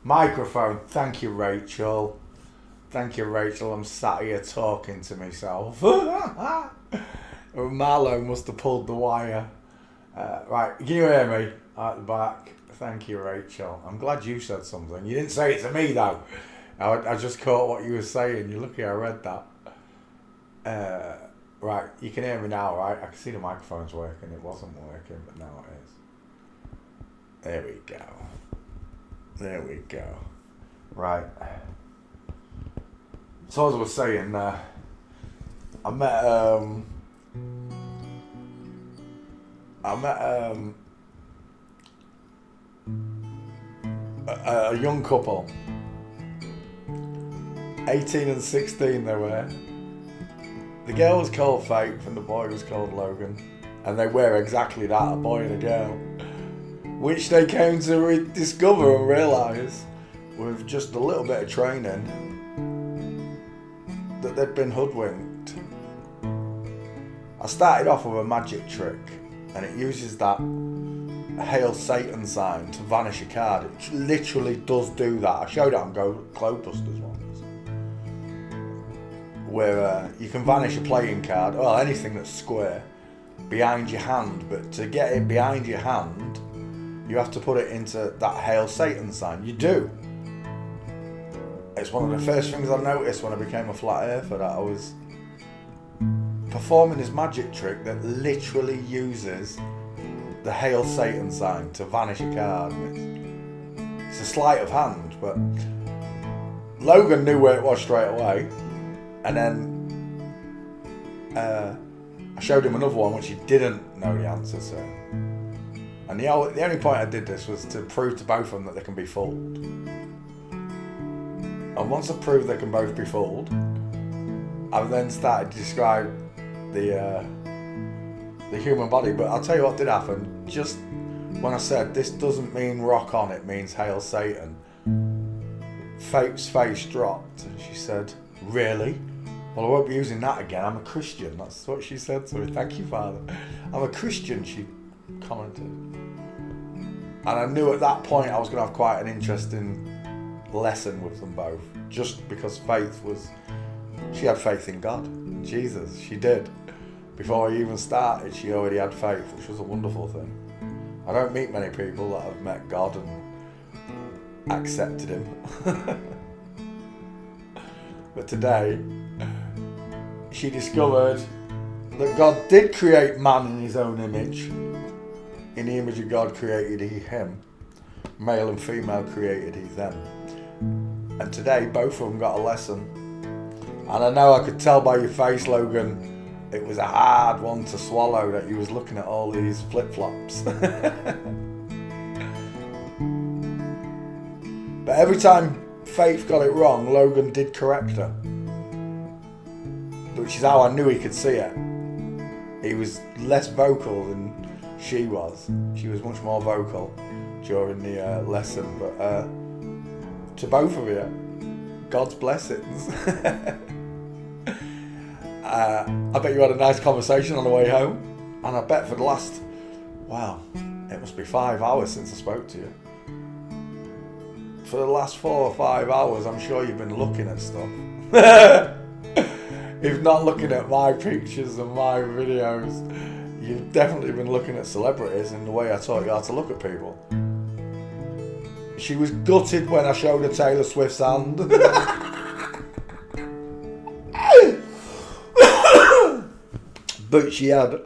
Microphone. Thank you, Rachel. Thank you, Rachel. I'm sat here talking to myself. Marlo must have pulled the wire. Right, can you hear me at the back? Thank you, Rachel. I'm glad you said something. You didn't say it to me, though. I just caught what you were saying. You're lucky I read that. Right, you can hear me now, right? I can see the microphone's working. It wasn't working, but now it is. There we go. There we go. Right. So as I was saying, I met a young couple. 18 and 16 they were. The girl was called Faith and the boy was called Logan. And they were exactly that, a boy and a girl. Which they came to discover and realise, with just a little bit of training, that they'd been hoodwinked. I started off with a magic trick, and it uses that Hail Satan sign to vanish a card. It literally does do that. I showed it on Globebusters once, where you can vanish a playing card, well, anything that's square, behind your hand, but to get it behind your hand, you have to put it into that Hail Satan sign. You do. It's one of the first things I noticed when I became a flat earther, that I was performing this magic trick that literally uses the Hail Satan sign to vanish a card. It's a sleight of hand, but Logan knew where it was straight away, and then I showed him another one which he didn't know the answer to. And the only point I did this was to prove to both of them that they can be fooled. And once I proved they can both be fooled, I then started to describe the human body. But I'll tell you what did happen. Just when I said this doesn't mean rock on, it means Hail Satan, Faith's face dropped and she said, "Really? Well, I won't be using that again. I'm a Christian." That's what she said to me. "Thank you, Father. I'm a Christian," she commented. And I knew at that point I was going to have quite an interesting lesson with them both, just because she had faith in God, Jesus. She did. Before I even started, she already had faith, which was a wonderful thing. I don't meet many people that have met God and accepted him. But today, she discovered that God did create man in his own image. In the image of God created he him. Male and female created he them. And today, both of them got a lesson. And I know I could tell by your face, Logan, it was a hard one to swallow that you was looking at all these flip-flops. But every time Faith got it wrong, Logan did correct her. Which is how I knew he could see it. He was less vocal than she was. She was much more vocal during the lesson. But to both of you, God's blessings. I bet you had a nice conversation on the way home. And I bet for the last, it must be 5 hours since I spoke to you. For the last 4 or 5 hours, I'm sure you've been looking at stuff. If not looking at my pictures and my videos, you've definitely been looking at celebrities and the way I taught you how to look at people. She was gutted when I showed her Taylor Swift's hand. But she had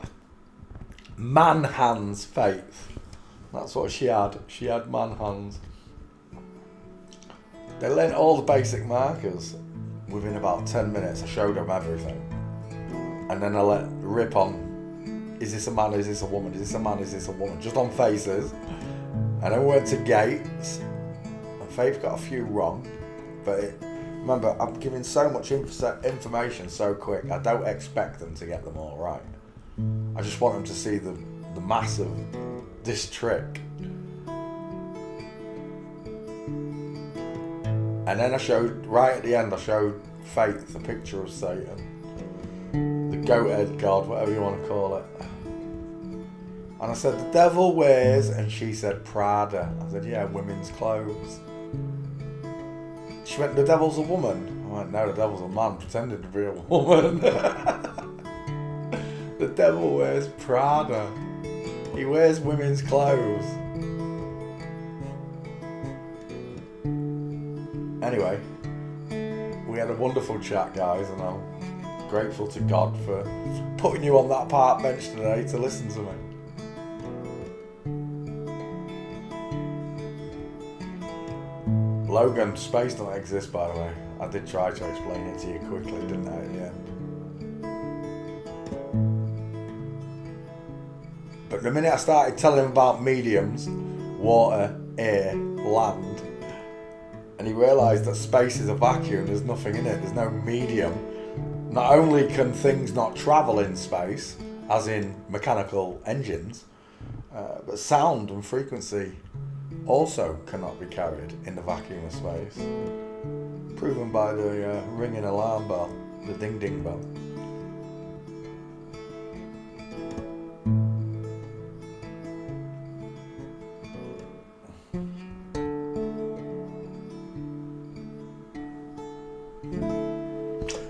man hands, Faith. That's what she had. She had man hands. They learnt all the basic markers within about 10 minutes. I showed them everything. And then I let rip on, is this a man, is this a woman, is this a man, is this a woman, just on faces. And then we went to gates. And Faith got a few wrong. But remember, I'm giving so much information so quick, I don't expect them to get them all right. I just want them to see the mass of this trick. And then I showed, right at the end, I showed Faith a picture of Satan. The goat-head god, whatever you want to call it. And I said, the devil wears, and she said Prada. I said, yeah, women's clothes. She went, the devil's a woman. I went, no, the devil's a man pretending to be a woman. The devil wears Prada. He wears women's clothes. Anyway, we had a wonderful chat, guys, and I'm grateful to God for putting you on that park bench today to listen to me. Logan, space doesn't exist, by the way. I did try to explain it to you quickly, didn't I, at the end? But the minute I started telling him about mediums, water, air, land, and he realised that space is a vacuum, there's nothing in it, there's no medium. Not only can things not travel in space, as in mechanical engines, but sound and frequency also cannot be carried in the vacuum of space. Proven by the ringing alarm bell, the ding ding bell.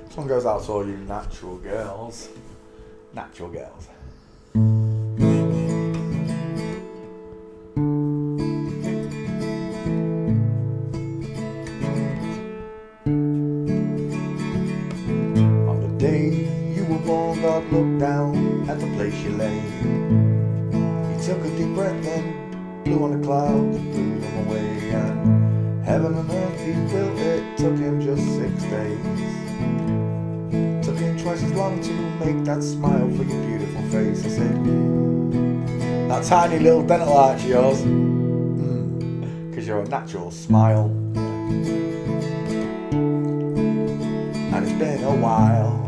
This one goes out to all you natural girls. Natural girls. God looked down at the place you lay. He took a deep breath and blew on the clouds, blew them away, and heaven and earth he built it. Took him just 6 days. Took him twice as long to make that smile for your beautiful face. I said, that tiny little dental arch of yours, 'cause you're a natural smile. And it's been a while.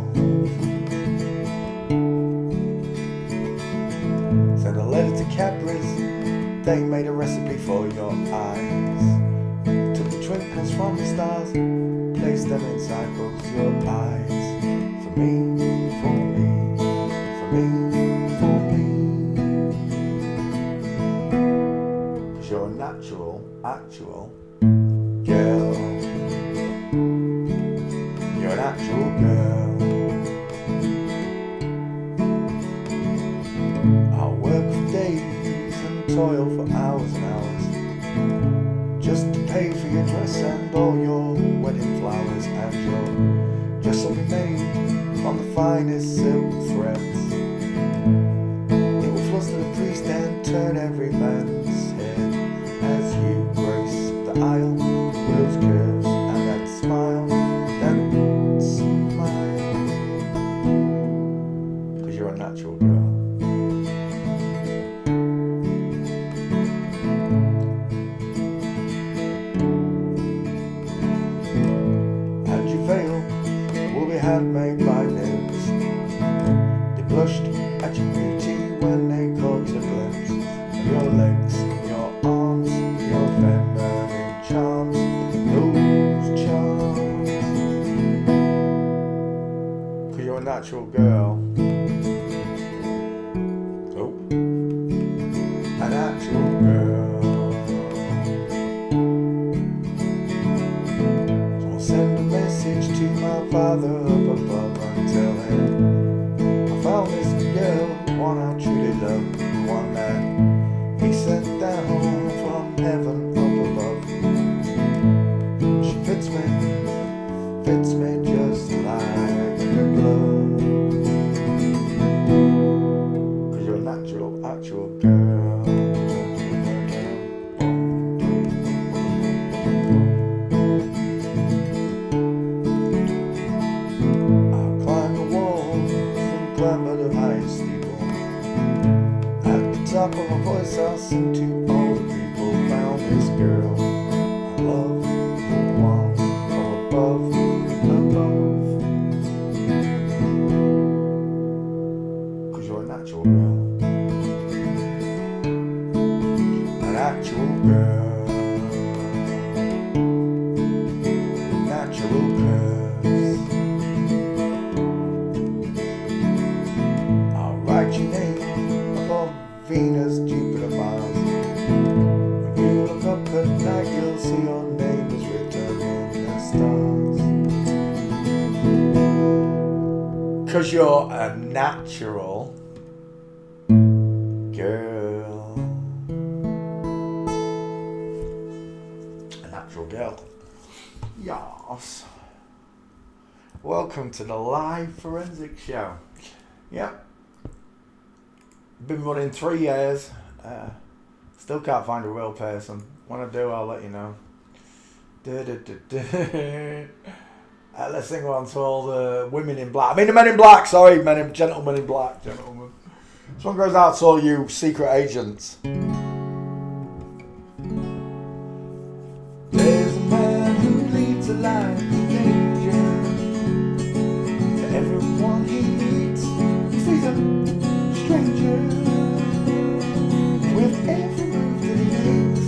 Sent a letter to Cadbury's, they made a recipe for your eyes. Took the twinkles from the stars, placed them inside both your eyes. For me, for me, for me, for me. 'Cause you're a natural, actual girl. You're an actual girl. Toil for hours and hours just to pay for your dress and all your wedding flowers, and your dress will be made from the finest silk threads. It will fluster the priest and turn every man's head as you grace the aisle with those curves and that smile, that smile. 'Cause you're a natural girl. Handmade by news. They blushed at your beauty when they caught a glimpse of your legs, your arms, your feminine charms, those charms. 'Cause you're a natural girl. Oh, a natural girl. So I'll send a message to my father up above and tell him I found this girl, one I truly love, the one that he sent down from heaven up above. She fits me just like a glove. 'Cause you're a natural, actual girl. Climber the highest steeple. At the top of my voice I'll sing to all the people. Found this girl I love, the one from above, above. 'Cause you're a natural girl. An actual girl. Natural curves. Write your name above Venus, Jupiter, Mars. When you look up at night, you'll see your name is written in the because you're a natural girl. A natural girl. Yes. Welcome to the live forensic show. Yep. Been running 3 years. Still can't find a real person. When I do, I'll let you know. Let's sing one to all the women in black. I mean the men in black, sorry. Gentlemen in black. Gentlemen. This one goes out to all you secret agents. There's a man who leads a life of danger. To everyone he meets, he's a stranger. With every move that he makes,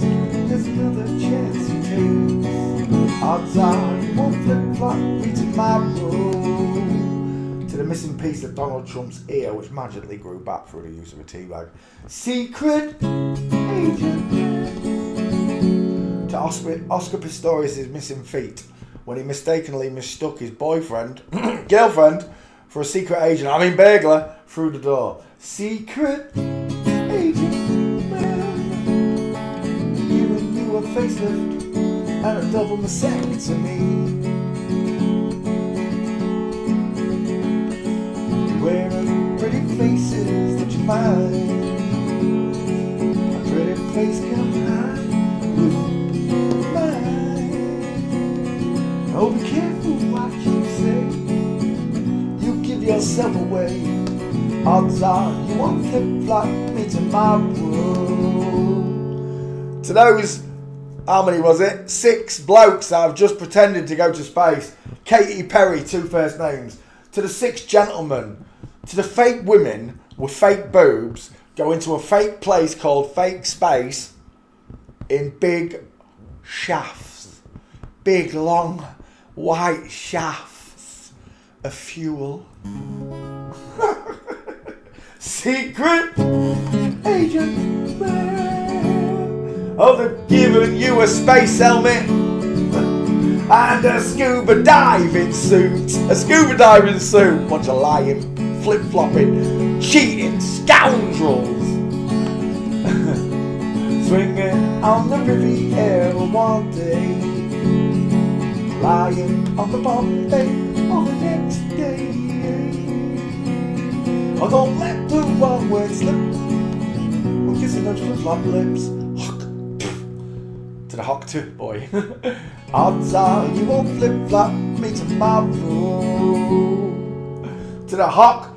there's another chance he takes. Odds are you won't flip-flop beating my road. To the missing piece of Donald Trump's ear, which magically grew back through the use of a teabag. Secret agent. To Oscar Pistorius' missing feet, when he mistakenly mistook his girlfriend, for a secret agent, burglar, through the door. Secret agent man, giving you a facelift and a double mastectomy. Wearing pretty faces that you find. A pretty face can hide with mine. Oh, be careful what you say. You give yourself away. Odds are you won't flip-flop me tomorrow. To those, how many was it? 6 blokes that have just pretended to go to space. Katy Perry, 2 first names. To the 6 gentlemen. To the fake women with fake boobs go into a fake place called fake space in big shafts. Big, long, white shafts of fuel. Secret agent man. Oh, they're giving you a space helmet and a scuba diving suit. A scuba diving suit. Bunch of lying, flip-flopping, cheating scoundrels. Swinging on the Riviera one day, lying on the Bombay on the next day. Oh, don't let the wrong word slip. I'm kissing those flip-flop lips. To the Hawk 2 boy. Odds are you won't flip-flop me tomorrow. To the Hawk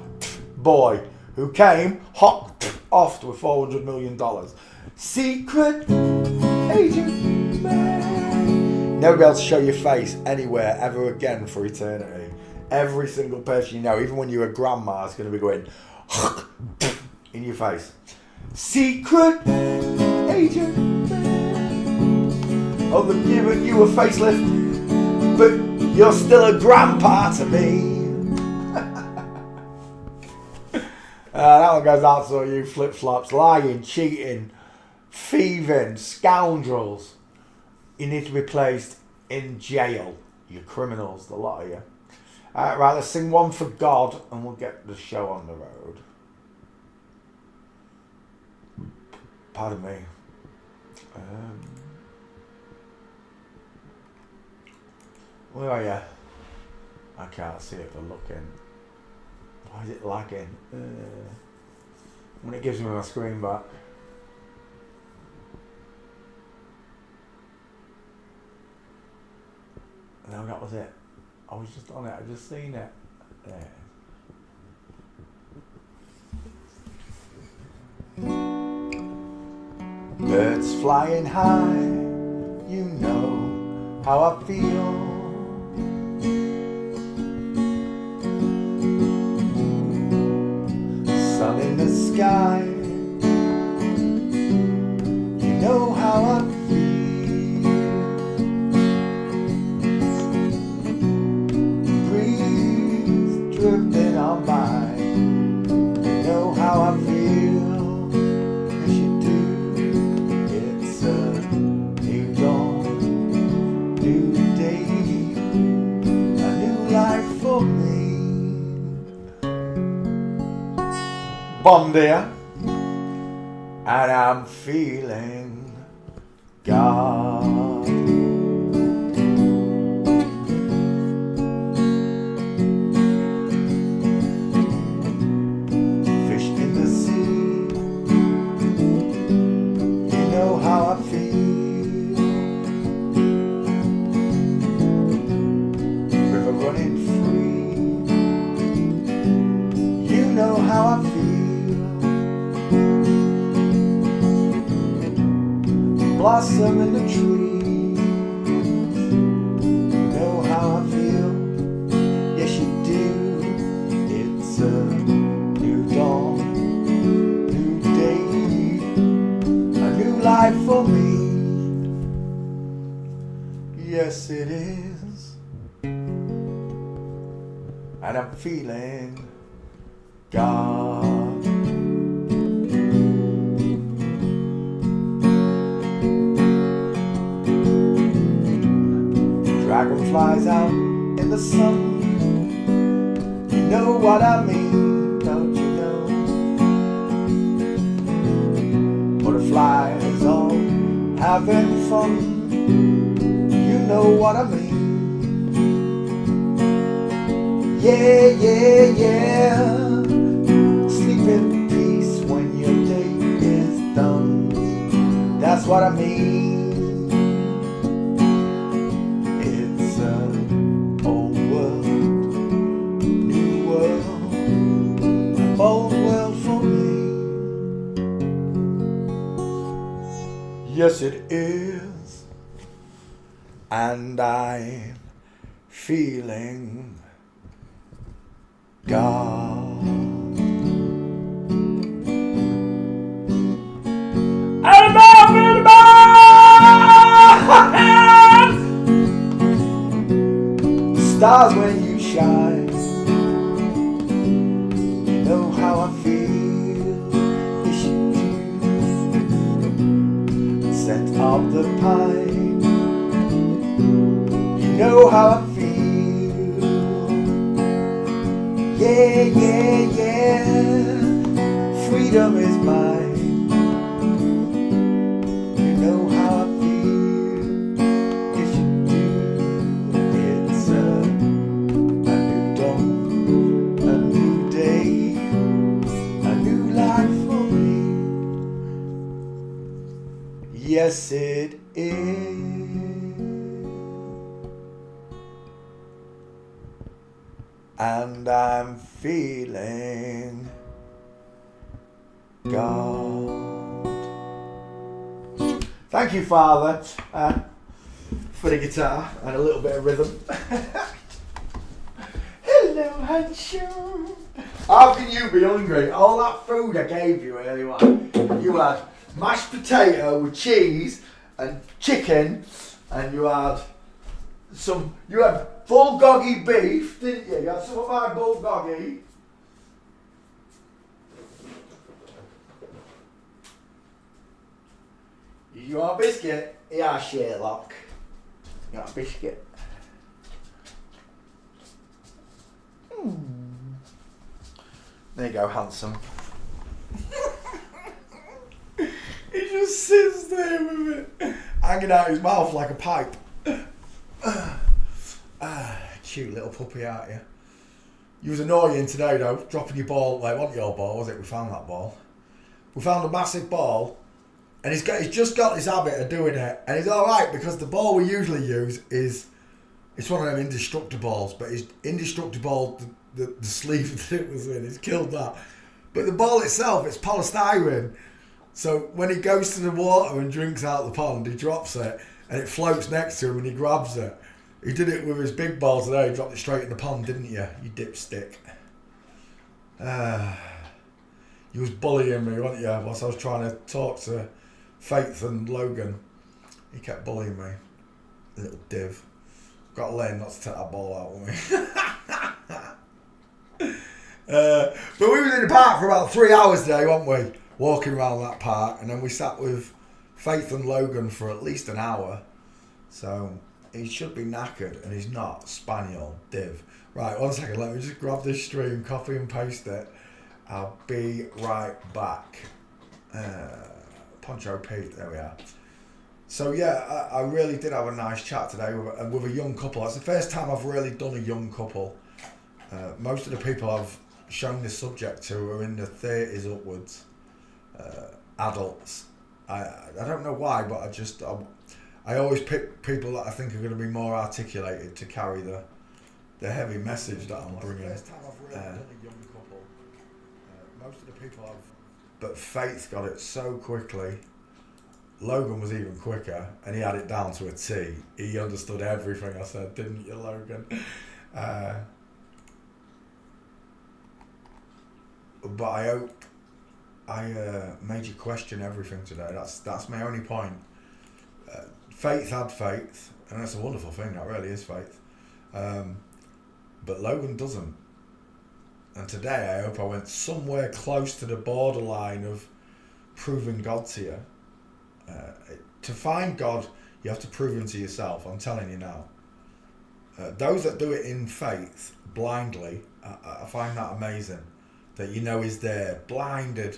boy who came hawked off with $400 million. Secret agent man. Never be able to show your face anywhere ever again for eternity. Every single person you know, even when you're a grandma, is going to be going in your face. Secret agent man. Oh, they're giving you a facelift, but you're still a grandpa to me. That one goes out to all you flip-flops, lying, cheating, thieving, scoundrels. You need to be placed in jail. You criminals, the lot of you. Right, let's sing one for God and we'll get the show on the road. Pardon me. Where are you? I can't see it for looking. Why is it lagging? When it gives me my screen back. No, that was it. I was just on it. I just seen it. There. Birds flying high, you know how I feel. Sun in the sky, you know how I feel. Breeze drifting on by, you know how I feel. Yes, you do. It's a new dawn, new day, a new life for me. Bon dia, and I'm feeling God. Fish in the sea, you know how I feel. River running free, you know how I feel. Blossom in the trees, you know how I feel. Yes, you do. It's a new dawn, new day, a new life for me. Yes, it is, and I'm feeling God. Dragonflies out in the sun, you know what I mean, don't you know? Butterflies all having fun, you know what I mean. Yeah, yeah, yeah. Sleep in peace when your day is done, that's what I mean. Yes, it is, and I'm feeling God. And I'm in my stars when you shine, you know how I feel. Yes, you do. Scent of the pine, you know how I feel. Yeah, yeah, yeah. Freedom is mine, you know how I feel. Yes, you do. It's a new dawn, a new day, a new life for me. Yes, it is, and I'm feeling God. Thank you, Father, for the guitar and a little bit of rhythm. Hello, handsome. How can you be hungry? All that food I gave you earlier on. You had mashed potato with cheese and chicken, and you had bulgogi beef, didn't you? You had some of my bulgogi. You want a biscuit? Yeah, Sherlock. You want a biscuit? There you go, handsome. He just sits there with it, hanging out his mouth like a pipe. Cute little puppy, aren't you? You was annoying today though, dropping your ball. Well, it wasn't your ball, was it? We found that ball. We found a massive ball, and he's just got this habit of doing it, and he's all right because the ball we usually use it's one of them indestructible balls, but his indestructible, the sleeve that it was in, he's killed that. But the ball itself, it's polystyrene. So when he goes to the water and drinks out the pond, he drops it, and it floats next to him, and he grabs it. He did it with his big ball today. He dropped it straight in the pond, didn't you? You dipstick. You was bullying me, weren't you? Whilst I was trying to talk to Faith and Logan. He kept bullying me. Little div. Got to learn not to take that ball out with me. But we was in the park for about 3 hours today, weren't we? Walking around that park. And then we sat with Faith and Logan for at least an hour. So he should be knackered, and he's not. Spaniel, div. Right, 1 second, let me just grab this stream, copy and paste it, I'll be right back. Poncho Pete, there we are. So yeah, I really did have a nice chat today with a young couple. It's the first time I've really done a young couple. Most of the people I've shown this subject to are in the 30s upwards, adults. I don't know why, but I always pick people that I think are going to be more articulated to carry the heavy message that I'm bringing. First time I've really done a young couple. Most of the people but Faith got it so quickly. Logan was even quicker, and he had it down to a T. He understood everything I said, didn't you, Logan? But I hope I made you question everything today. That's my only point. Faith had faith, and that's a wonderful thing. That really is faith. But Logan doesn't. And today I hope I went somewhere close to the borderline of proving God to you. To find God, you have to prove him to yourself. I'm telling you now. Those that do it in faith, blindly, I find that amazing. That you know is there, blinded,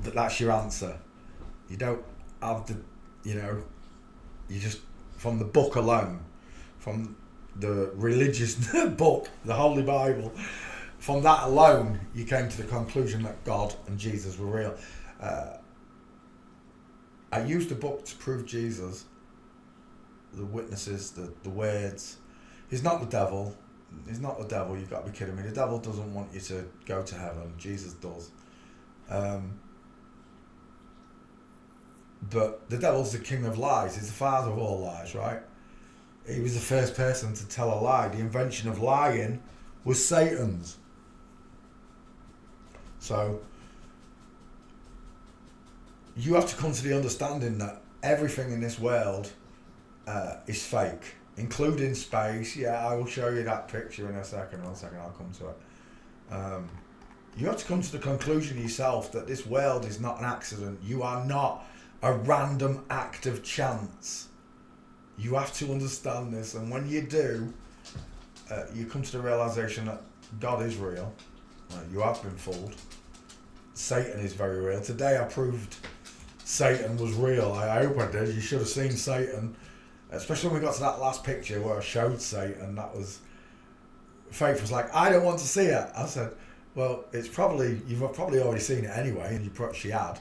that's your answer. You don't have the, you just, from the book alone, from the religious book, the Holy Bible, from that alone, you came to the conclusion that God and Jesus were real. I used the book to prove Jesus, the witnesses, the words. He's not the devil. He's not the devil. You've got to be kidding me. The devil doesn't want you to go to heaven. Jesus does. But the devil's the king of lies. He's the father of all lies, right? He was the first person to tell a lie. The invention of lying was Satan's. So you have to come to the understanding that everything in this world is fake, including space. Yeah, I will show you that picture in a second. 1 second, I'll come to it. You have to come to the conclusion yourself that this world is not an accident. You are not a random act of chance. You have to understand this, and when you do, you come to the realization that God is real. You have been fooled. Satan is very real. Today I proved Satan was real. I hope I did. You should have seen Satan, especially when we got to that last picture where I showed Satan. That was, Faith was like, I don't want to see it. I said, well, you've probably already seen it anyway, and she had.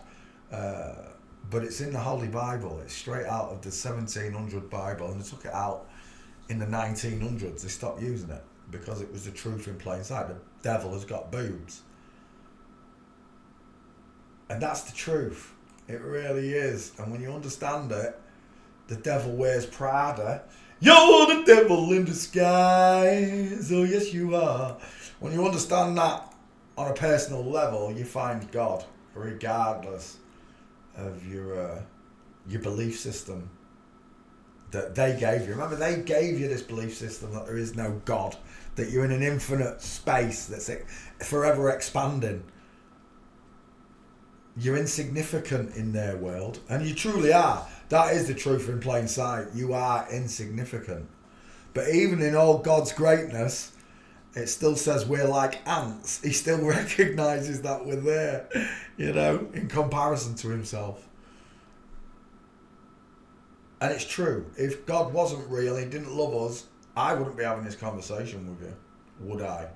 But it's in the Holy Bible. It's straight out of the 1700 Bible, and they took it out in the 1900s. They stopped using it because it was the truth in plain sight. The devil has got boobs. And that's the truth. It really is. And when you understand it, the devil wears Prada. You're the devil in disguise. Oh, yes, you are. When you understand that on a personal level, you find God, regardless of your belief system that they gave you. Remember, they gave you this belief system that there is no God, that you're in an infinite space that's forever expanding. You're insignificant in their world, and you truly are. That is the truth in plain sight. You are insignificant. But even in all God's greatness, it still says we're like ants. He still recognises that we're there, in comparison to himself. And it's true. If God wasn't real, he didn't love us, I wouldn't be having this conversation with you, would I?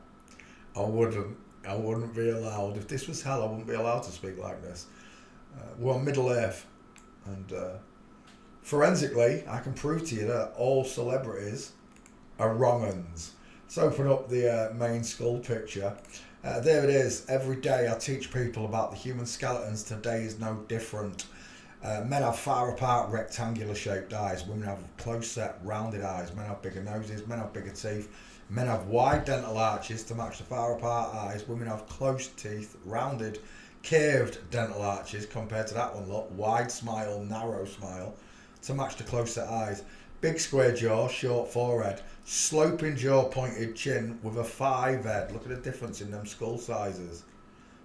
I wouldn't. I wouldn't be allowed. If this was hell, I wouldn't be allowed to speak like this. We're on Middle Earth, and forensically, I can prove to you that all celebrities are wrong uns. Let's open up the main skull picture. There it is. Every day I teach people about the human skeletons. Today is no different. Men have far apart rectangular shaped eyes. Women have close set rounded eyes. Men have bigger noses. Men have bigger teeth. Men have wide dental arches to match the far apart eyes. Women have close teeth, rounded, curved dental arches compared to that one. Look, wide smile, narrow smile to match the close set eyes. Big square jaw, short forehead, sloping jaw, pointed chin with a 5 head. Look at the difference in them skull sizes.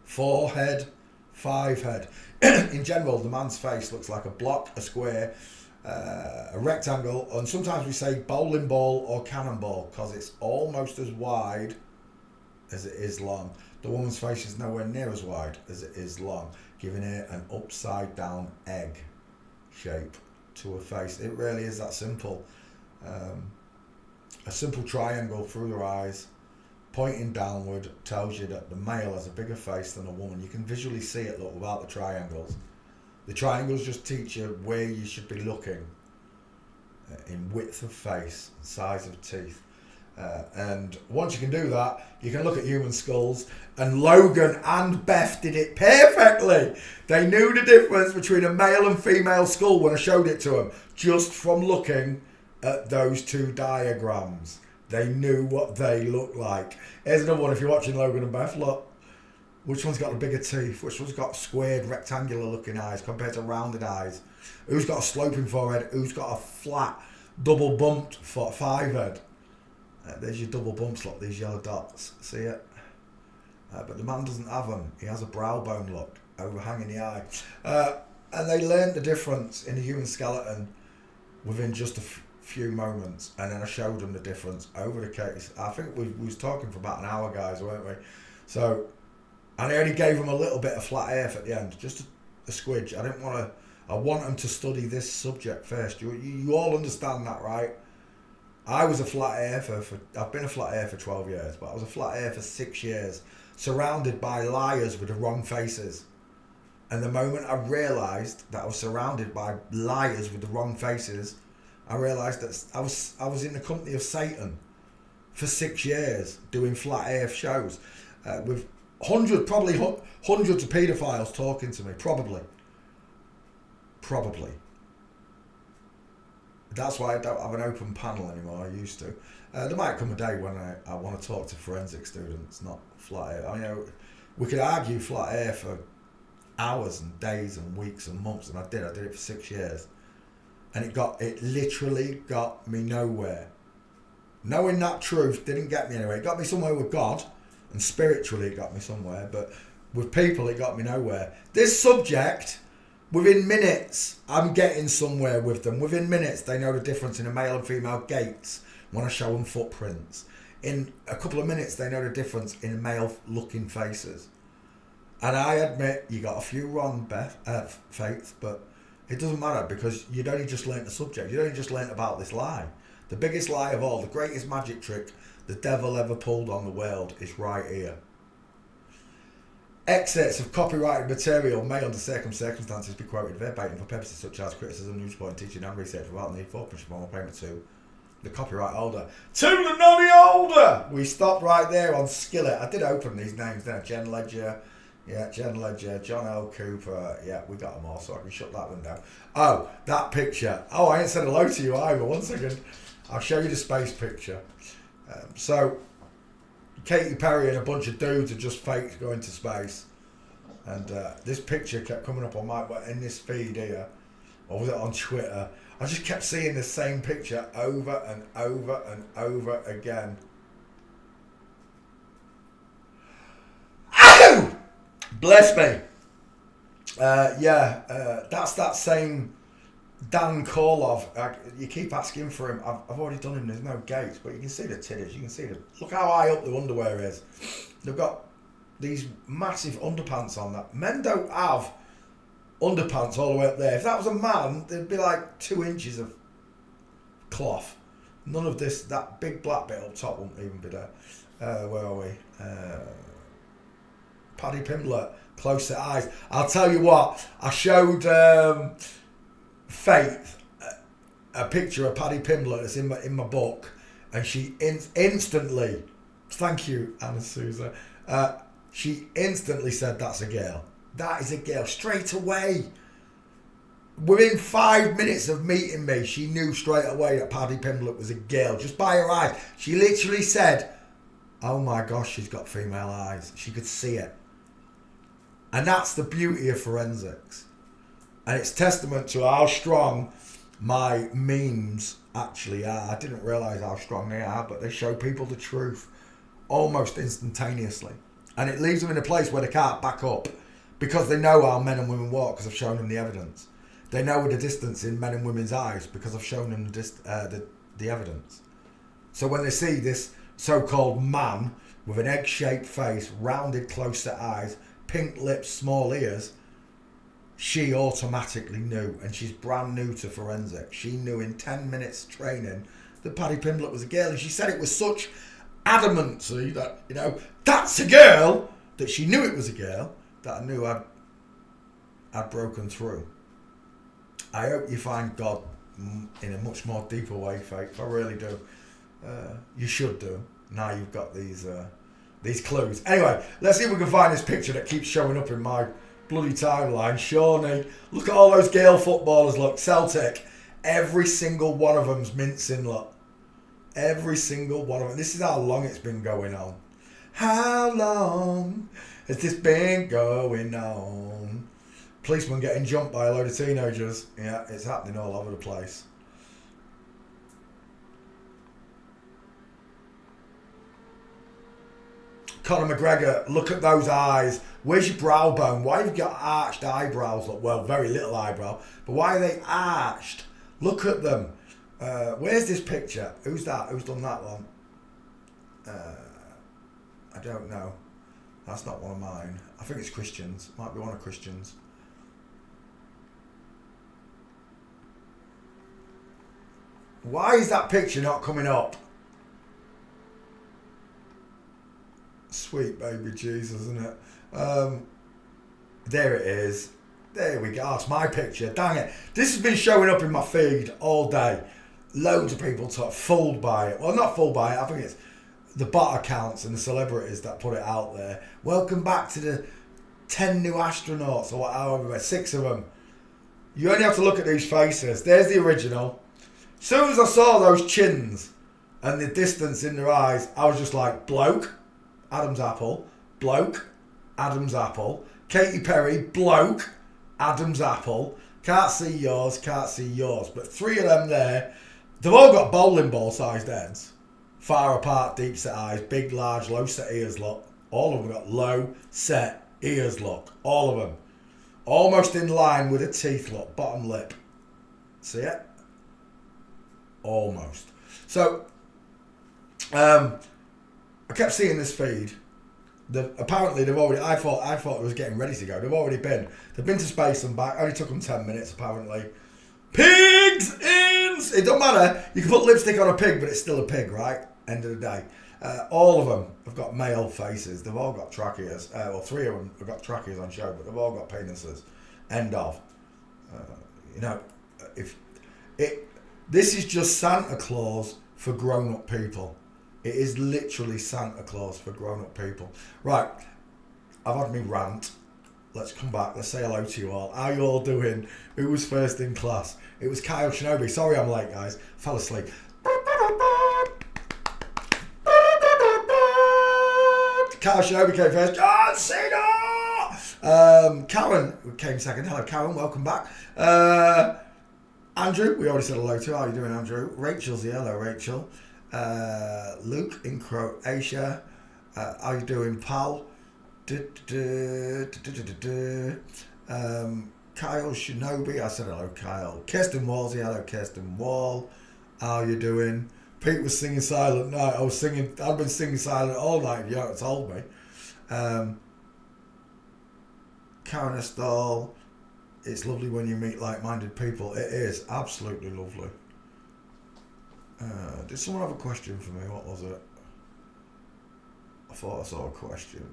4 head, 5 head. In general, the man's face looks like a block, a square, a rectangle, and sometimes we say bowling ball or cannonball because it's almost as wide as it is long. The woman's face is nowhere near as wide as it is long, giving it an upside down egg shape to her face. It really is that simple. A simple triangle through her eyes, pointing downward, tells you that the male has a bigger face than a woman. You can visually see it, look, without the triangles. The triangles just teach you where you should be looking in width of face, size of teeth. And once you can do that, you can look at human skulls, and Logan and Beth did it perfectly. They knew the difference between a male and female skull when I showed it to them, just from looking at those two diagrams. They knew what they looked like. Here's another one. If you're watching Logan and Beth, look. Which one's got the bigger teeth? Which one's got squared, rectangular looking eyes compared to rounded eyes? Who's got a sloping forehead? Who's got a flat, double bumped forehead? There's your double bumps, look, these yellow dots. See it? But the man doesn't have them. He has a brow bone, look, overhanging the eye. And they learned the difference in the human skeleton within just a few moments. And then I showed them the difference over the case. I think we was talking for about an hour, guys, weren't we? So, and I only gave them a little bit of flat earth at the end, just a squidge. I want them to study this subject first. You all understand that, right? I was a flat earther I've been a flat earther for 12 years, but I was a flat earther for 6 years, surrounded by liars with the wrong faces. And the moment I realised that I was surrounded by liars with the wrong faces, I realised that I was in the company of Satan for 6 years doing flat earth shows with probably hundreds of paedophiles talking to me, probably. That's why I don't have an open panel anymore. I used to. There might come a day when I want to talk to forensic students, not flat earth. I know we could argue flat earth for hours and days and weeks and months, and I did it for 6 years, and it literally got me nowhere. Knowing that truth didn't get me anywhere. It got me somewhere with God, and spiritually it got me somewhere, but with people it got me nowhere. This subject, within minutes, I'm getting somewhere with them. Within minutes, they know the difference in a male and female gaits when I show them footprints. In a couple of minutes, they know the difference in male-looking faces. And I admit, you got a few wrong, Faith, but it doesn't matter because you'd only just learnt the subject. You'd only just learnt about this lie. The biggest lie of all, the greatest magic trick the devil ever pulled on the world is right here. Excerpts of copyrighted material may under circumstances be quoted verbatim for purposes such as criticism, news point, teaching and research without need for punishment or payment to the copyright holder. To the noddy holder! We stopped right there on Skillet. I did open these names there. Jen Ledger, John L. Cooper. Yeah, we got them all, so I can shut that one down. Oh, that picture. Oh, I ain't said hello to you either. 1 second. I'll show you the space picture. So, Katy Perry and a bunch of dudes are just faked going to space, and this picture kept coming up on in this feed here, or was it on Twitter? I just kept seeing the same picture over and over and over again. Ow! Bless me. That's that same Dan Korlov. You keep asking for him. I've already done him. There's no gates, but you can see the titties. You can see look how high up the underwear is. They've got these massive underpants on that. Men don't have underpants all the way up there. If that was a man, there'd be like 2 inches of cloth. None of this. That big black bit up top wouldn't even be there. Where are we? Paddy Pimblett, close to eyes. I'll tell you what. I showed Faith a picture of Paddy Pimblett that's in my book, and she instantly, thank you Anna Souza, she instantly said that's a girl. That is a girl straight away. Within 5 minutes of meeting me, she knew straight away that Paddy Pimblett was a girl just by her eyes. She literally said, oh my gosh, she's got female eyes. She could see it. And that's the beauty of forensics. And it's testament to how strong my memes actually are. I didn't realise how strong they are, but they show people the truth almost instantaneously. And it leaves them in a place where they can't back up because they know how men and women walk because I've shown them the evidence. They know the distance in men and women's eyes because I've shown them the evidence. So when they see this so-called man with an egg-shaped face, rounded close-set eyes, pink lips, small ears, she automatically knew, and she's brand new to forensic. She knew in 10 minutes training that Paddy Pimblett was a girl, and she said it with such adamancy that, you know, that's a girl, that she knew it was a girl, that I knew I'd broken through. I hope you find God in a much more deeper way, Faith. I really do. You should do. Now you've got these clues. Anyway, let's see if we can find this picture that keeps showing up in my bloody timeline. Shawnee. Look at all those Gael footballers, look. Celtic. Every single one of them's mincing, look. Every single one of them. This is how long it's been going on. How long has this been going on? Policeman getting jumped by a load of teenagers. Yeah, it's happening all over the place. Conor McGregor, look at those eyes. Where's your brow bone? Why have you got arched eyebrows? Well, very little eyebrow. But why are they arched? Look at them. Where's this picture? Who's that? Who's done that one? I don't know. That's not one of mine. I think it's Christian's. Might be one of Christian's. Why is that picture not coming up? Sweet baby Jesus, isn't it? There it is. There we go. That's my picture. Dang it. This has been showing up in my feed all day. Loads of people fooled by it. Well, not fooled by it. I think it's the bot accounts and the celebrities that put it out there. Welcome back to the 10 new astronauts, or however, 6 of them. You only have to look at these faces. There's the original. As soon as I saw those chins and the distance in their eyes, I was just like, bloke, Adam's apple, bloke, Adam's apple, Katy Perry, bloke, Adam's apple, can't see yours, but 3 of them there, they've all got bowling ball sized heads, far apart, deep set eyes, big, large, low set ears, look, all of them got low set ears, look, all of them, almost in line with the teeth, look, bottom lip, see it? Almost. So, I kept seeing this feed. Apparently they've already. I thought it was getting ready to go. They've already been. They've been to space and back. Only took them 10 minutes apparently. Pigs in. It don't matter. You can put lipstick on a pig, but it's still a pig, right? End of the day. All of them have got male faces. They've all got tracheas. Well, 3 of them have got tracheas on show, but they've all got penises. End of. You know, this is just Santa Claus for grown-up people. It is literally Santa Claus for grown-up people. Right, I've had me rant. Let's come back. Let's say hello to you all. How you all doing? Who was first in class? It was Kyle Shinobi. Sorry I'm late, guys. Fell asleep. Kyle Shinobi came first. John Cena! Karen came second. Hello, Karen. Welcome back. Andrew, we already said hello to. How are you doing, Andrew? Rachel's here. Hello, Rachel. Luke in Croatia. How you doing, pal? Kyle Shinobi. I said hello, Kyle. Kirsten Wall's here. Hello, Kirsten Wall. How you doing? Pete was singing Silent Night. I've been singing Silent all night, if you haven't told me. Karen Estall. It's lovely when you meet like-minded people. It is absolutely lovely. Did someone have a question for me? What was it? I thought I saw a question.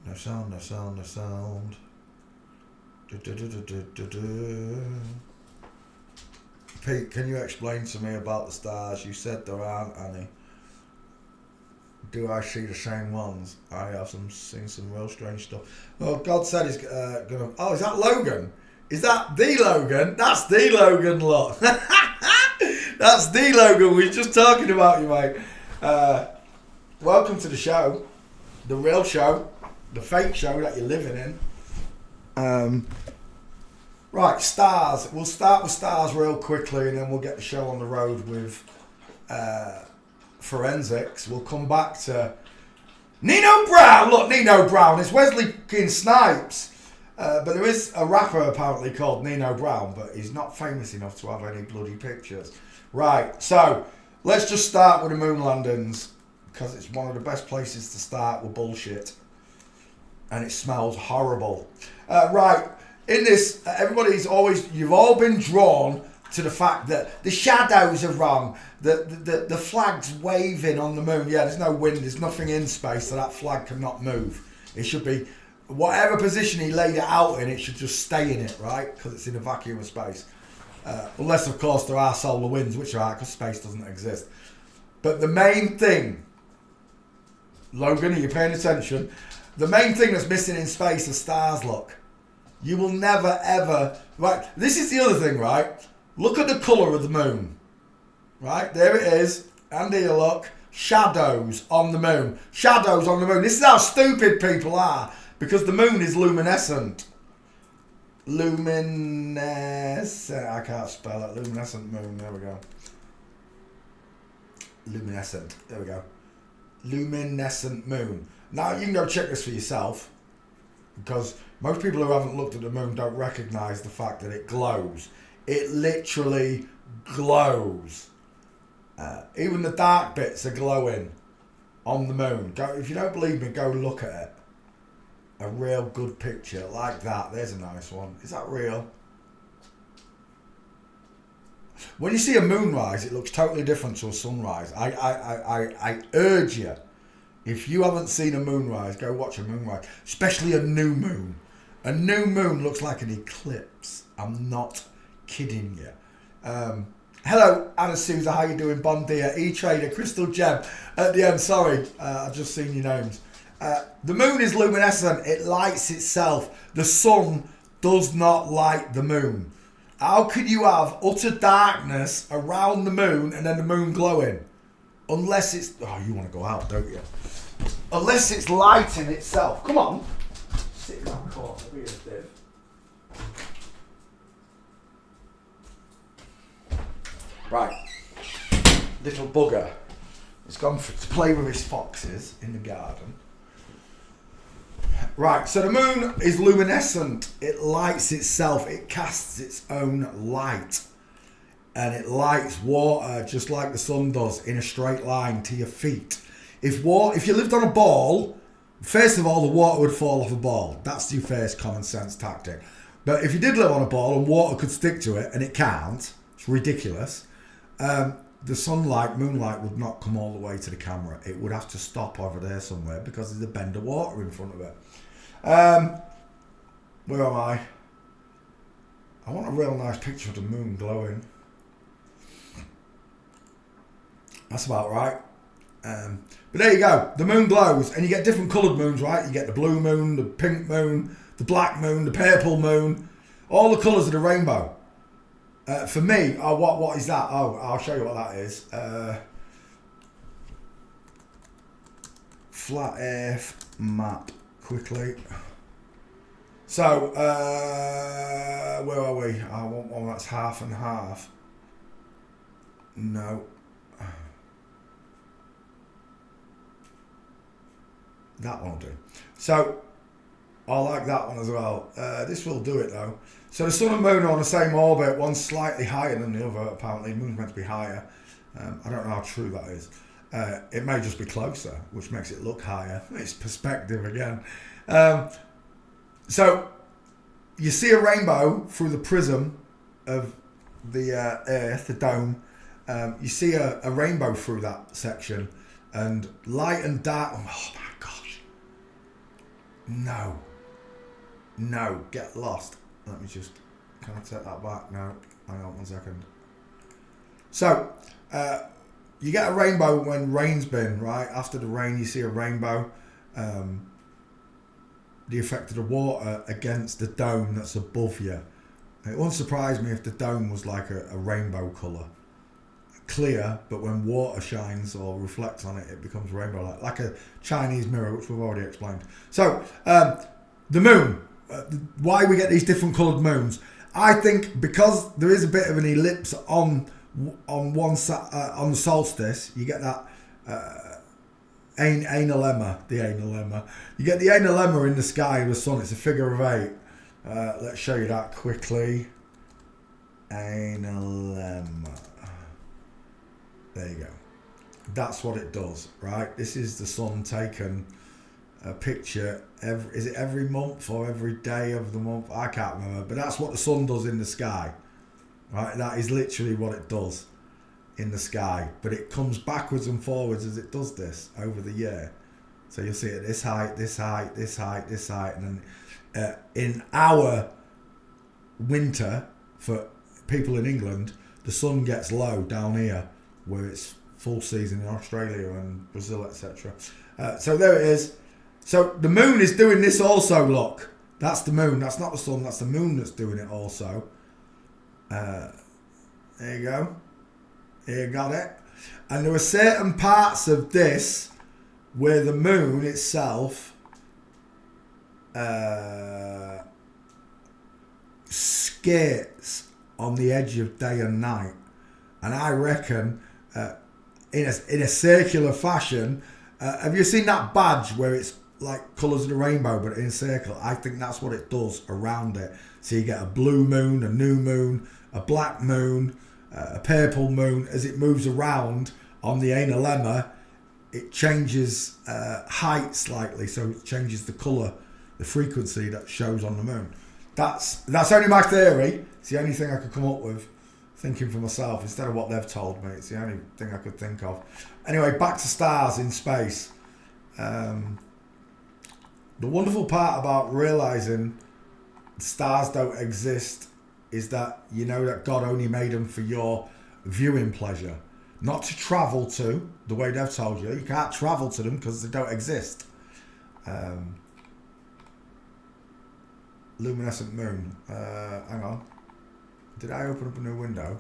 No sound, no sound, no sound. Pete, can you explain to me about the stars? You said there aren't any. Do I see the same ones? I have seen some real strange stuff. Oh, God said he's gonna. Oh, is that Logan? Is that the Logan? That's the Logan, lot. That's the Logan. We were just talking about you, mate. Welcome to the show, the real show, the fake show that you're living in. Right, stars. We'll start with stars real quickly, and then we'll get the show on the road with forensics. We'll come back to Nino Brown. Look, Nino Brown. It's Wesley Snipes. But there is a rapper apparently called Nino Brown, but he's not famous enough to have any bloody pictures. Right, so let's just start with the moon landings. because it's one of the best places to start with bullshit. And it smells horrible. Right, in this, you've all been drawn to the fact that the shadows are wrong, the flag's waving on the moon. Yeah, there's no wind, there's nothing in space, so that flag cannot move. It should be, whatever position he laid it out in, it should just stay in it, right? Because it's in a vacuum of space. Unless, of course, there are solar winds, which are because space doesn't exist. But the main thing, Logan, are you paying attention? The main thing that's missing in space are stars, look. You will never, ever... Right, this is the other thing, right? Look at the colour of the moon. Right, there it is. And here, look. Shadows on the moon. Shadows on the moon. This is how stupid people are. Because the moon is luminescent. Luminescent. I can't spell it. Luminescent moon. There we go. Luminescent. There we go. Luminescent moon. Now, you can go check this for yourself. Because most people who haven't looked at the moon don't recognise the fact that it glows. It literally glows. Even the dark bits are glowing on the moon. If you don't believe me, go look at it. A real good picture like that. There's a nice one. Is that real? When you see a moonrise, it looks totally different to a sunrise. I urge you, if you haven't seen a moonrise, go watch a moonrise. Especially a new moon. A new moon looks like an eclipse. I'm not kidding you. Hello, Anna Souza, how you doing? Bon dia, E-Trader, Crystal Gem. At the end, sorry, I've just seen your names. The moon is luminescent. It lights itself. The sun does not light the moon. How could you have utter darkness around the moon and then the moon glowing? Unless it's... Oh, you want to go out, don't you? Unless it's lighting itself. Come on. Sit in that corner. Be a div. Right. Little bugger. He's gone to play with his foxes in the garden. Right, so the moon is luminescent. It lights itself. It casts its own light. And it lights water just like the sun does in a straight line to your feet. If you lived on a ball, first of all, the water would fall off a ball. That's your first common sense tactic. But if you did live on a ball and water could stick to it, and it can't, it's ridiculous, the sunlight, moonlight would not come all the way to the camera. It would have to stop over there somewhere because there's a bend of water in front of it. Where am I? I want a real nice picture of the moon glowing. That's about right. But there you go. The moon glows, and you get different coloured moons, right? You get the blue moon, the pink moon, the black moon, the purple moon, all the colours of the rainbow. For me, what is that? Oh, I'll show you what that is. Flat Earth map, quickly. So, where are we? I want one that's half and half. No. That won't do. So, I like that one as well. This will do it though. So the sun and moon are on the same orbit. One's slightly higher than the other, apparently. The moon's meant to be higher. I don't know how true that is. It may just be closer, which makes it look higher. It's perspective again. So you see a rainbow through the prism of the Earth, the dome. You see a rainbow through that section. And light and dark... Oh my gosh. No, get lost. Let me just... Can I take that back? No. Hang on 1 second. So, you get a rainbow when rain's been, right? After the rain, you see a rainbow. The effect of the water against the dome that's above you. It wouldn't surprise me if the dome was like a rainbow colour. Clear, but when water shines or reflects on it, it becomes rainbow like a Chinese mirror, which we've already explained. So, the moon. Why we get these different coloured moons? I think because there is a bit of an ellipse on one side on the solstice. You get that analemma. You get the analemma in the sky of the sun. It's a figure of 8. Let's show you that quickly. Analemma. There you go. That's what it does, right? This is the sun taken a picture is it every month or every day of the month? I can't remember, but that's what the sun does in the sky, right? That is literally what it does in the sky, but it comes backwards and forwards as it does this over the year. So you'll see it this height, this height, this height, this height, and then in our winter for people in England, the sun gets low down here where it's full season in Australia and Brazil, etc. So there it is. So the moon is doing this also, look. That's the moon. That's not the sun. That's the moon that's doing it also. There you go. Here, got it. And there are certain parts of this where the moon itself skates on the edge of day and night. And I reckon in a circular fashion, have you seen that badge where it's like colours of the rainbow but in a circle? I think that's what it does around it. So you get a blue moon, a new moon, a black moon, a purple moon. As it moves around on the Aina Lemma, it changes height slightly, so it changes the colour, the frequency that shows on the moon. That's only my theory. It's the only thing I could come up with, thinking for myself instead of what they've told me. It's the only thing I could think of. Anyway, back to stars in space. The wonderful part about realising stars don't exist is that you know that God only made them for your viewing pleasure, not to travel to, the way they've told you. You can't travel to them because they don't exist. Luminescent moon. Hang on. Did I open up a new window?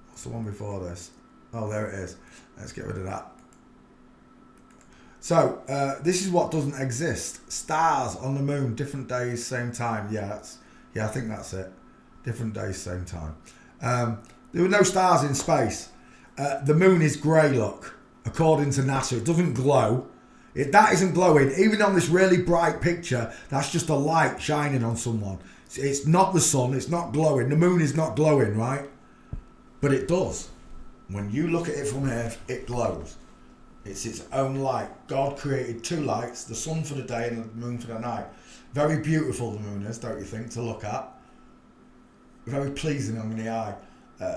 What's the one before this? Oh, there it is. Let's get rid of that. So, this is what doesn't exist. Stars on the moon, different days, same time. Yeah, I think that's it. Different days, same time. There were no stars in space. The moon is grey, look, according to NASA. It doesn't glow. That isn't glowing. Even on this really bright picture, that's just a light shining on someone. It's not the sun. It's not glowing. The moon is not glowing, right? But it does. When you look at it from Earth, it glows. It's its own light. God created two lights, the sun for the day and the moon for the night. Very beautiful the moon is, don't you think, to look at? Very pleasing on the eye.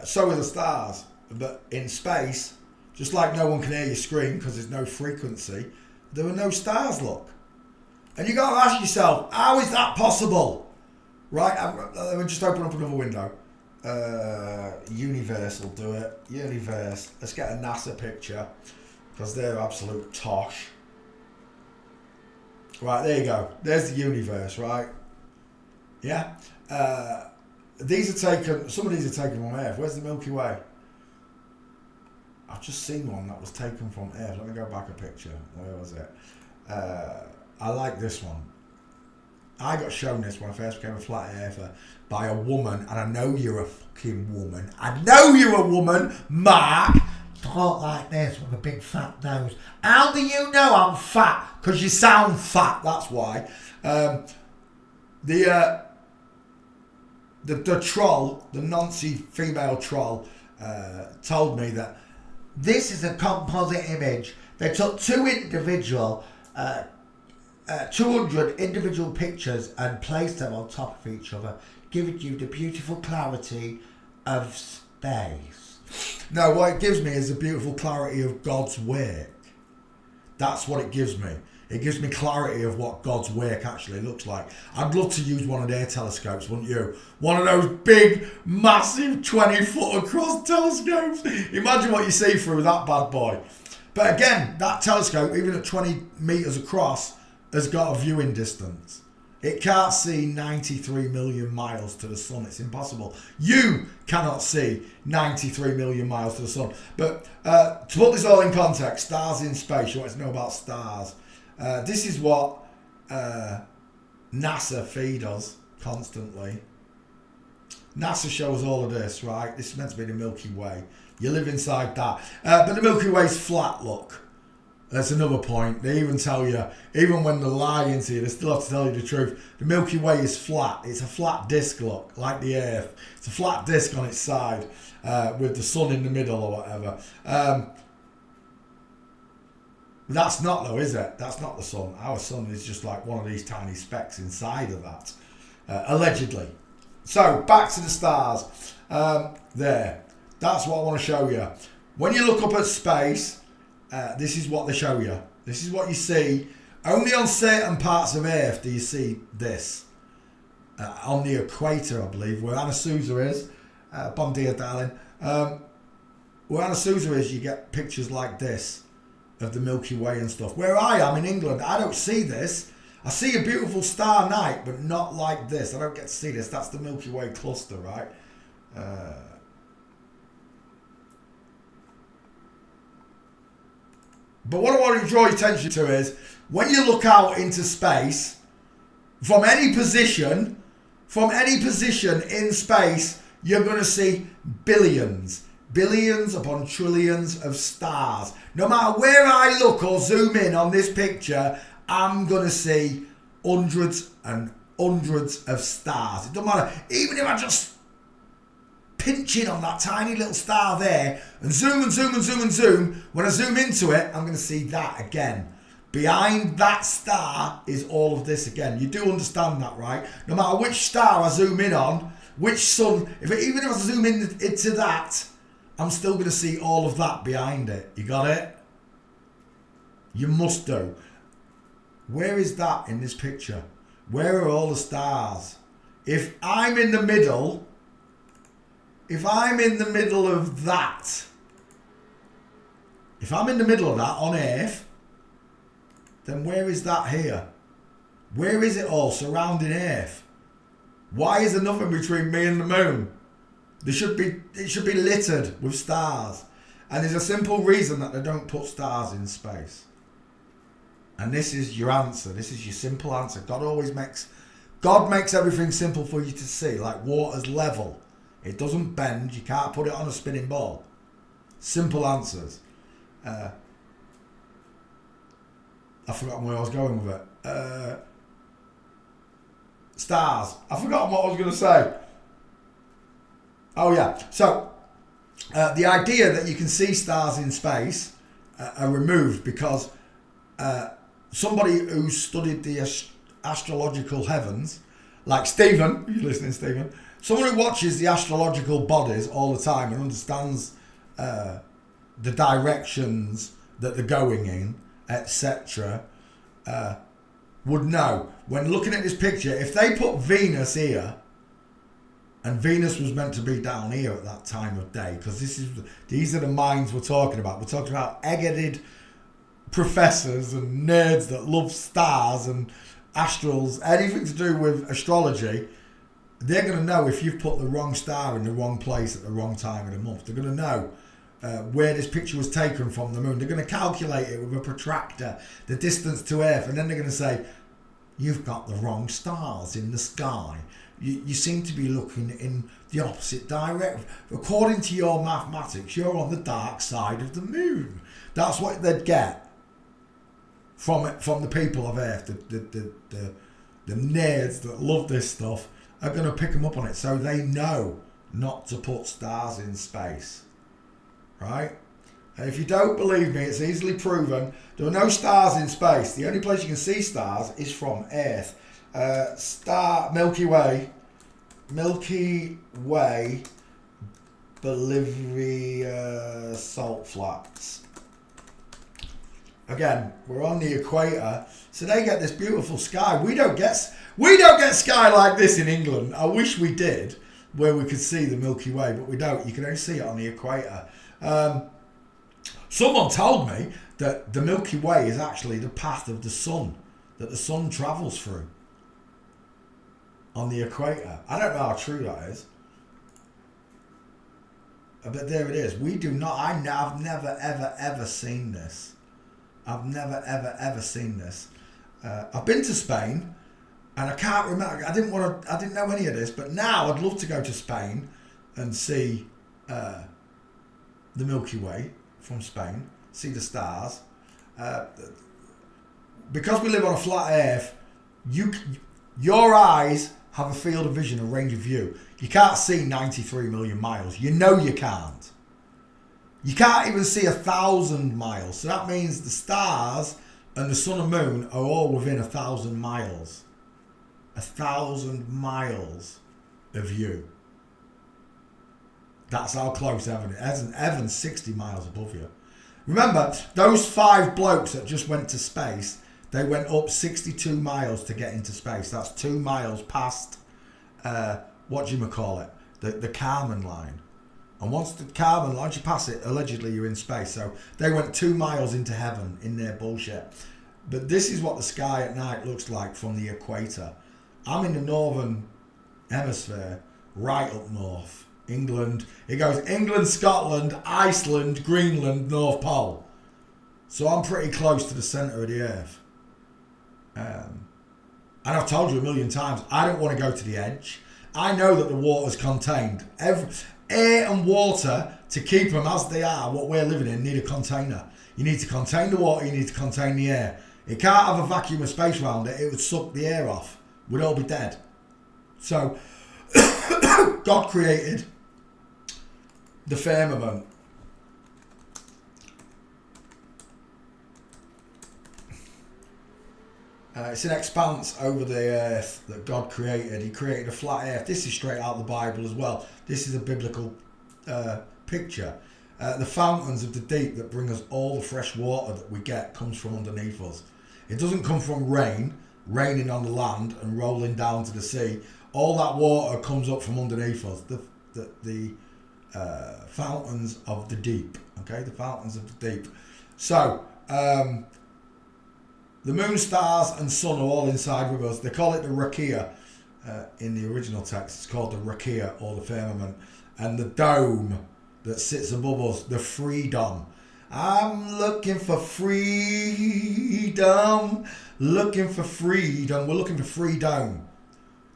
So are the stars. But in space, just like no one can hear you scream because there's no frequency, there are no stars, look. And you got to ask yourself, how is that possible? Right, let me just open up another window. Universe will do it. Universe. Let's get a NASA picture because they're absolute tosh. Right, there you go. There's the universe, right? Yeah. These are taken. Some of these are taken from Earth. Where's the Milky Way? I've just seen one that was taken from Earth. Let me go back a picture. Where was it? I like this one. I got shown this when I first became a flat earther by a woman, and I know you're a fucking woman. I know you're a woman, Mark. Talk like this with a big fat nose. How do you know I'm fat? Because you sound fat, that's why. The troll, the Nancy female troll, told me that this is a composite image. They took 200 individual pictures and placed them on top of each other, giving you the beautiful clarity of space. No, what it gives me is the beautiful clarity of God's work. That's what it gives me. It gives me clarity of what God's work actually looks like. I'd love to use one of their telescopes, wouldn't you? One of those big, massive 20-foot across telescopes. Imagine what you see through that bad boy. But again, that telescope, even at 20 metres across, has got a viewing distance. It can't see 93 million miles to the sun. It's impossible. You cannot see 93 million miles to the sun. But to put this all in context, stars in space, you want to know about stars. This is what NASA feed us constantly. NASA shows all of this, right? This is meant to be the Milky Way. You live inside that. But the Milky Way's flat, look. That's another point. They even tell you, even when they're lying to you, they still have to tell you the truth. The Milky Way is flat. It's a flat disc, look, like the Earth. It's a flat disc on its side with the sun in the middle or whatever. That's not though, is it? That's not the sun. Our sun is just like one of these tiny specks inside of that, allegedly. So back to the stars. There. That's what I want to show you. When you look up at space, this is what they show you. This is what you see. Only on certain parts of Earth do you see this. On the equator, I believe, where Ana Sousa is. Bon dia, darling. Where Ana Sousa is, you get pictures like this of the Milky Way and stuff. Where I am in England, I don't see this. I see a beautiful star night, but not like this. I don't get to see this. That's the Milky Way cluster, right? But what I want to draw your attention to is, when you look out into space, from any position in space, you're going to see billions upon trillions of stars. No matter where I look or zoom in on this picture, I'm going to see hundreds and hundreds of stars. It doesn't matter. Even if I just pinch in on that tiny little star there and zoom and zoom and zoom and zoom, when I zoom into it, I'm going to see that again. Behind that star is all of this again. You do understand that, right? No matter which star I zoom in on, which sun, even if I zoom into that, I'm still going to see all of that behind it. You got it? You must do. Where is that in this picture? Where are all the stars? If I'm in the middle of that, on Earth, then where is that here? Where is it all surrounding Earth? Why is there nothing between me and the moon? It should be littered with stars. And there's a simple reason that they don't put stars in space. And this is your answer. This is your simple answer. God makes everything simple for you to see, like water's level. It doesn't bend. You can't put it on a spinning ball. Simple answers. I've forgotten where I was going with it. Stars. I've forgotten what I was going to say. Oh yeah. So the idea that you can see stars in space are removed because somebody who studied the astrological heavens, like Stephen, you're listening, Stephen, someone who watches the astrological bodies all the time and understands the directions that they're going in, etc., would know, when looking at this picture, if they put Venus here, and Venus was meant to be down here at that time of day, because these are the minds we're talking about. We're talking about egg-headed professors and nerds that love stars and astrals, anything to do with astrology. They're going to know if you've put the wrong star in the wrong place at the wrong time of the month. They're going to know where this picture was taken from the moon. They're going to calculate it with a protractor, the distance to Earth, and then they're going to say, you've got the wrong stars in the sky. You seem to be looking in the opposite direction. According to your mathematics, you're on the dark side of the moon. That's what they'd get from the people of Earth. The nerds that love this stuff are going to pick them up on it, so they know not to put stars in space. Right? And if you don't believe me, it's easily proven. There are no stars in space. The only place you can see stars is from Earth. Milky Way, Bolivia salt flats. Again, we're on the equator, so they get this beautiful sky. We don't get sky like this in England. I wish we did, where we could see the Milky Way, but we don't. You can only see it on the equator. Someone told me that the Milky Way is actually the path of the sun, that the sun travels through on the equator. I don't know how true that is, but there it is. We do not. I've never ever seen this. I've never ever seen this. I've been to Spain, and I can't remember. I didn't know any of this, but now I'd love to go to Spain and see the Milky Way from Spain, see the stars. Because we live on a flat Earth, your eyes have a field of vision, a range of view. You can't see 93 million miles. You know you can't. You can't even see 1,000 miles. So that means the stars and the sun and moon are all within 1,000 miles. 1,000 miles of you. That's how close Heaven is. Heaven's 60 miles above you. Remember, those 5 blokes that just went to space, they went up 62 miles to get into space. That's 2 miles past, what do you call it? The Kármán line. And once the Kármán line, once you pass it, allegedly you're in space. So they went 2 miles into heaven in their bullshit. But this is what the sky at night looks like from the equator. I'm in the northern hemisphere, right up north. England. It goes England, Scotland, Iceland, Greenland, North Pole. So I'm pretty close to the centre of the earth. And I've told you a million times, I don't want to go to the edge. I know that the water's contained. Air and water, to keep them as they are, what we're living in, need a container. You need to contain the water, you need to contain the air. It can't have a vacuum of space around it. It would suck the air off. We'd all be dead. So, God created the firmament. It's an expanse over the earth that God created. He created a flat earth. This is straight out of the Bible as well. This is a biblical picture. The fountains of the deep that bring us all the fresh water that we get comes from underneath us. It doesn't come from rain, raining on the land and rolling down to the sea. All that water comes up from underneath us. The fountains of the deep. Okay, the fountains of the deep. So, the moon, stars and sun are all inside with us. They call it the Rakia. In the original text, it's called the Rakia, or the firmament. And the dome that sits above us, the freedom. I'm looking for freedom. Looking for freedom. We're looking for freedom.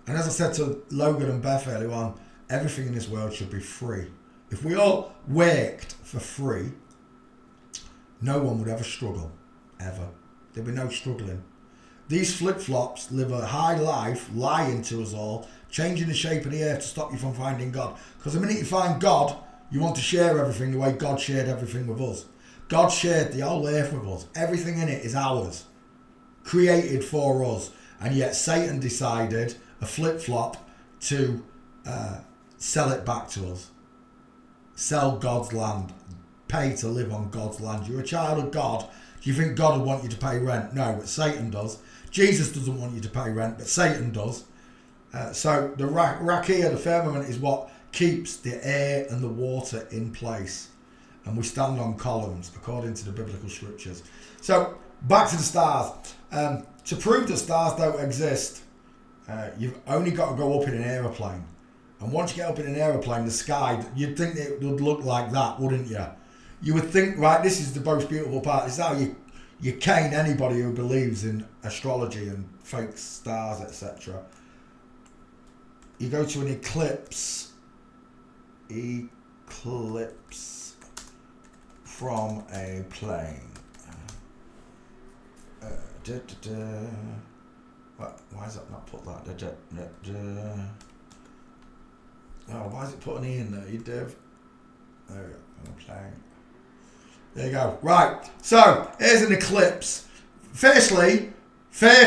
And as I said to Logan and Beth earlier on, everything in this world should be free. If we all worked for free, no one would ever struggle. Ever. There'd be no struggling. These flip-flops live a high life, lying to us all, changing the shape of the earth to stop you from finding God. Because the minute you find God, you want to share everything the way God shared everything with us. God shared the whole earth with us. Everything in it is ours. Created for us. And yet Satan decided, a flip-flop, to sell it back to us. Sell God's land. Pay to live on God's land. You're a child of God. Do you think God would want you to pay rent? No, but Satan does. Jesus doesn't want you to pay rent, but Satan does. So the Rakia, the firmament, is what keeps the air and the water in place. And we stand on columns, according to the biblical scriptures. So, back to the stars. To prove that stars don't exist, you've only got to go up in an aeroplane. And once you get up in an aeroplane, the sky, you'd think it would look like that, wouldn't you? You would think, right, this is the most beautiful part. This is how you cane anybody who believes in astrology and fake stars, etc. You go to an eclipse from a plane. Why is that not put that? Oh, why is it put an E in there? You div. There we go. On a plane. There you go. Right. So here's an eclipse. Firstly, where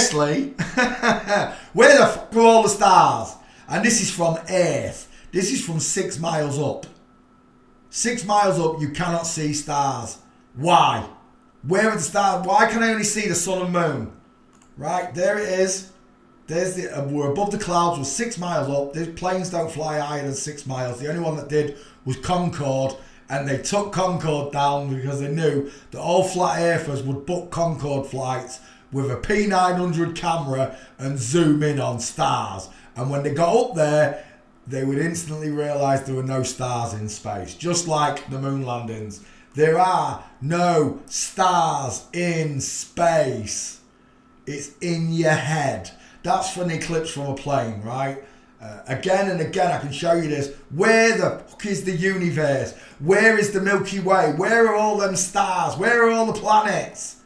the fuck are all the stars? And this is from Earth. This is from 6 miles up. 6 miles up, you cannot see stars. Why? Where are the stars? Why can I only see the sun and moon? Right, there it is. There's we're above the clouds. We're 6 miles up. The planes don't fly higher than 6 miles. The only one that did was Concorde. And they took Concorde down because they knew that all flat earthers would book Concorde flights with a P900 camera and zoom in on stars. And when they got up there, they would instantly realise there were no stars in space. Just like the moon landings. There are no stars in space. It's in your head. That's for an eclipse from a plane, right? Again and again, I can show you this. Where the fuck is the universe? Where is the Milky Way? Where are all them stars? Where are all the planets?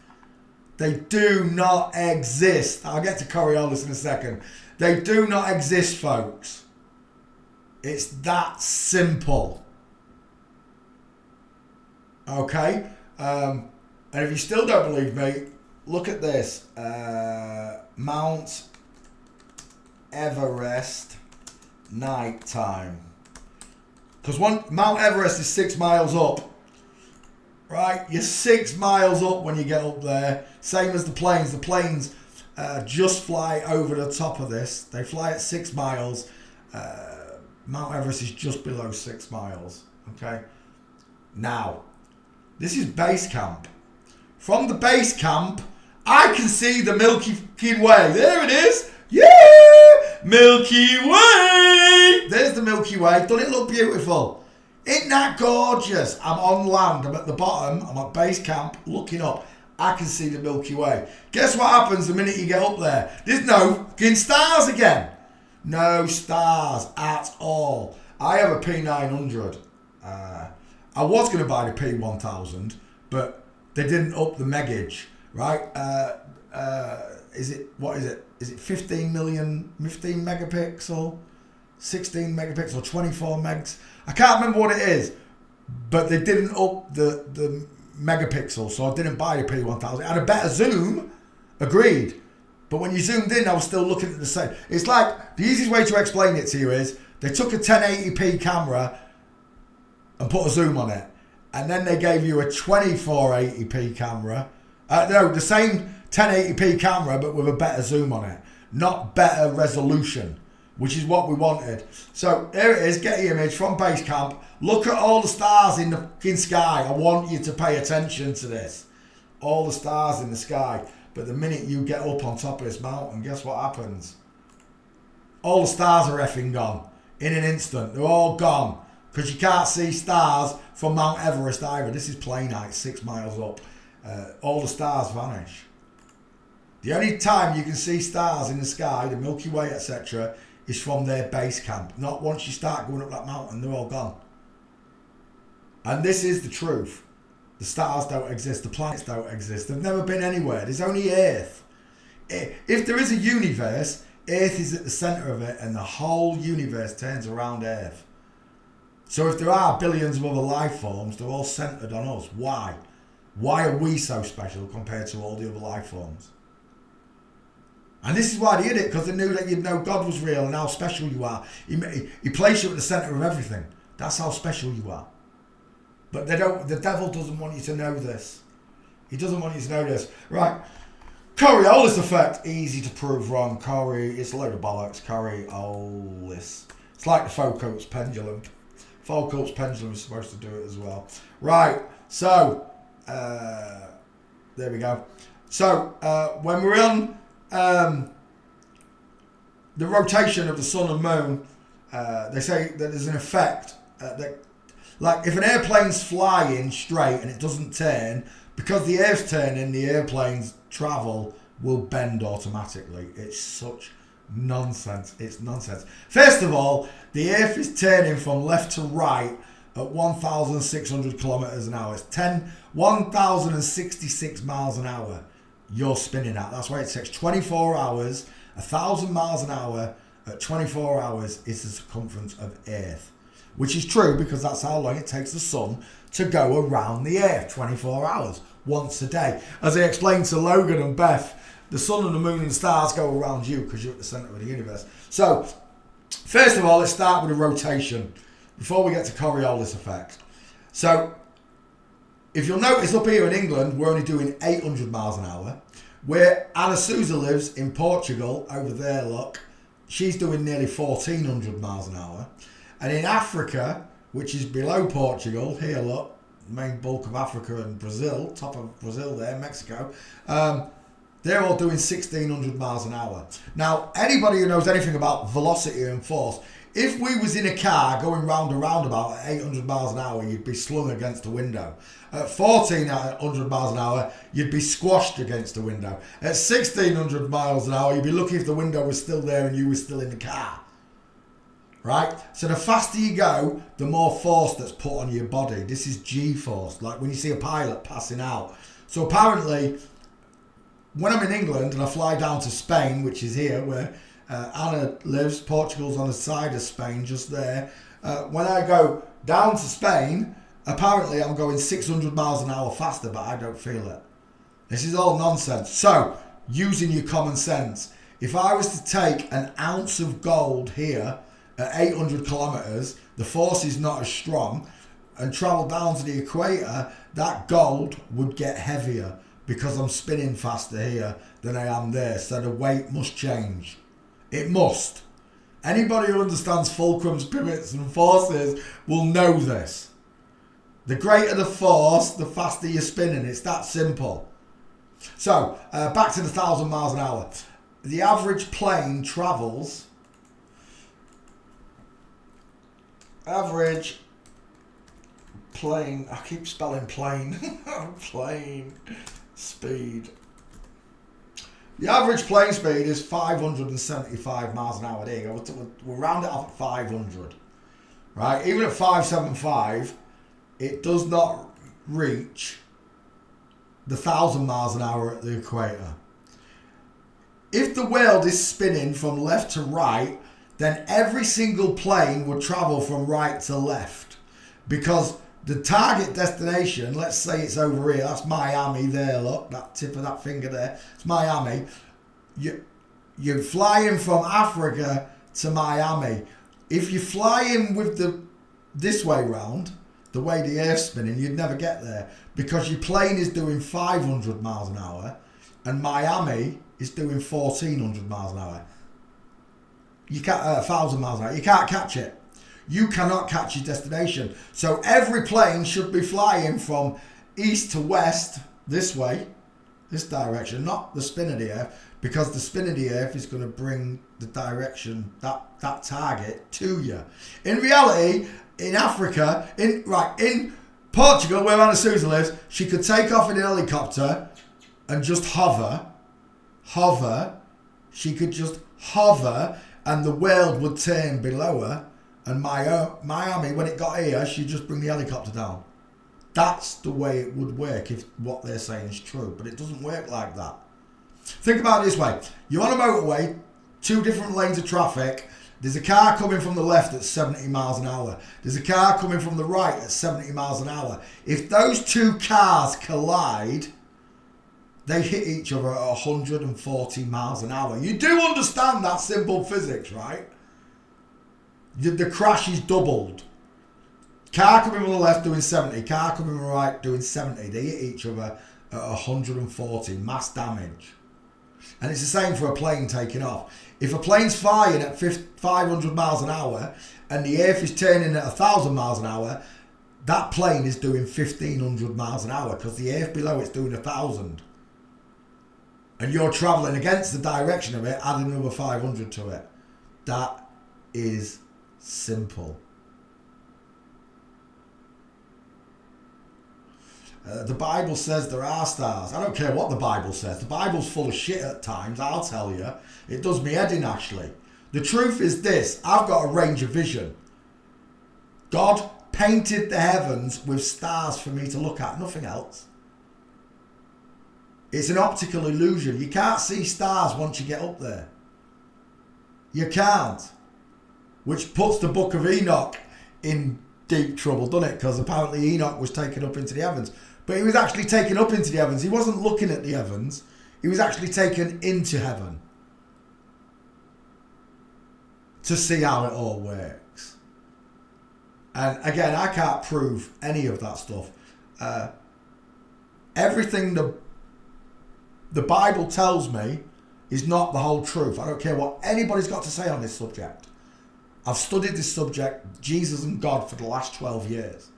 They do not exist. I'll get to Coriolis in a second. They do not exist, folks. It's that simple. Okay? And if you still don't believe me, look at this. Mount Everest night time. Because Mount Everest is 6 miles up. Right? You're 6 miles up when you get up there. Same as the planes. The planes just fly over the top of this. They fly at 6 miles. Mount Everest is just below 6 miles. Okay? Now, this is base camp. From the base camp, I can see the Milky Way. There it is. Yeah! Milky Way! There's the Milky Way. Doesn't it look beautiful? Isn't that gorgeous? I'm on land. I'm at the bottom. I'm at base camp looking up. I can see the Milky Way. Guess what happens the minute you get up there? There's no fucking stars again. No stars at all. I have a P900. I was going to buy the P1000, but they didn't up the megage, right? Is it 15 megapixel, 16 megapixel, 24 megs? I can't remember what it is, but they didn't up the megapixel, so I didn't buy the P1000. It had a better zoom, agreed. But when you zoomed in, I was still looking at the same. It's like, the easiest way to explain it to you is, they took a 1080p camera and put a zoom on it. And then they gave you a 2480p camera. No, the same 1080p camera, but with a better zoom on it. Not better resolution, which is what we wanted. So here it is, get the image from base camp. Look at all the stars in the fucking sky. I want you to pay attention to this. All the stars in the sky. But the minute you get up on top of this mountain, guess what happens? All the stars are effing gone. In an instant, they're all gone. Because you can't see stars from Mount Everest either. This is plain height, 6 miles up. All the stars vanish. The only time you can see stars in the sky, the Milky Way, etc., is from their base camp. Not once you start going up that mountain, they're all gone. And this is the truth. The stars don't exist. The planets don't exist. They've never been anywhere. There's only Earth. If there is a universe, Earth is at the centre of it, and the whole universe turns around Earth. So if there are billions of other life forms, they're all centred on us. Why? Why are we so special compared to all the other life forms? And this is why they did it, because they knew that you'd know God was real and how special you are. He placed you at the centre of everything. That's how special you are. But the devil doesn't want you to know this. He doesn't want you to know this. Right. Coriolis effect. Easy to prove wrong. It's a load of bollocks. Coriolis. It's like the Foucault's pendulum. Foucault's pendulum is supposed to do it as well. Right. So, there we go. So, when we're on the rotation of the sun and moon, they say that there's an effect that, like, if an airplane's flying straight and it doesn't turn, because the Earth's turning, the airplane's travel will bend automatically. It's such nonsense. It's nonsense. First of all, the Earth is turning from left to right at 1,600 kilometers an hour. It's 1,066 miles an hour you're spinning at. That's why it takes 24 hours. 1,000 miles an hour at 24 hours is the circumference of Earth. Which is true, because that's how long it takes the sun to go around the Earth. 24 hours, once a day. As I explained to Logan and Beth, the sun and the moon and stars go around you because you're at the centre of the universe. So, first of all, let's start with a rotation before we get to Coriolis effect. So, if you'll notice up here in England, we're only doing 800 miles an hour. Where Ana Sousa lives in Portugal, over there, look, she's doing nearly 1,400 miles an hour. And in Africa, which is below Portugal, here look, main bulk of Africa and Brazil, top of Brazil there, Mexico, they're all doing 1,600 miles an hour. Now, anybody who knows anything about velocity and force, if we was in a car going round a roundabout at 800 miles an hour, you'd be slung against a window. At 1,400 miles an hour, you'd be squashed against a window. At 1,600 miles an hour, you'd be lucky if the window was still there and you were still in the car. Right? So the faster you go, the more force that's put on your body. This is G-force, like when you see a pilot passing out. So apparently, when I'm in England and I fly down to Spain, which is here where Anna lives, Portugal's on the side of Spain, just there. When I go down to Spain, apparently I'm going 600 miles an hour faster, but I don't feel it. This is all nonsense. So, using your common sense, if I was to take an ounce of gold here at 800 kilometers, the force is not as strong, and travel down to the equator, that gold would get heavier because I'm spinning faster here than I am there. So the weight must change. It must. Anybody who understands fulcrums, pivots and forces will know this. The greater the force, the faster you're spinning. It's that simple. So, back to the 1,000 miles an hour. The average plane travels... Average plane... I keep spelling plane. Plane speed. The average plane speed is 575 miles an hour. There you go. We'll round it off at 500. Right? Even at 575, it does not reach the 1,000 miles an hour at the equator. If the world is spinning from left to right, then every single plane would travel from right to left. Because the target destination, let's say it's over here, that's Miami there, look, that tip of that finger there, it's Miami. You're flying from Africa to Miami. If you fly in with this way round, the way the Earth's spinning, you'd never get there because your plane is doing 500 miles an hour and Miami is doing 1,400 miles an hour. You can't, 1,000 miles an hour. You can't catch it. You cannot catch your destination. So every plane should be flying from east to west this way, this direction, not the spin of the Earth, because the spin of the Earth is going to bring the direction, that target to you. In reality, in Africa, in Portugal, where Anna Sousa lives, she could take off in a helicopter and just hover. She could just hover and the world would turn below her. And Miami, when it got here, she'd just bring the helicopter down. That's the way it would work if what they're saying is true. But it doesn't work like that. Think about it this way. You're on a motorway, 2 different lanes of traffic. There's a car coming from the left at 70 miles an hour. There's a car coming from the right at 70 miles an hour. If those 2 cars collide, they hit each other at 140 miles an hour. You do understand that simple physics, right? The crash is doubled. Car coming from the left doing 70, car coming from the right doing 70. They hit each other at 140, mass damage. And it's the same for a plane taking off. If a plane's flying at 500 miles an hour and the Earth is turning at 1,000 miles an hour, that plane is doing 1,500 miles an hour because the Earth below it's doing 1,000. And you're travelling against the direction of it, adding another 500 to it. That is simple. The Bible says there are stars. I don't care what the Bible says. The Bible's full of shit at times, I'll tell you. It does me head in, actually. The truth is this. I've got a range of vision. God painted the heavens with stars for me to look at, nothing else. It's an optical illusion. You can't see stars once you get up there. You can't. Which puts the book of Enoch in deep trouble, doesn't it? Because apparently Enoch was taken up into the heavens. But he was actually taken up into the heavens. He wasn't looking at the heavens. He was actually taken into heaven. To see how it all works. And again, I can't prove any of that stuff. Everything the Bible tells me is not the whole truth. I don't care what anybody's got to say on this subject. I've studied this subject, Jesus and God, for the last 12 years.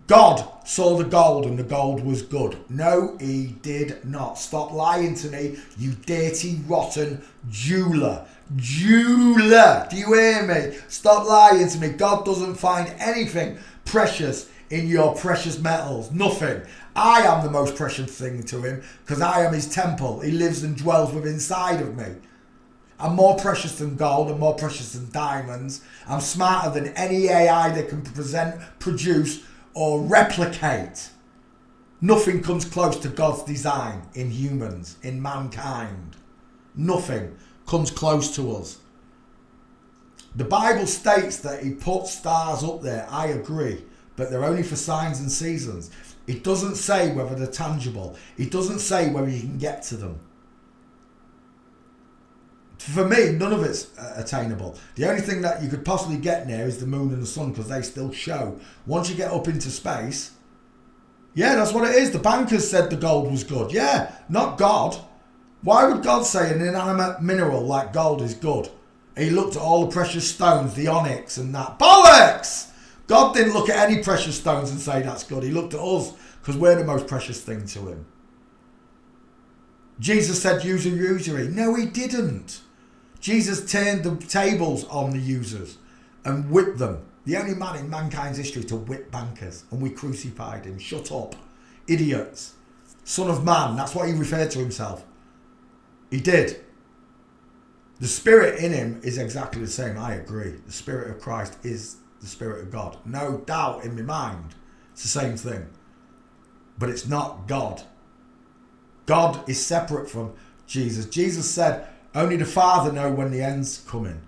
God saw the gold and the gold was good. No, he did not. Stop lying to me, you dirty, rotten jeweler. Jeweler, do you hear me? Stop lying to me. God doesn't find anything precious in your precious metals. Nothing. I am the most precious thing to him because I am his temple. He lives and dwells within inside of me. I'm more precious than gold. I'm more precious than diamonds. I'm smarter than any AI that can produce or replicate. Nothing comes close to God's design in humans, in mankind. Nothing comes close to us. The Bible states that he put stars up there. I agree. but they're only for signs and seasons. It doesn't say whether they're tangible. It doesn't say whether you can get to them. For me, none of it's attainable. The only thing that you could possibly get near is the moon and the sun, because they still show. Once you get up into space, yeah, that's what it is. The bankers said the gold was good. Yeah, not God. Why would God say an inanimate mineral like gold is good? He looked at all the precious stones, the onyx and that. Bollocks! God didn't look at any precious stones and say that's good. He looked at us because we're the most precious thing to him. Jesus said use a usury. No, he didn't. Jesus turned the tables on the users and whipped them. The only man in mankind's history to whip bankers, and we crucified him. Shut up. Idiots. Son of man, that's what he referred to himself. He did. The spirit in him is exactly the same. I agree. The spirit of Christ is the spirit of God. No doubt in my mind. It's the same thing. But it's not God. God is separate from Jesus. Jesus said, only the Father know when the end's coming.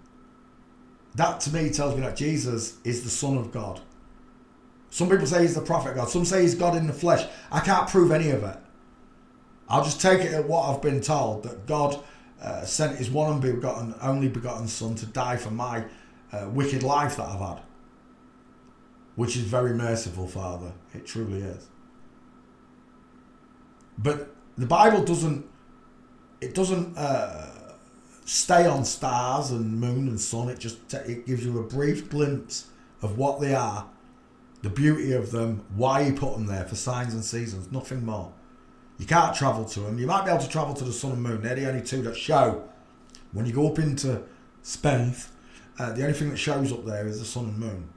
That to me tells me that Jesus is the Son of God. Some people say he's the prophet God. Some say he's God in the flesh. I can't prove any of it. I'll just take it at what I've been told, that God sent his only begotten Son to die for my wicked life that I've had. Which is very merciful, Father. It truly is. But the Bible doesn't stay on stars and moon and sun. It gives you a brief glimpse of what they are, the beauty of them, why he put them there, for signs and seasons, nothing more. You can't travel to them. You might be able to travel to the sun and moon. They're the only two that show. When you go up into space, the only thing that shows up there is the sun and moon.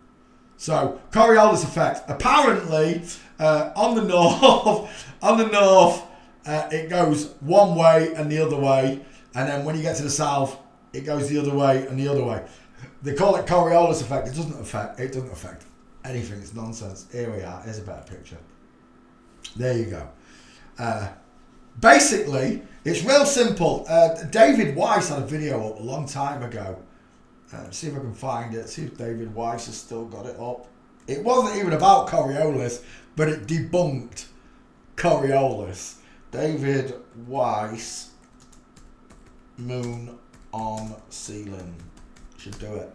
So, Coriolis effect. Apparently, on the north, it goes one way and the other way. And then when you get to the south, it goes the other way and the other way. They call it Coriolis effect. It doesn't affect anything. It's nonsense. Here we are. Here's a better picture. There you go. Basically, it's real simple. David Weiss had a video up a long time ago. See if I can find it. See if David Weiss has still got it up. It wasn't even about Coriolis, but it debunked Coriolis. David Weiss. Moon on ceiling. Should do it.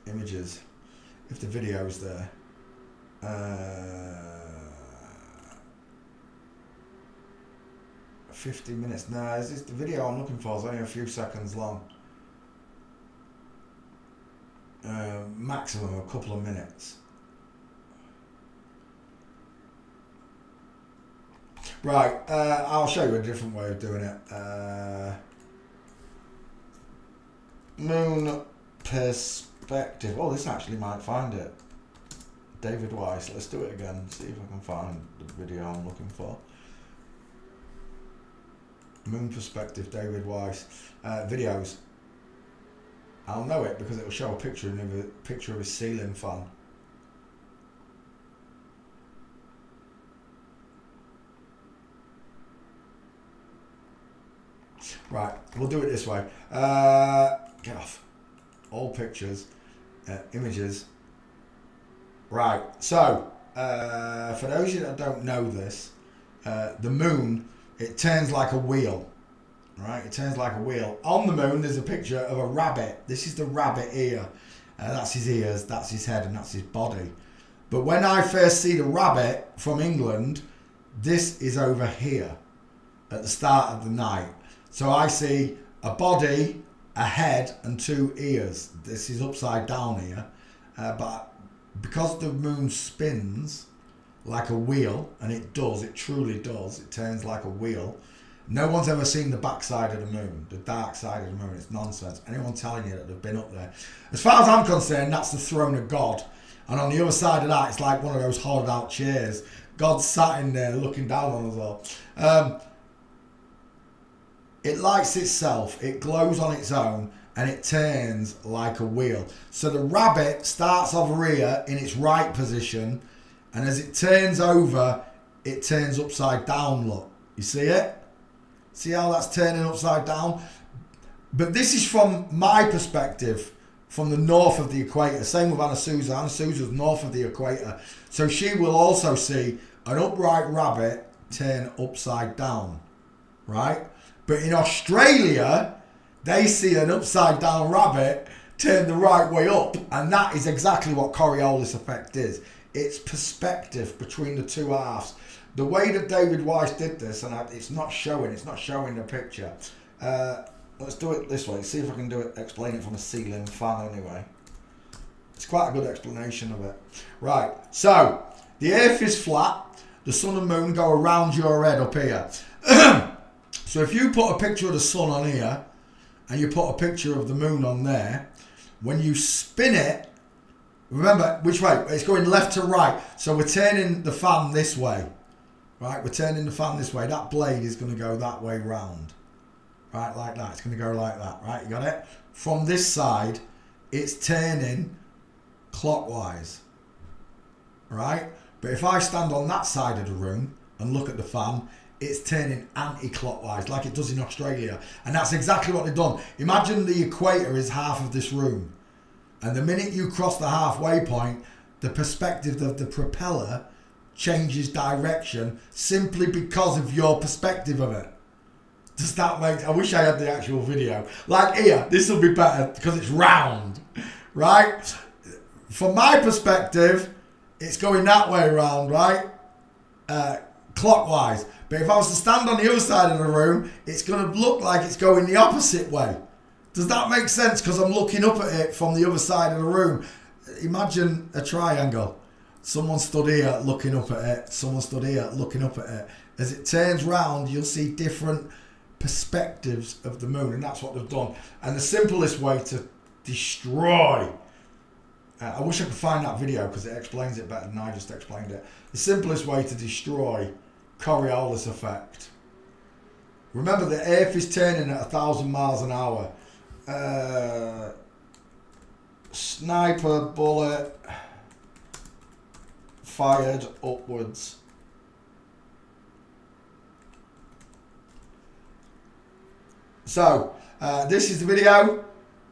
Images. If the video's there. 50 minutes. No, is this the video I'm looking for? Is only a few seconds long. Maximum a couple of minutes. Right, I'll show you a different way of doing it. Moon perspective. Oh, this actually might find it. David Weiss. Let's do it again. See if I can find the video I'm looking for. Moon perspective, David Weiss. Videos. I'll know it because it will show a picture of his ceiling fan. Right, we'll do it this way. Get off. All pictures, images. Right, so for those of you that don't know this, the moon, it turns like a wheel. Right, it turns like a wheel. On the moon, there's a picture of a rabbit. This is the rabbit ear. That's his ears, that's his head, and that's his body. But when I first see the rabbit from England, this is over here at the start of the night. So I see a body, a head, and two ears. This is upside down here. But because the moon spins like a wheel, and it truly does, it turns like a wheel. No one's ever seen the backside of the moon, the dark side of the moon. It's nonsense. Anyone telling you that they've been up there. As far as I'm concerned, that's the throne of God. And on the other side of that, it's like one of those hollowed out chairs. God's sat in there looking down on us all. It lights itself, it glows on its own, and it turns like a wheel. So the rabbit starts over here in its right position, and as it turns over, it turns upside down, look. You see it? See how that's turning upside down? But this is from my perspective. from the north of the equator. Same with Anna Souza. Anna Souza's north of the equator. So she will also see an upright rabbit turn upside down, right? But in Australia, they see an upside down rabbit turn the right way up. And that is exactly what Coriolis effect is. It's perspective between the two halves. The way that David Weiss did this, and it's not showing the picture. Let's do it this way. See if I can do it. Explain it from a ceiling fan anyway. It's quite a good explanation of it. Right. So the Earth is flat. The sun and moon go around your head up here. So if you put a picture of the sun on here, and you put a picture of the moon on there, when you spin it, remember which way? It's going left to right. So we're turning the fan this way. Right, we're turning the fan this way. That blade is going to go that way round. Right, like that. It's going to go like that. Right, you got it? From this side, it's turning clockwise. Right? But if I stand on that side of the room and look at the fan, it's turning anti-clockwise like it does in Australia. And that's exactly what they've done. Imagine the equator is half of this room. And the minute you cross the halfway point, the perspective of the propeller changes direction simply because of your perspective of it. Does that make... I wish I had the actual video. Like here, this will be better because it's round, right? From my perspective, it's going that way round, right? Clockwise. But if I was to stand on the other side of the room, it's going to look like it's going the opposite way. Does that make sense? Because I'm looking up at it from the other side of the room. Imagine a triangle. Someone stood here looking up at it. Someone stood here looking up at it. As it turns round, you'll see different perspectives of the moon. And that's what they've done. And the simplest way to destroy... I wish I could find that video because it explains it better than I just explained it. The simplest way to destroy Coriolis effect. Remember, the Earth is turning at 1,000 miles an hour. Sniper bullet... fired upwards. So, this is the video.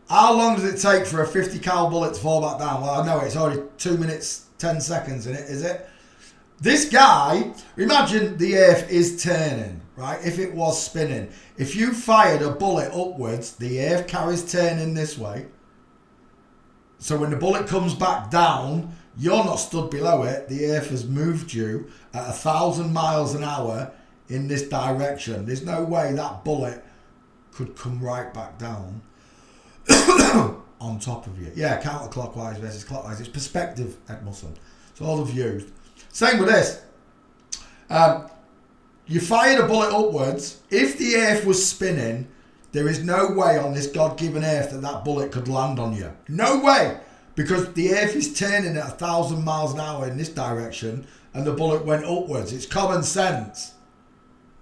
How long does it take for a 50 cal bullet to fall back down? Well, I know it's only 2 minutes, 10 seconds in it, is it? This guy, imagine the Earth is turning, right? If it was spinning. If you fired a bullet upwards, the Earth carries turning this way. So when the bullet comes back down, you're not stood below it. The Earth has moved you at 1,000 miles an hour in this direction. There's no way that bullet could come right back down on top of you. Yeah, counterclockwise versus clockwise. It's perspective, Edmondson. It's all they've used. Same with this. You fired a bullet upwards. If the Earth was spinning, there is no way on this God-given Earth that that bullet could land on you. No way. Because the Earth is turning at 1,000 miles an hour in this direction and the bullet went upwards. It's common sense.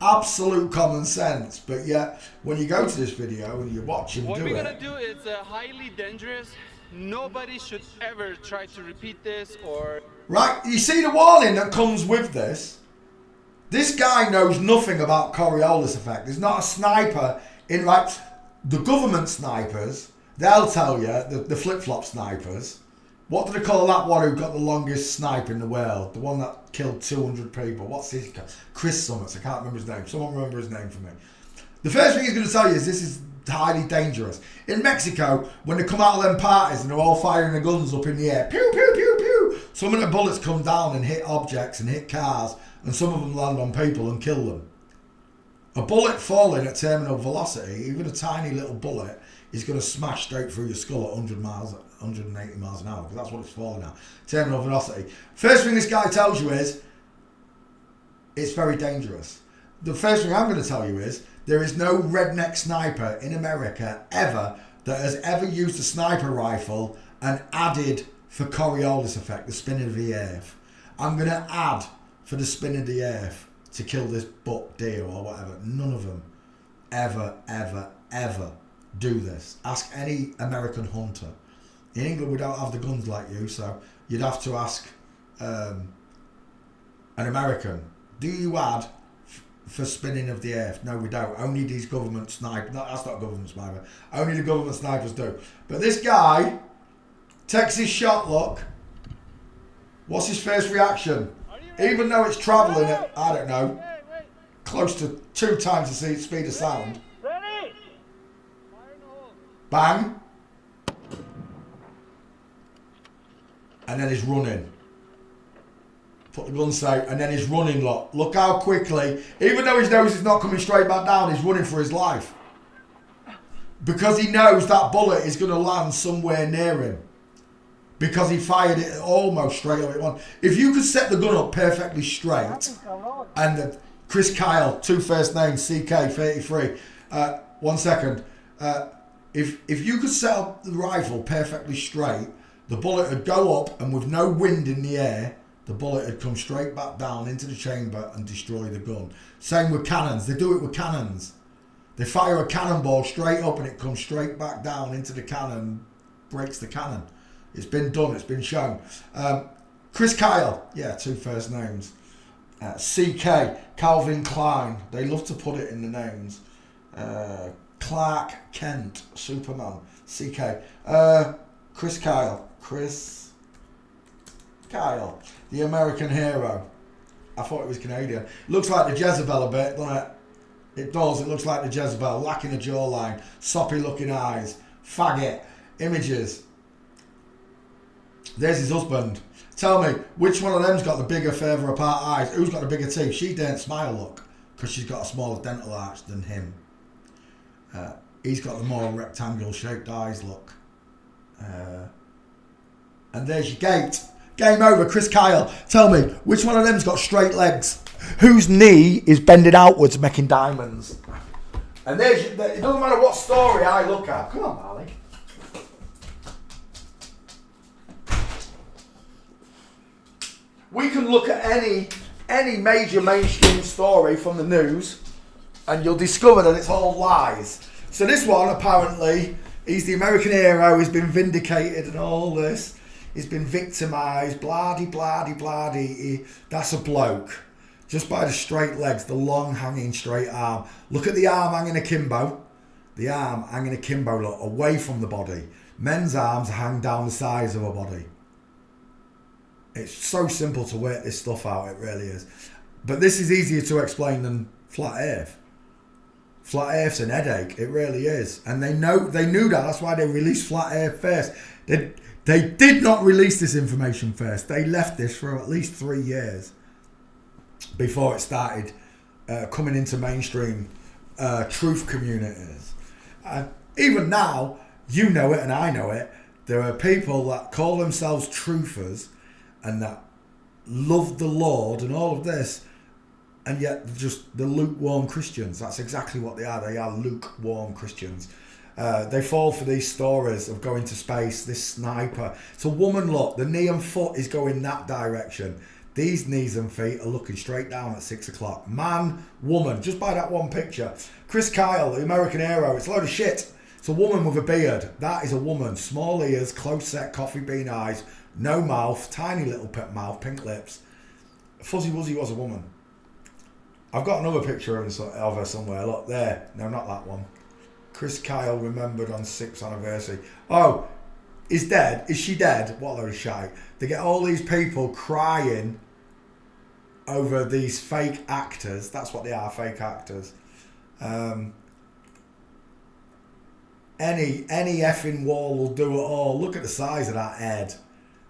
Absolute common sense. But yet, when you go to this video and you watch him do it... What we're going to do is highly dangerous. Nobody should ever try to repeat this or... Right, you see the warning that comes with this? This guy knows nothing about Coriolis effect. There's not a sniper in... Like, the government snipers... They'll tell you, the flip-flop snipers, what do they call that one who got the longest snipe in the world? The one that killed 200 people. What's his name? Chris Summers. I can't remember his name. Someone remember his name for me. The first thing he's going to tell you is this is highly dangerous. In Mexico, when they come out of them parties and they're all firing their guns up in the air, pew, pew, pew, pew, some of the bullets come down and hit objects and hit cars, and some of them land on people and kill them. A bullet falling at terminal velocity, even a tiny little bullet, is going to smash straight through your skull at 180 miles an hour, because that's what it's falling at. Terminal velocity. First thing this guy tells you is, it's very dangerous. The first thing I'm going to tell you is, there is no redneck sniper in America ever that has ever used a sniper rifle and added for Coriolis effect, the spin of the Earth. I'm going to add for the spin of the Earth to kill this buck deer or whatever. None of them ever, ever, ever do this. Ask any American hunter. In England we don't have the guns like you, so you'd have to ask an American, do you add for spinning of the earth. No, we don't. Only these government snipers. No, that's not government sniper. Only the government snipers do. But this guy takes his shot, look. What's his first reaction? Even though it's travelling at, I don't know, close to 2 times the speed of sound. Ready? Bang. And then he's running. Put the gun sight, and then he's running, look. Look how quickly, even though he knows he's not coming straight back down, he's running for his life. Because he knows that bullet is going to land somewhere near him. Because he fired it almost straight away at one. If you could set the gun up perfectly straight, and Chris Kyle, 2 first names, CK33, 1 second. If you could set up the rifle perfectly straight, the bullet would go up, and with no wind in the air, the bullet would come straight back down into the chamber and destroy the gun. Same with cannons. They do it with cannons. They fire a cannonball straight up and it comes straight back down into the cannon, breaks the cannon. It's been done. It's been shown. Chris Kyle. Yeah, 2 first names. CK. Calvin Klein. They love to put it in the names. Clark Kent. Superman. CK. Chris Kyle. Chris Kyle. The American hero. I thought it was Canadian. Looks like the Jezebel a bit, doesn't it? It does. It looks like the Jezebel. Lacking a jawline. Soppy looking eyes. Faggot. Images. There's his husband. Tell me, which one of them's got the bigger, further apart eyes? Who's got the bigger teeth? She don't smile, look, because she's got a smaller dental arch than him. He's got the more rectangle shaped eyes, look. And there's your gate. Game over, Chris Kyle. Tell me, which one of them's got straight legs? Whose knee is bending outwards making diamonds? And there's your, it doesn't matter what story I look at. Come on, Malik. We can look at any major mainstream story from the news and you'll discover that it's all lies. So this one, apparently, he's the American hero, he's been vindicated and all this. He's been victimised, blah-de. That's a bloke. Just by the straight legs, the long hanging straight arm. Look at the arm hanging akimbo. The arm hanging akimbo, look, away from the body. Men's arms hang down the sides of a body. It's so simple to work this stuff out, it really is. But this is easier to explain than flat earth. Flat earth's an headache, it really is. And they knew that, that's why they released flat earth first. They did not release this information first. They left this for at least 3 years before it started coming into mainstream truth communities. Even now, you know it and I know it, there are people that call themselves truthers and that love the Lord and all of this, and yet just the lukewarm Christians. That's exactly what they are. They are lukewarm Christians. They fall for these stories of going to space, this sniper. It's a woman, look, the knee and foot is going that direction. These knees and feet are looking straight down at 6 o'clock. Man, woman, just by that one picture. Chris Kyle, the American hero, it's a load of shit. It's a woman with a beard. That is a woman. Small ears, close set, coffee bean eyes, no mouth, tiny little pet mouth, pink lips. Fuzzy Wuzzy was a woman. I've got another picture of her somewhere. Look, there. No, not that one. Chris Kyle remembered on 6th anniversary. Oh, is dead? Is she dead? What a load of shite. They get all these people crying over these fake actors. That's what they are, fake actors. Any effing wall will do it all. Look at the size of that head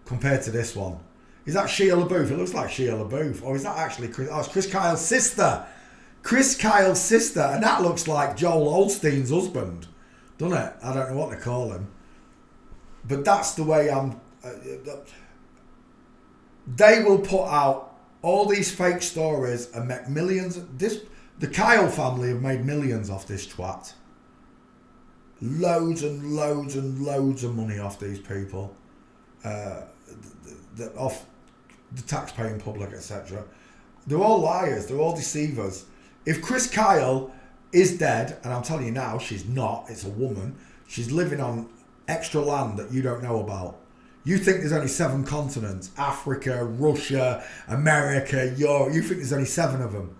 compared to this one. Is that Shia LaBeouf? It looks like Shia LaBeouf. Or is that actually Chris? Oh, it's Chris Kyle's sister. Chris Kyle's sister. And that looks like Joel Osteen's husband. Doesn't it? I don't know what they call him. But that's the way I'm... they will put out all these fake stories and make millions. The Kyle family have made millions off this twat. Loads and loads and loads of money off these people. Off the tax-paying public, etc. They're all liars. They're all deceivers. If Chris Kyle is dead, and I'm telling you now, she's not. It's a woman. She's living on extra land that you don't know about. You think there's only 7 continents. Africa, Russia, America, Europe. You think there's only 7 of them.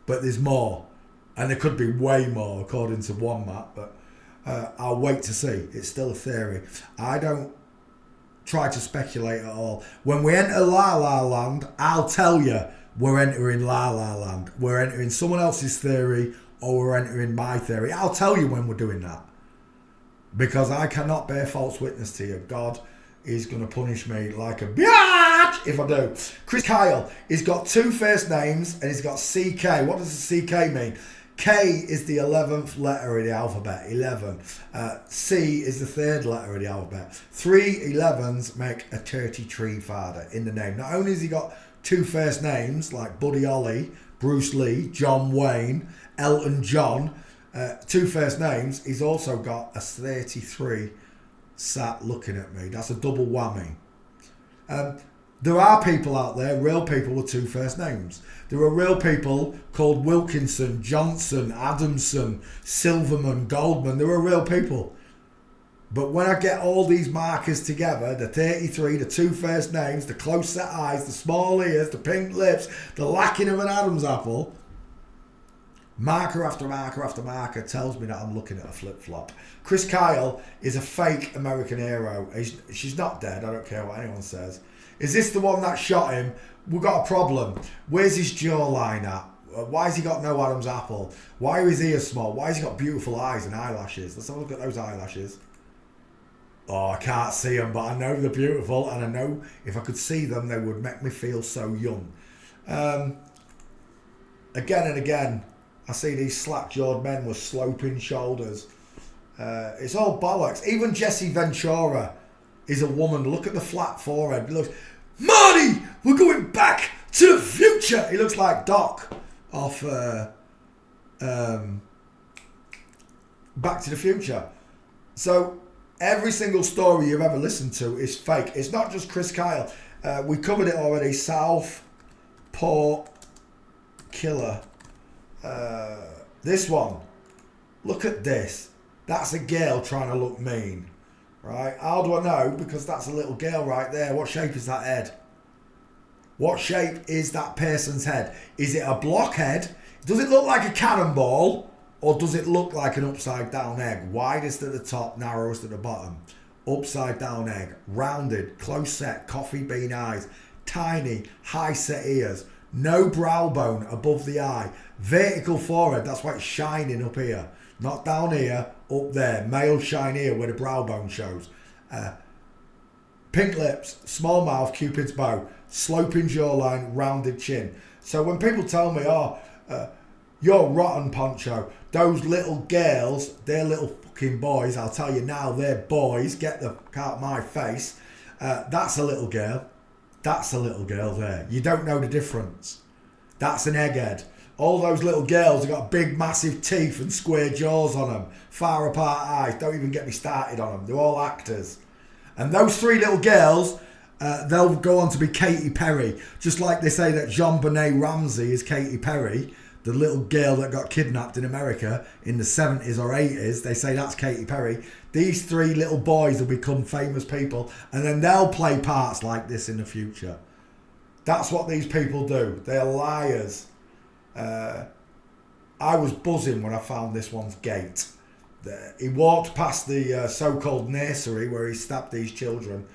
but there's more. And there could be way more, according to one map, but I'll wait to see. It's still a theory. I don't try to speculate at all. When we enter La La Land, I'll tell you we're entering La La Land. We're entering someone else's theory, or we're entering my theory. I'll tell you when we're doing that. Because I cannot bear false witness to you. God is going to punish me like a bitch if I do. Chris Kyle, he's got 2 first names and he's got CK. What does the CK mean? K is the 11th letter of the alphabet, 11. C is the 3rd letter of the alphabet. 3 11s make a 33 father in the name. Not only has he got 2 first names like Buddy Holly, Bruce Lee, John Wayne, Elton John, 2 first names, he's also got a 33 sat looking at me. That's a double whammy. There are people out there, real people with 2 first names. There are real people called Wilkinson, Johnson, Adamson, Silverman, Goldman. There are real people. But when I get all these markers together, the 33, the 2 first names, the close set eyes, the small ears, the pink lips, the lacking of an Adam's apple, marker after marker after marker tells me that I'm looking at a flip-flop. Chris Kyle is a fake American hero. She's not dead, I don't care what anyone says. Is this the one that shot him? We've got a problem. Where's his jawline at? Why has he got no Adam's apple? Why are his ears small? Why has he got beautiful eyes and eyelashes? Let's have a look at those eyelashes. Oh, I can't see them, but I know they're beautiful, and I know if I could see them, they would make me feel so young. Again and again, I see these slack-jawed men with sloping shoulders. It's all bollocks. Even Jesse Ventura is a woman. Look at the flat forehead. He looks, Marty, we're going back to the future. He looks like Doc off Back to the Future. So every single story you've ever listened to is fake. It's not just Chris Kyle. We covered it already. Southport Killer. This one. Look at this. That's a girl trying to look mean. Right? How do I know? Because that's a little girl right there. What shape is that head? What shape is that person's head? Is it a blockhead? Does it look like a cannonball? Or does it look like an upside down egg? Widest at the top, narrowest at the bottom. Upside down egg. Rounded, close set, coffee bean eyes. Tiny, high set ears. No brow bone above the eye. Vertical forehead, that's why it's shining up here. Not down here, up there. Male shine here where the brow bone shows. Pink lips, small mouth, Cupid's bow. Sloping jawline, rounded chin. So when people tell me, you're rotten, Poncho. Those little girls, they're little fucking boys. I'll tell you now, they're boys. Get the out of my face. That's a little girl. That's a little girl there. You don't know the difference. That's an egghead. All those little girls have got big, massive teeth and square jaws on them. Far apart eyes. Don't even get me started on them. They're all actors. And those 3 little girls, they'll go on to be Katy Perry. Just like they say that JonBenet Ramsey is Katy Perry. The little girl that got kidnapped in America in the 70s or 80s. They say that's Katy Perry. These 3 little boys will become famous people. And then they'll play parts like this in the future. That's what these people do. They're liars. I was buzzing when I found this one's gate. He walked past the so-called nursery where he stabbed these children,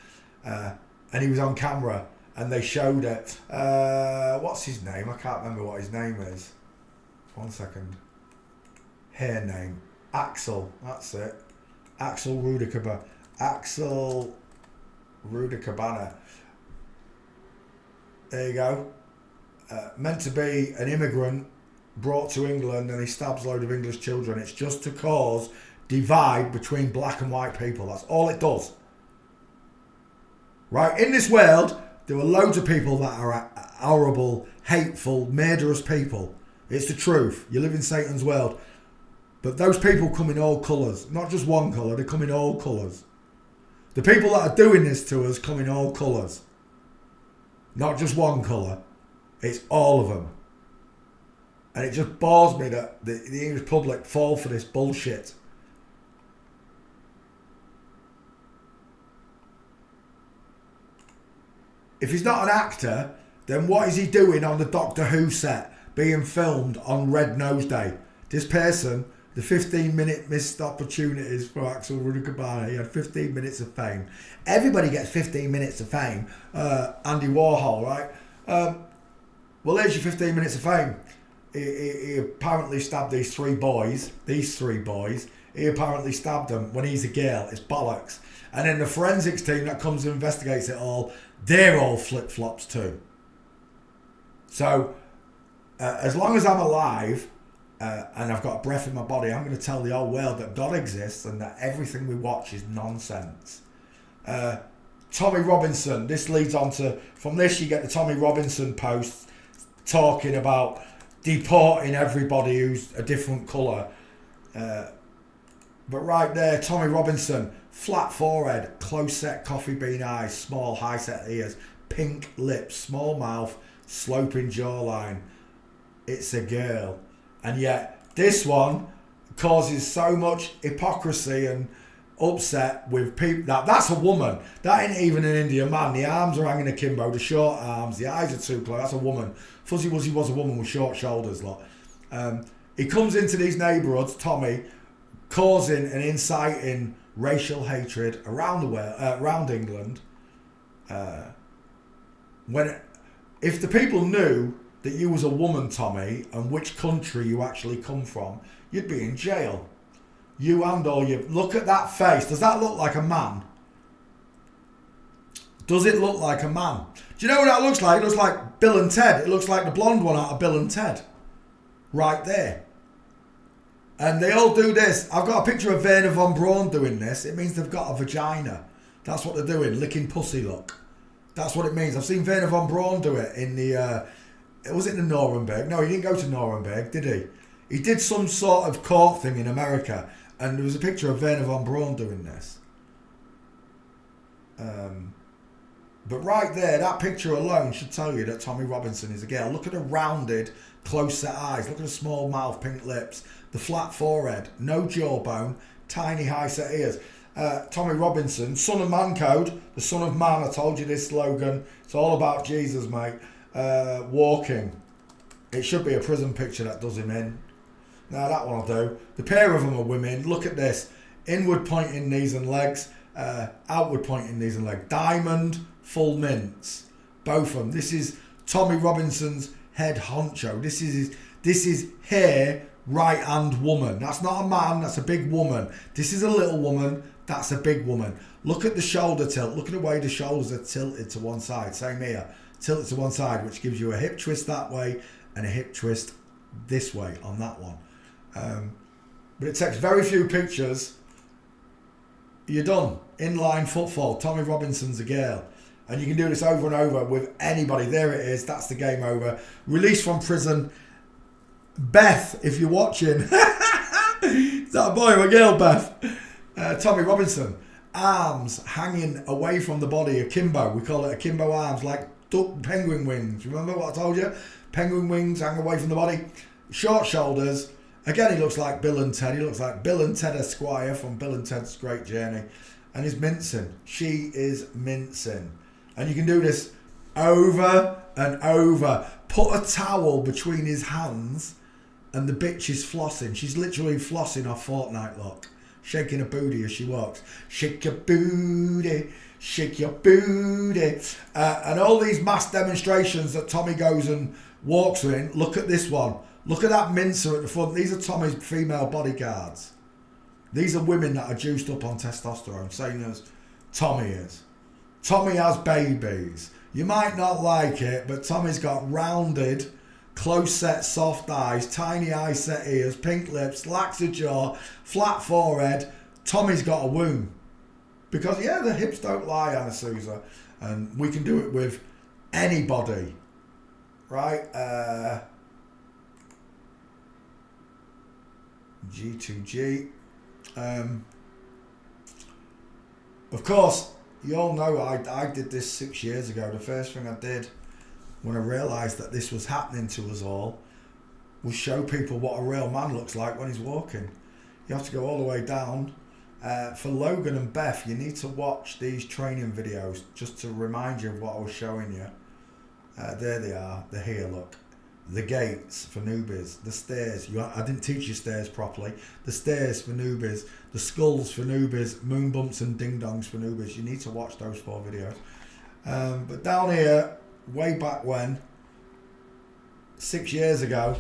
and he was on camera, and they showed it. What's his name? I can't remember what his name is. 1 second. Hair name. Axel. That's it. Axel Rudicabana. Axel Rudicabana. There you go. Meant to be an immigrant brought to England, and he stabs a load of English children. It's just to cause divide between black and white people. That's all it does. Right? In this world, there are loads of people that are horrible, hateful, murderous people. It's the truth. You live in Satan's world. But those people come in all colours. Not just one colour, they come in all colours. The people that are doing this to us come in all colours. Not just one colour. It's all of them. And it just bores me that the English public fall for this bullshit. If he's not an actor, then what is he doing on the Doctor Who set? being filmed on Red Nose Day. This person, the 15-minute missed opportunities for Axel Rudakabana. He had 15 minutes of fame. Everybody gets 15 minutes of fame. Andy Warhol, right? Well, there's your 15 minutes of fame. He apparently stabbed these three boys. He apparently stabbed them when he's a girl. It's bollocks. And then the forensics team that comes and investigates it all, they're all flip-flops too. So, as long as I'm alive and I've got a breath in my body, I'm going to tell the whole world that God exists and that everything we watch is nonsense. Tommy Robinson, this leads on to, from this you get the Tommy Robinson posts talking about deporting everybody who's a different colour. But right there, Tommy Robinson, flat forehead, close set coffee bean eyes, small high set ears, pink lips, small mouth, sloping jawline. It's a girl. And yet this one causes so much hypocrisy and upset with people. That's a woman. That ain't even an Indian man. The arms are hanging akimbo, the short arms, the eyes are too close. That's a woman. Fuzzy Wuzzy was a woman with short shoulders. Lot. He comes into these neighbourhoods, Tommy, causing and inciting racial hatred around the world, around England. If the people knew that you was a woman, Tommy, and which country you actually come from, you'd be in jail. You and all you. Look at that face. Does that look like a man? Does it look like a man? Do you know what that looks like? It looks like Bill and Ted. It looks like the blonde one out of Bill and Ted. Right there. And they all do this. I've got a picture of Werner von Braun doing this. It means they've got a vagina. That's what they're doing. Licking pussy look. That's what it means. I've seen Werner von Braun do it in the... was it in Nuremberg? No, he didn't go to Nuremberg, did he? He did some sort of court thing in America. And there was a picture of Werner von Braun doing this. But right there, that picture alone should tell you that Tommy Robinson is a girl. Look at the rounded, close-set eyes. Look at the small mouth, pink lips. The flat forehead. No jawbone. Tiny, high-set ears. Tommy Robinson, son of man code. The son of man. I told you this slogan. It's all about Jesus, mate. Walking. It should be a prison picture that does him in. Now that one will do. The pair of them are women. Look at this. Inward pointing knees and legs. Outward pointing knees and legs. Diamond, full mints. Both of them. This is Tommy Robinson's head honcho. This is hair, right hand woman. That's not a man, that's a big woman. This is a little woman, that's a big woman. Look at the shoulder tilt. Look at the way the shoulders are tilted to one side. Same here. Tilt it to one side, which gives you a hip twist that way and a hip twist this way on that one. But it takes very few pictures. You're done. Inline footfall. Tommy Robinson's a girl. And you can do this over and over with anybody. There it is. That's the game over. Released from prison. Beth, if you're watching. Is that a boy or a girl, Beth? Tommy Robinson. Arms hanging away from the body. Akimbo. We call it akimbo arms. Like duck penguin wings. Remember what I told you? Penguin wings hang away from the body. Short shoulders. Again, he looks like Bill and Ted. He looks like Bill and Ted Esquire from Bill and Ted's Great Journey. And he's mincing. She is mincing. And you can do this over and over. Put a towel between his hands and the bitch is flossing. She's literally flossing her Fortnite look. Shaking her booty as she walks. Shake your booty. Shake your booty. And all these mass demonstrations that Tommy goes and walks in. Look at this one. Look at that mincer at the front. These are Tommy's female bodyguards. These are women that are juiced up on testosterone, same as Tommy is. Tommy has babies. You might not like it, but Tommy's got rounded, close-set soft eyes, tiny eye-set ears, pink lips, laxer jaw, flat forehead. Tommy's got a womb. Because, yeah, the hips don't lie, Anna Sousa. And we can do it with anybody. Right? G2G. Of course, you all know I did this 6 years ago. The first thing I did when I realised that this was happening to us all was show people what a real man looks like when he's walking. You have to go all the way down. For Logan and Beth, you need to watch these training videos just to remind you of what I was showing you. There they are. They're here, look. the gates for newbies, the stairs. I didn't teach you stairs properly. The stairs for newbies, the skulls for newbies, moon bumps and ding dongs for newbies. You need to watch those 4 videos. But down here, way back when, 6 years ago,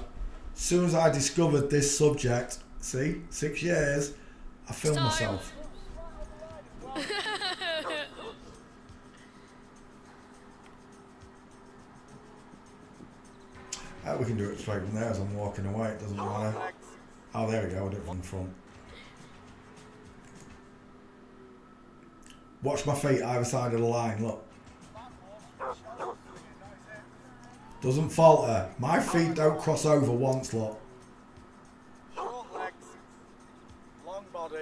as soon as I discovered this subject, see, 6 years, I filmed myself. We can do it straight from there as I'm walking away, it doesn't matter. Oh, there we go, I did it from the front. Watch my feet either side of the line, look. Doesn't falter. My feet don't cross over once, look. Short legs, long body,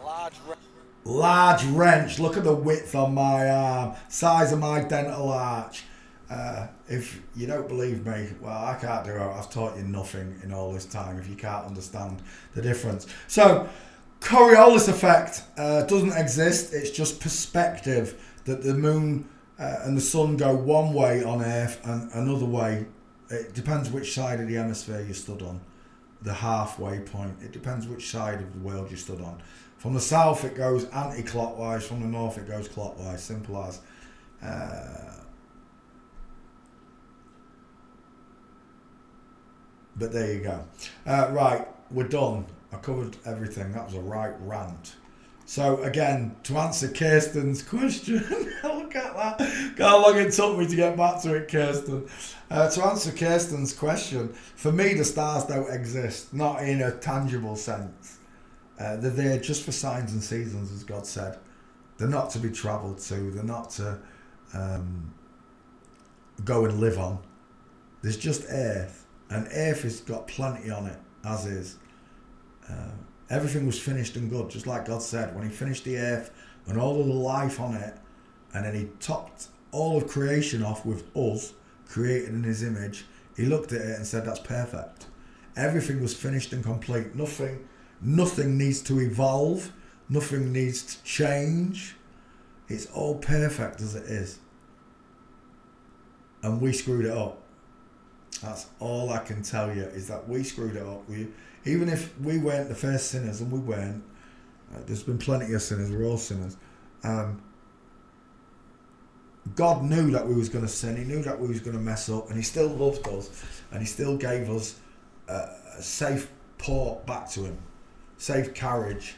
large wrench. Large wrench. Look at the width on my arm. Size of my dental arch. If you don't believe me, well, I can't do it. I've taught you nothing in all this time if you can't understand the difference. So, Coriolis effect doesn't exist. It's just perspective that the moon and the sun go one way on Earth and another way. It depends which side of the hemisphere you stood on. The halfway point. It depends which side of the world you stood on. From the south it goes anti-clockwise. From the north it goes clockwise. Simple as. But there you go. Right, we're done. I covered everything. That was a right rant. So again, to answer Kirsten's question, look at that. Look how long it took me to get back to it, Kirsten. To answer Kirsten's question, for me the stars don't exist, not in a tangible sense. They're there just for signs and seasons, as God said. They're not to be travelled to. They're not to go and live on. There's just Earth. And Earth has got plenty on it, as is. Everything was finished and good, just like God said. When he finished the Earth and all of the life on it, and then he topped all of creation off with us, created in his image, he looked at it and said, that's perfect. Everything was finished and complete. Nothing needs to evolve. Nothing needs to change. It's all perfect as it is. And we screwed it up. That's all I can tell you, is that we screwed it up. Even if we weren't the first sinners, and we weren't, there's been plenty of sinners, we're all sinners. God knew that we was going to sin, he knew that we was going to mess up, and he still loved us, and he still gave us a safe port back to him, safe carriage.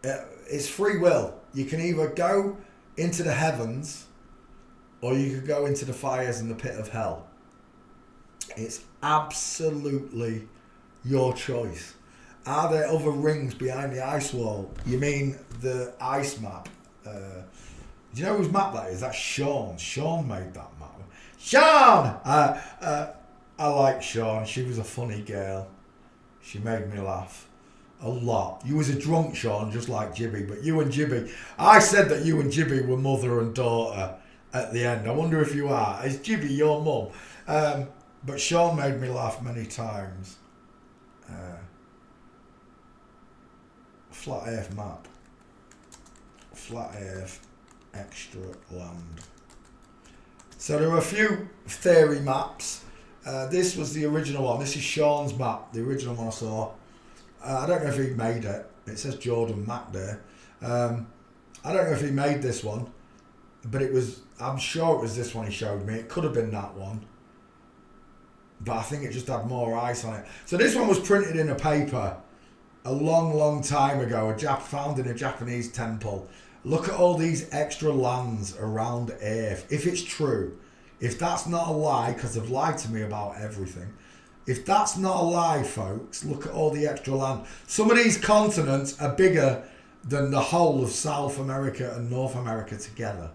It's free will. You can either go into the heavens, or you could go into the fires and the pit of hell. It's absolutely your choice. Are there other rings behind the ice wall? You mean the ice map? Do you know whose map that is? That's Sean. Sean made that map. Sean! I like Sean. She was a funny girl. She made me laugh a lot. You was a drunk, Sean, just like Jibby. But you and Jibby, I said that you and Jibby were mother and daughter at the end. I wonder if you are. Is Jibby your mum? But Sean made me laugh many times. Flat Earth map. Flat Earth extra land. So there are a few theory maps. This was the original one. This is Sean's map, the original one I saw. I don't know if he made it. It says Jordan Mac there. I don't know if he made this one, but I'm sure it was this one he showed me. It could have been that one, but I think it just had more ice on it. So this one was printed in a paper a long time ago, found in a Japanese temple. Look at all these extra lands around Earth. If it's true, if that's not a lie, because they've lied to me about everything. If that's not a lie, folks, look at all the extra land. Some of these continents are bigger than the whole of South America and North America together,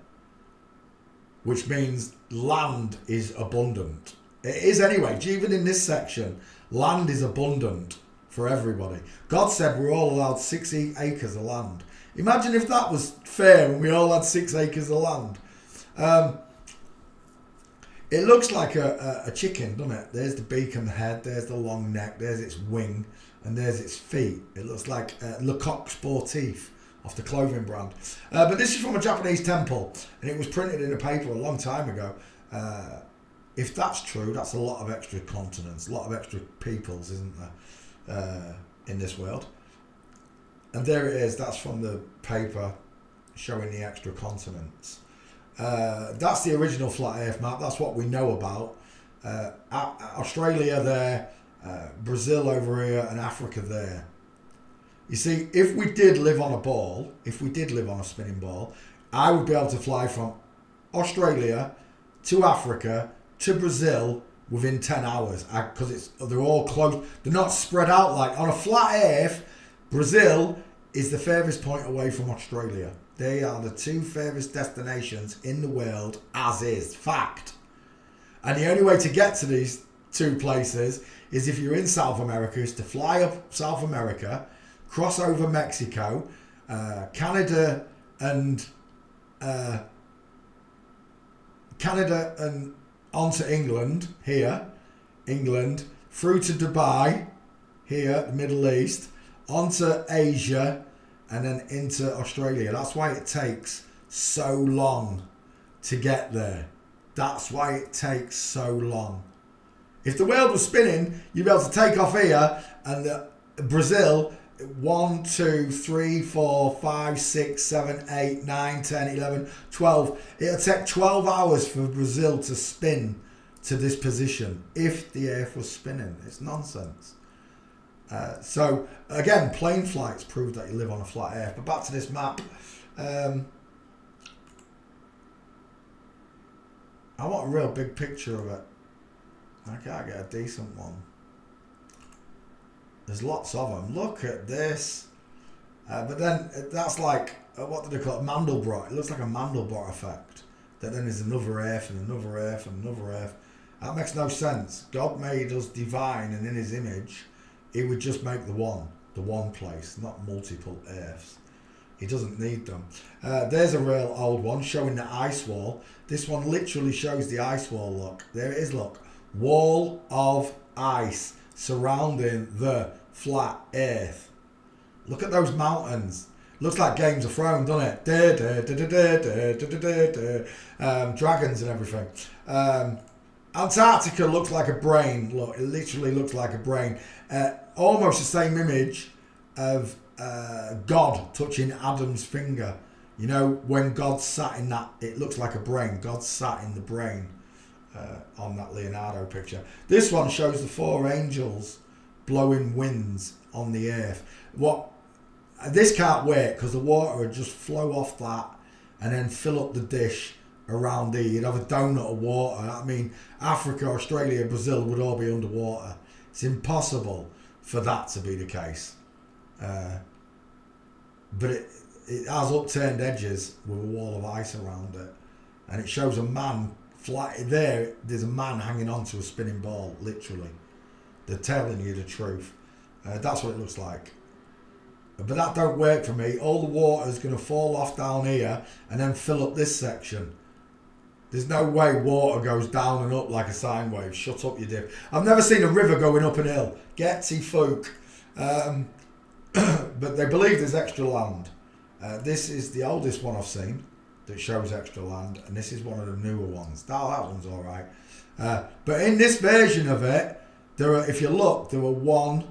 which means land is abundant. It is anyway. Even in this section, land is abundant for everybody. God said we're all allowed 6 acres of land. Imagine if that was fair and we all had 6 acres of land. It looks like a chicken, doesn't it? There's the beak and the head, there's the long neck, there's its wing, and there's its feet. It looks like Le Coq Sportif off the clothing brand. But this is from a Japanese temple, and it was printed in a paper a long time ago. If that's true, that's a lot of extra continents, a lot of extra peoples, isn't there, in this world? And there it is. That's from the paper showing the extra continents. That's the original flat earth map. That's what we know about. Australia there, Brazil over here, and Africa there. You see, if we did live on a ball, if we did live on a spinning ball, I would be able to fly from Australia to Africa to Brazil within 10 hours, because they're all close. They're not spread out like on a flat earth. Brazil is the furthest point away from Australia. They are the two furthest destinations in the world, as is fact. And the only way to get to these two places is if you're in South America, is to fly up South America, cross over Mexico, Canada and onto England here, England, through to Dubai here, the Middle East, onto Asia, and then into Australia. That's why it takes so long to get there. That's why it takes so long. If the world was spinning, you'd be able to take off here and Brazil, 1, 2, 3, 4, 5, 6, 7, 8, 9, 10, 11, 12. It'll take 12 hours for Brazil to spin to this position if the earth was spinning. It's nonsense. So again, plane flights prove that you live on a flat earth. But back to this map. I want a real big picture of it. I can't get a decent one. There's lots of them. Look at this. But then that's like, what do they call it? Mandelbrot. It looks like a Mandelbrot effect. That then there's another earth and another earth and another earth. That makes no sense. God made us divine and in his image. He would just make the one place, not multiple earths. He doesn't need them. There's a real old one showing the ice wall. This one literally shows the ice wall, look. There it is, look. Wall of ice surrounding the flat earth. Look at those mountains. Looks like Games of Thrones, doesn't it? Dragons and everything. Antarctica looks like a brain. Look, it literally looks like a brain. Almost the same image of God touching Adam's finger. You know, when God sat in that, it looks like a brain. God sat in the brain on that Leonardo picture. This one shows the 4 angels blowing winds on the earth. This can't work because the water would just flow off that and then fill up the dish around here. You'd have a donut of water. I mean, Africa, Australia, Brazil would all be underwater. It's impossible for that to be the case. But it has upturned edges with a wall of ice around it. And it shows a man there's a man hanging onto a spinning ball, literally. They're telling you the truth. That's what it looks like. But that don't work for me. All the water's going to fall off down here and then fill up this section. There's no way water goes down and up like a sine wave. Shut up, you dip. I've never seen a river going up an hill. Getsy fook. But they believe there's extra land. This is the oldest one I've seen that shows extra land. And this is one of the newer ones. That one's all right. But in this version of it, if you look, there were 1,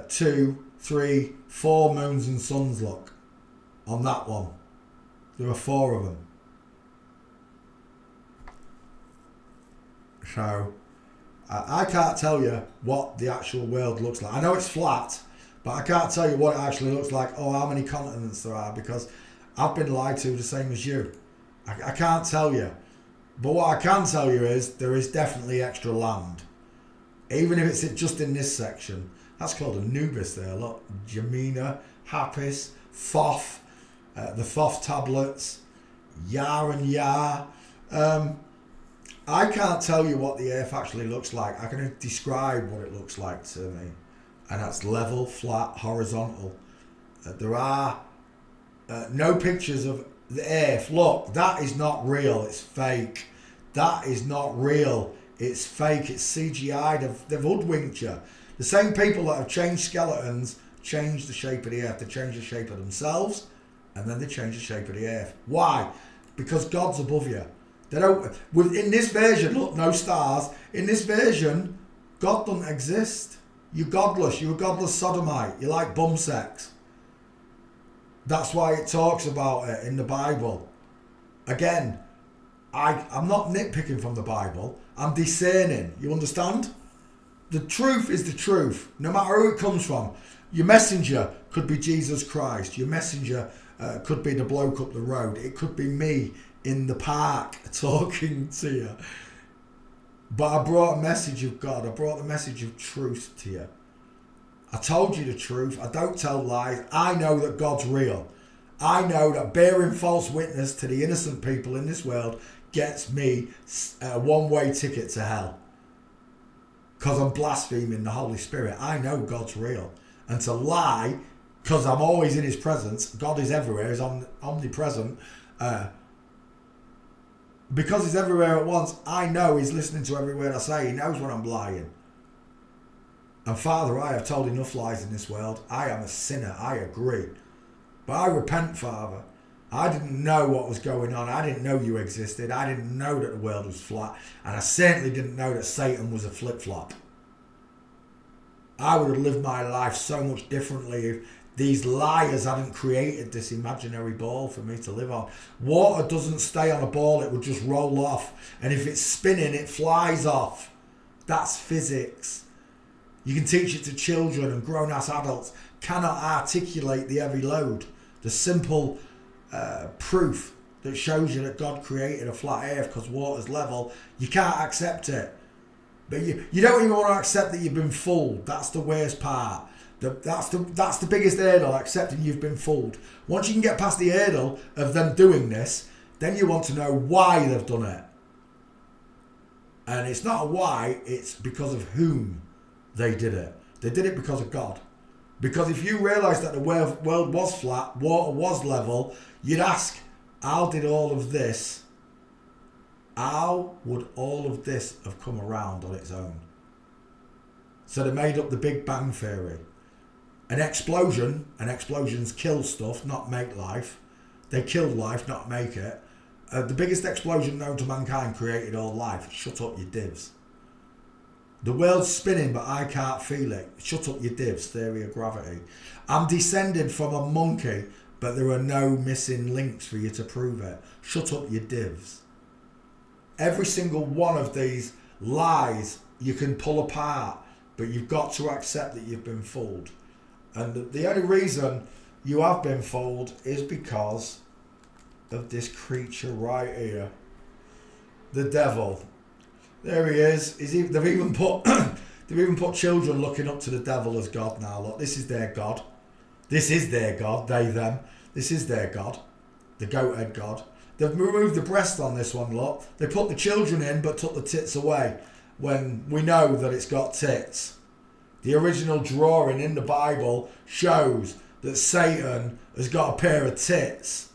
2, 3, 4 moons and suns, look, on that one. There are 4 of them. So, I can't tell you what the actual world looks like. I know it's flat, but I can't tell you what it actually looks like or how many continents there are because I've been lied to the same as you. I can't tell you. But what I can tell you is there is definitely extra land. Even if it's just in this section. That's called Anubis there, look. Jamina, Hapis, Thoth, the Thoth tablets, Yar and Yar. I can't tell you what the earth actually looks like. I can describe what it looks like to me. And that's level, flat, horizontal. There are no pictures of the earth. Look, that is not real. It's fake. That is not real. It's fake. It's CGI. They've hoodwinked you. The same people that have changed skeletons change the shape of the earth. They change the shape of themselves and then they change the shape of the earth. Why? Because God's above you. They don't. In this version, look, no stars. In this version, God doesn't exist. You're godless. You're a godless sodomite. You like bum sex. That's why it talks about it in the Bible. Again, I'm not nitpicking from the Bible. I'm discerning. You understand? The truth is the truth, no matter who it comes from. Your messenger could be Jesus Christ. Your messenger could be the bloke up the road. It could be me in the park talking to you. But I brought a message of God. I brought the message of truth to you. I told you the truth. I don't tell lies. I know that God's real. I know that bearing false witness to the innocent people in this world gets me a one-way ticket to hell. Because I'm blaspheming the Holy Spirit. I know God's real. And to lie, because I'm always in his presence, God is everywhere, he's omnipresent. Because he's everywhere at once, I know he's listening to every word I say. He knows when I'm lying. And Father, I have told enough lies in this world. I am a sinner, I agree. But I repent, Father. I didn't know what was going on. I didn't know you existed. I didn't know that the world was flat. And I certainly didn't know that Satan was a flip-flop. I would have lived my life so much differently if these liars hadn't created this imaginary ball for me to live on. Water doesn't stay on a ball, it would just roll off. And if it's spinning, it flies off. That's physics. You can teach it to children, and grown-ass adults cannot articulate the heavy load. The simple proof that shows you that God created a flat earth because water's level, you can't accept it. But you don't even want to accept that you've been fooled. That's the worst part. That's the biggest hurdle, accepting you've been fooled. Once you can get past the hurdle of them doing this, then you want to know why they've done it. And it's not a why, it's because of whom they did it. They did it because of God. Because if you realise that the world was flat, water was level, you'd ask, how did all of this, how would all of this have come around on its own? So they made up the Big Bang Theory. An explosion, and explosions kill stuff, not make life. They killed life, not make it. The biggest explosion known to mankind created all life. Shut up, you divs. The world's spinning, but I can't feel it. Shut up, you divs. Theory of gravity. I'm descended from a monkey, but there are no missing links for you to prove it. Shut up, you divs. Every single one of these lies you can pull apart, but you've got to accept that you've been fooled. And the only reason you have been fooled is because of this creature right here. The devil. There he is. They've even put children looking up to the devil as God now. Look, this is their God. This is their God. They, them. This is their God. The goat-head God. They've removed the breast on this one, look. They put the children in but took the tits away when we know that it's got tits. The original drawing in the Bible shows that Satan has got a pair of tits.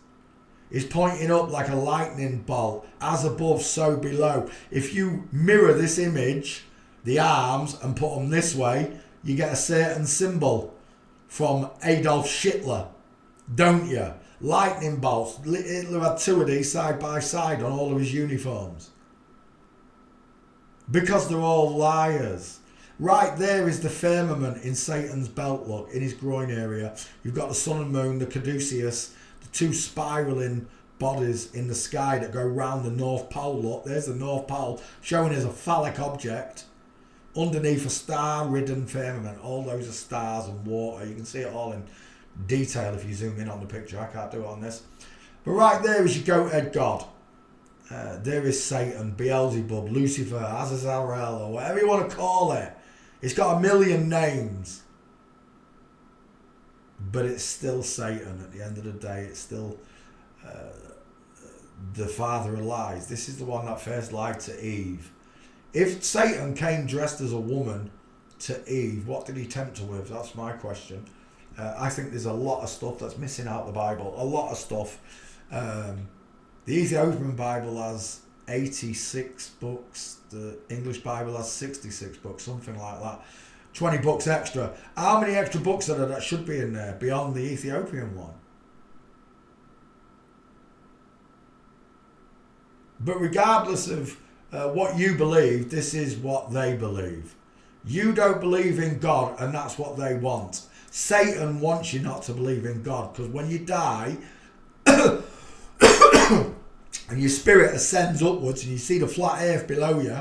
He's pointing up like a lightning bolt, as above, so below. If you mirror this image, the arms, and put them this way, you get a certain symbol from Adolf Hitler, don't you? Lightning bolts. Hitler had two of these side by side on all of his uniforms. Because they're all liars. Right there is the firmament in Satan's belt, look, in his groin area. You've got the sun and moon, the caduceus, the two spiralling bodies in the sky that go round the North Pole, look. There's the North Pole, showing as a phallic object. Underneath a star-ridden firmament. All those are stars and water. You can see it all in detail if you zoom in on the picture. I can't do it on this. But right there is your goat-head God. There is Satan, Beelzebub, Lucifer, Azazel, or whatever you want to call it. It's got a million names. But it's still Satan at the end of the day. It's still the father of lies. This is the one that first lied to Eve. If Satan came dressed as a woman to Eve, what did he tempt her with? That's my question. I think there's a lot of stuff that's missing out the Bible. A lot of stuff. The Ethiopian Bible has 86 books. The English Bible has 66 books, something like that. 20 books extra. How many extra books are there that should be in there beyond the Ethiopian one? But regardless of what you believe, this is what they believe. You don't believe in God, and that's what they want. Satan wants you not to believe in God, because when you die and your spirit ascends upwards and you see the flat earth below you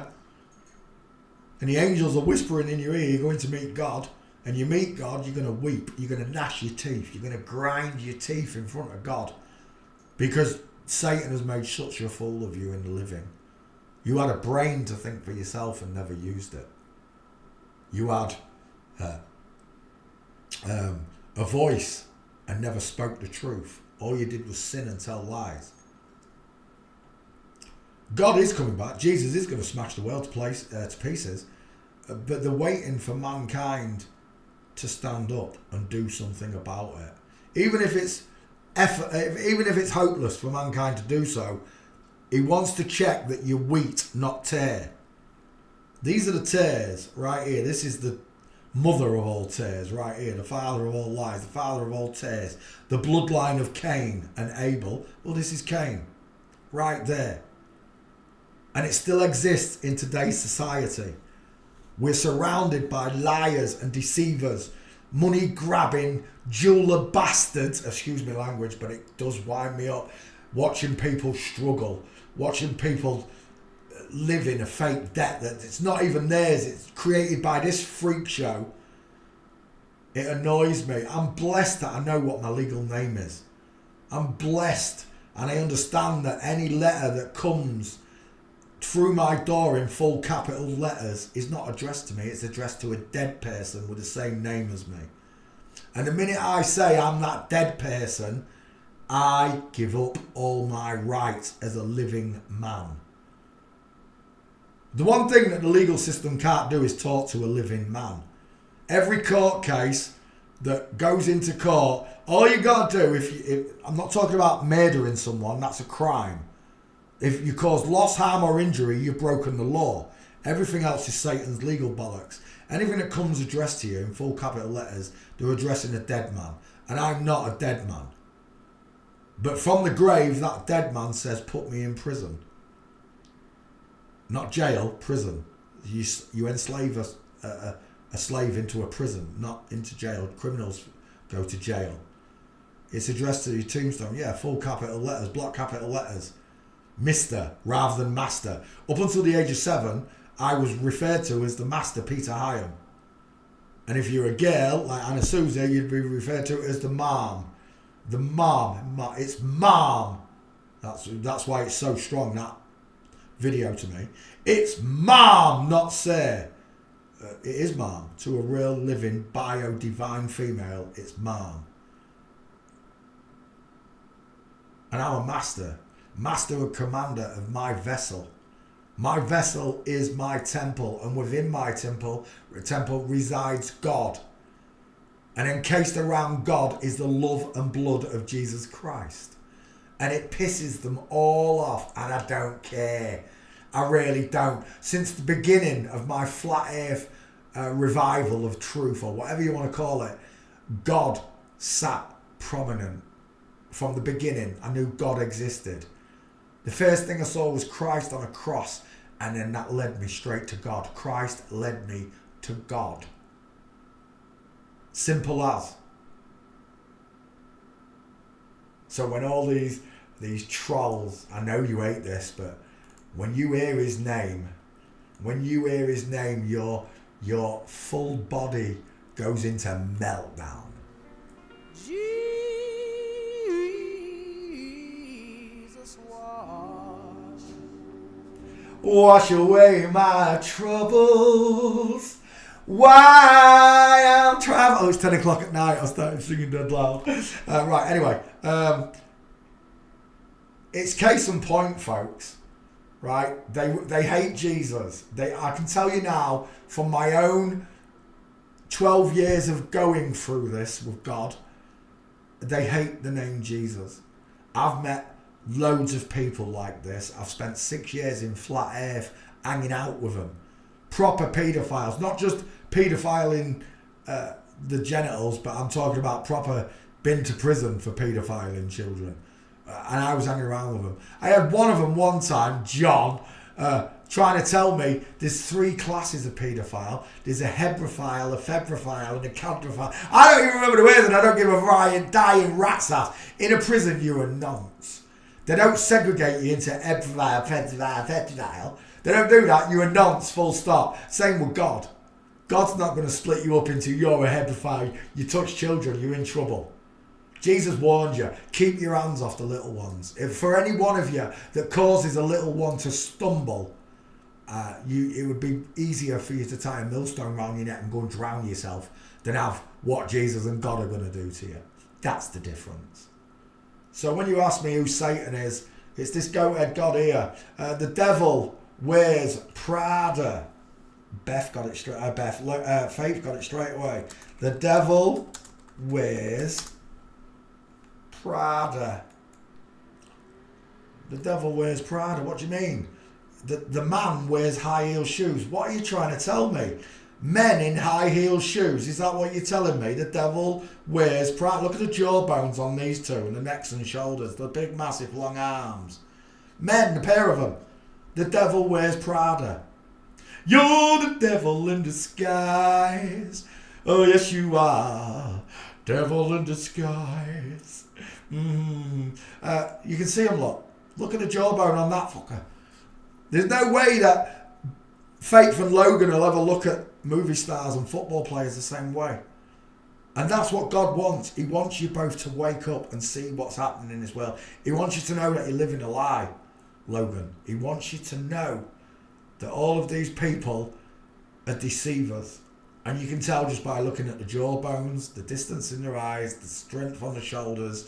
and the angels are whispering in your ear, you're going to meet God, and you meet God, you're going to weep, you're going to gnash your teeth, you're going to grind your teeth in front of God, because Satan has made such a fool of you in the living. You had a brain to think for yourself and never used it. You had a voice and never spoke the truth. All you did was sin and tell lies. God is coming back. Jesus is going to smash the world to pieces. But they're waiting for mankind to stand up and do something about it. Even if it's hopeless for mankind to do so, he wants to check that you're wheat, not tare. These are the tares right here. This is the mother of all tares right here. The father of all lies. The father of all tares. The bloodline of Cain and Abel. Well, this is Cain. Right there. And it still exists in today's society. We're surrounded by liars and deceivers. Money grabbing, jeweler bastards. Excuse me language, but it does wind me up. Watching people struggle. Watching people live in a fake debt that it's not even theirs. It's created by this freak show. It annoys me. I'm blessed that I know what my legal name is. I'm blessed, and I understand that any letter that comes through my door in full capital letters is not addressed to me. It's addressed to a dead person with the same name as me. And the minute I say I'm that dead person, I give up all my rights as a living man. The one thing that the legal system can't do is talk to a living man. Every court case that goes into court, all you got to do, if I'm not talking about murdering someone, that's a crime. If you cause loss, harm or injury, you've broken the law. Everything else is Satan's legal bollocks. Anything that comes addressed to you in full capital letters, they're addressing a dead man. And I'm not a dead man. But from the grave, that dead man says, put me in prison. Not jail, prison. You enslave a slave into a prison, not into jail. Criminals go to jail. It's addressed to your tombstone. Yeah, full capital letters, block capital letters. Mr. rather than master. Up until the age of 7, I was referred to as the Master Peter Hyam. And if you're a girl, like Anna Souza, you'd be referred to as the Mom. The Mom. It's Mom. That's why it's so strong, that video to me. It's Mom, not Sir. It is Mom. To a real living bio-divine female, it's Mom. And I'm a master. Master and commander of my vessel. My vessel is my temple, and within my temple resides God. And encased around God is the love and blood of Jesus Christ. And it pisses them all off, and I don't care. I really don't. Since the beginning of my flat earth revival of truth, or whatever you want to call it, God sat prominent. From the beginning, I knew God existed. The first thing I saw was Christ on a cross, and then that led me straight to God. Christ led me to God. Simple as. So when all these trolls, I know you hate this, but when you hear his name, your full body goes into meltdown. Wash away my troubles. Why I'm traveling. Oh, it's 10 o'clock at night. I started singing dead loud. Right, anyway. It's case in point, folks. Right? They hate Jesus. I can tell you now, from my own 12 years of going through this with God, they hate the name Jesus. I've met loads of people like this. I've spent 6 years in flat earth hanging out with them. Proper paedophiles, not just paedophiling the genitals, but I'm talking about proper been to prison for paedophiling children. and I was hanging around with them. I had one of them one time, John, trying to tell me there's 3 classes of paedophile. There's a hebrophile, a febrophile, and a cadrophile. I don't even remember the words, and I don't give a dying rat's ass. In a prison, you're a nonce. They don't segregate you into hebrophile, febrophile. They don't do that. You're a nonce, full stop. Same with God. God's not going to split you up into you're a hebrophile, you touch children, you're in trouble. Jesus warned you, keep your hands off the little ones. If for any one of you that causes a little one to stumble, it would be easier for you to tie a millstone around your neck and go and drown yourself than have what Jesus and God are going to do to you. That's the difference. So when you ask me who Satan is, it's this goat-head God here. The devil wears Prada. Faith got it straight away. The devil wears Prada. The devil wears Prada. What do you mean? The man wears high heel shoes. What are you trying to tell me? Men in high heel shoes. Is that what you're telling me? The devil wears Prada. Look at the jawbones on these two and the necks and shoulders. The big, massive, long arms. Men, the pair of them. The devil wears Prada. You're the devil in disguise. Oh, yes, you are. Devil in disguise. You can see him, look. Look at the jawbone on that fucker. There's no way that Faith and Logan will ever look at movie stars and football players the same way. And that's what God wants. He wants you both to wake up and see what's happening in this world. He wants you to know that you're living a lie, Logan. He wants you to know that all of these people are deceivers. And you can tell just by looking at the jawbones, the distance in their eyes, the strength on the shoulders.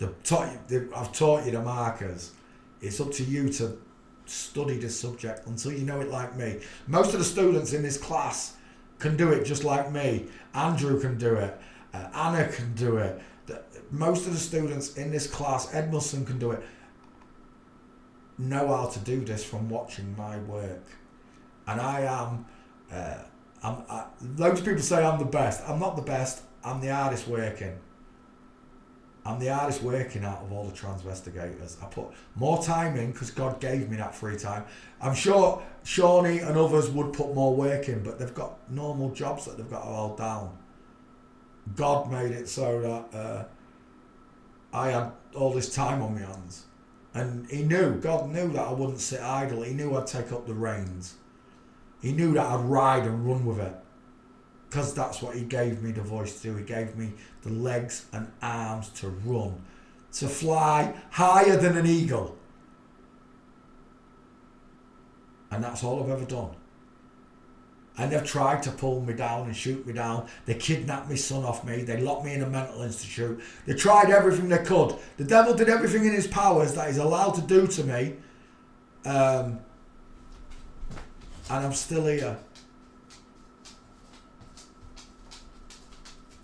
I've taught you the markers. It's up to you to study this subject until you know it like me. Most of the students in this class can do it just like me. Andrew can do it. Anna can do it. Most of the students in this class, Edmilson can do it. Know how to do this from watching my work. And loads of people say I'm the best. I'm not the best. I'm the hardest working. I'm the hardest working out of all the transvestigators. I put more time in because God gave me that free time. I'm sure Shawnee and others would put more work in, but they've got normal jobs that they've got to hold down. God made it so that I had all this time on my hands. And God knew that I wouldn't sit idle. He knew I'd take up the reins. He knew that I'd ride and run with it. Because that's what he gave me the voice to do. He gave me the legs and arms to run. To fly higher than an eagle. And that's all I've ever done. And they've tried to pull me down and shoot me down. They kidnapped my son off me. They locked me in a mental institute. They tried everything they could. The devil did everything in his powers that he's allowed to do to me. And I'm still here.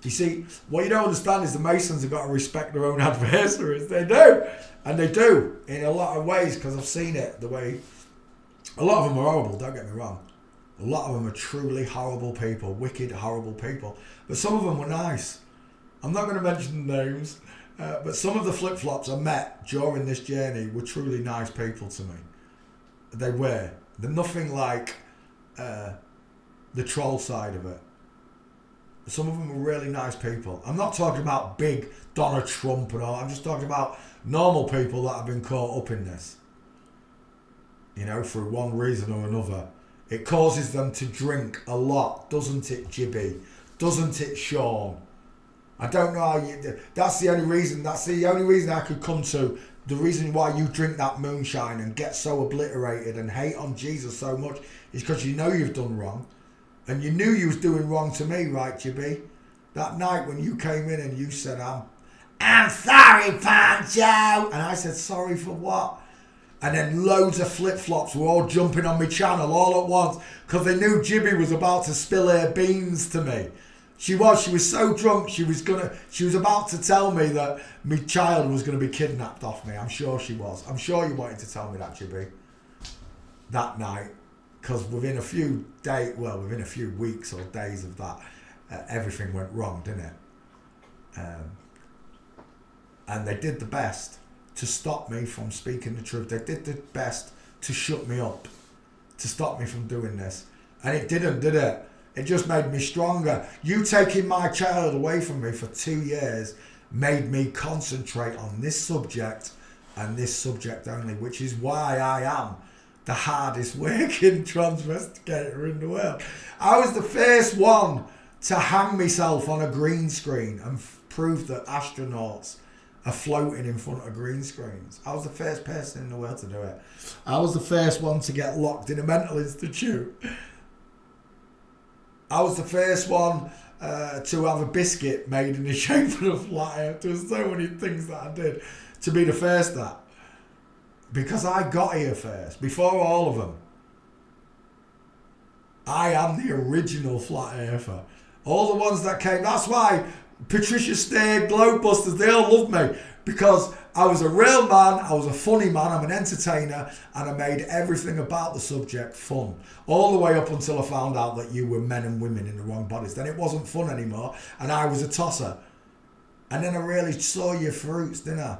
You see, what you don't understand is the Masons have got to respect their own adversaries. They do. And they do in a lot of ways, because I've seen it the way. A lot of them are horrible, don't get me wrong. A lot of them are truly horrible people, wicked, horrible people. But some of them were nice. I'm not going to mention names, but some of the flip-flops I met during this journey were truly nice people to me. They were. They're nothing like the troll side of it. Some of them were really nice people. I'm not talking about big Donald Trump and all. I'm just talking about normal people that have been caught up in this. You know, for one reason or another. It causes them to drink a lot, doesn't it, Jibby? Doesn't it, Sean? I don't know how you... That's the only reason I could come to. The reason why you drink that moonshine and get so obliterated and hate on Jesus so much is because you know you've done wrong. And you knew you was doing wrong to me, right, Jibby? That night when you came in and you said, I'm sorry, Pancho. And I said, sorry for what? And then loads of flip-flops were all jumping on my channel all at once because they knew Jibby was about to spill her beans to me. She was so drunk, she was about to tell me that my child was going to be kidnapped off me. I'm sure she was. I'm sure you wanted to tell me that, Jibby. That night. Because within a few weeks or days of that, everything went wrong, didn't it? And they did the best to stop me from speaking the truth. They did their best to shut me up, to stop me from doing this. And it didn't, did it? It just made me stronger. You taking my child away from me for 2 years made me concentrate on this subject and this subject only, which is why I am the hardest working transvestigator in the world. I was the first one to hang myself on a green screen and prove that astronauts are floating in front of green screens. I was the first person in the world to do it. I was the first one to get locked in a mental institute. I was the first one to have a biscuit made in the shape of a flat earth. There was so many things that I did to be the first at. Because I got here first, before all of them. I am the original flat earther. All the ones that came, that's why Patricia Stay, Globebusters, they all loved me. Because I was a real man, I was a funny man, I'm an entertainer, and I made everything about the subject fun. All the way up until I found out that you were men and women in the wrong bodies. Then it wasn't fun anymore, and I was a tosser. And then I really saw your fruits, didn't I?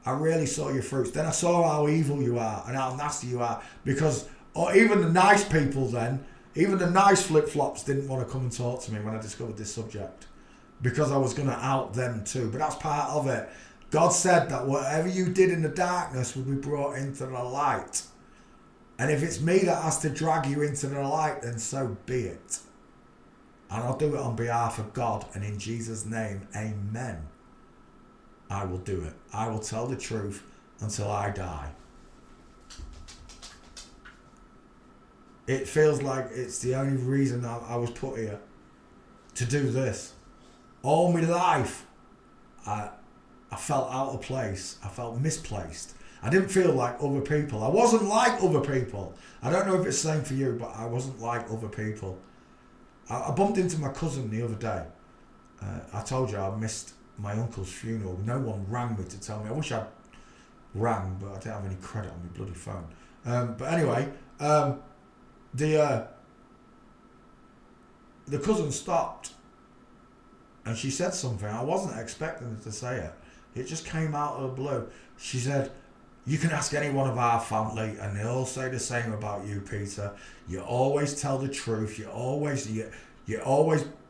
I really saw your fruits. Then I saw how evil you are and how nasty you are. Because even the nice people then, even the nice flip-flops didn't want to come and talk to me when I discovered this subject. Because I was going to out them too. But that's part of it. God said that whatever you did in the darkness will be brought into the light. And if it's me that has to drag you into the light, then so be it. And I'll do it on behalf of God. And in Jesus' name, amen. I will do it. I will tell the truth until I die. It feels like it's the only reason I was put here to do this. All my life, I felt out of place. I felt misplaced. I didn't feel like other people. I wasn't like other people. I don't know if it's the same for you, but I wasn't like other people. I bumped into my cousin the other day. I told you I missed my uncle's funeral. No one rang me to tell me. I wish I'd rang, but I didn't have any credit on my bloody phone. But anyway, the cousin stopped and she said something. I wasn't expecting her to say it. It just came out of the blue. She said, "You can ask any one of our family and they all say the same about you, Peter. You always tell the truth. You're always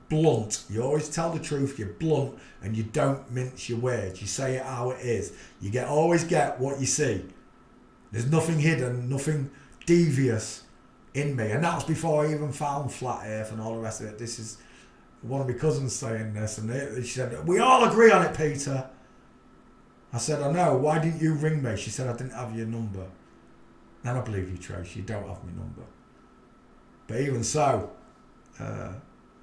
blunt. You always tell the truth. You're blunt and you don't mince your words. You say it how it is. You always get what you see. There's nothing hidden, nothing devious in me." And that was before I even found Flat Earth and all the rest of it. This is one of my cousins saying this, and she said, "We all agree on it, Peter." I said, "I know. Why didn't you ring me?" She said, "I didn't have your number." And I believe you, Trace. You don't have my number. But even so,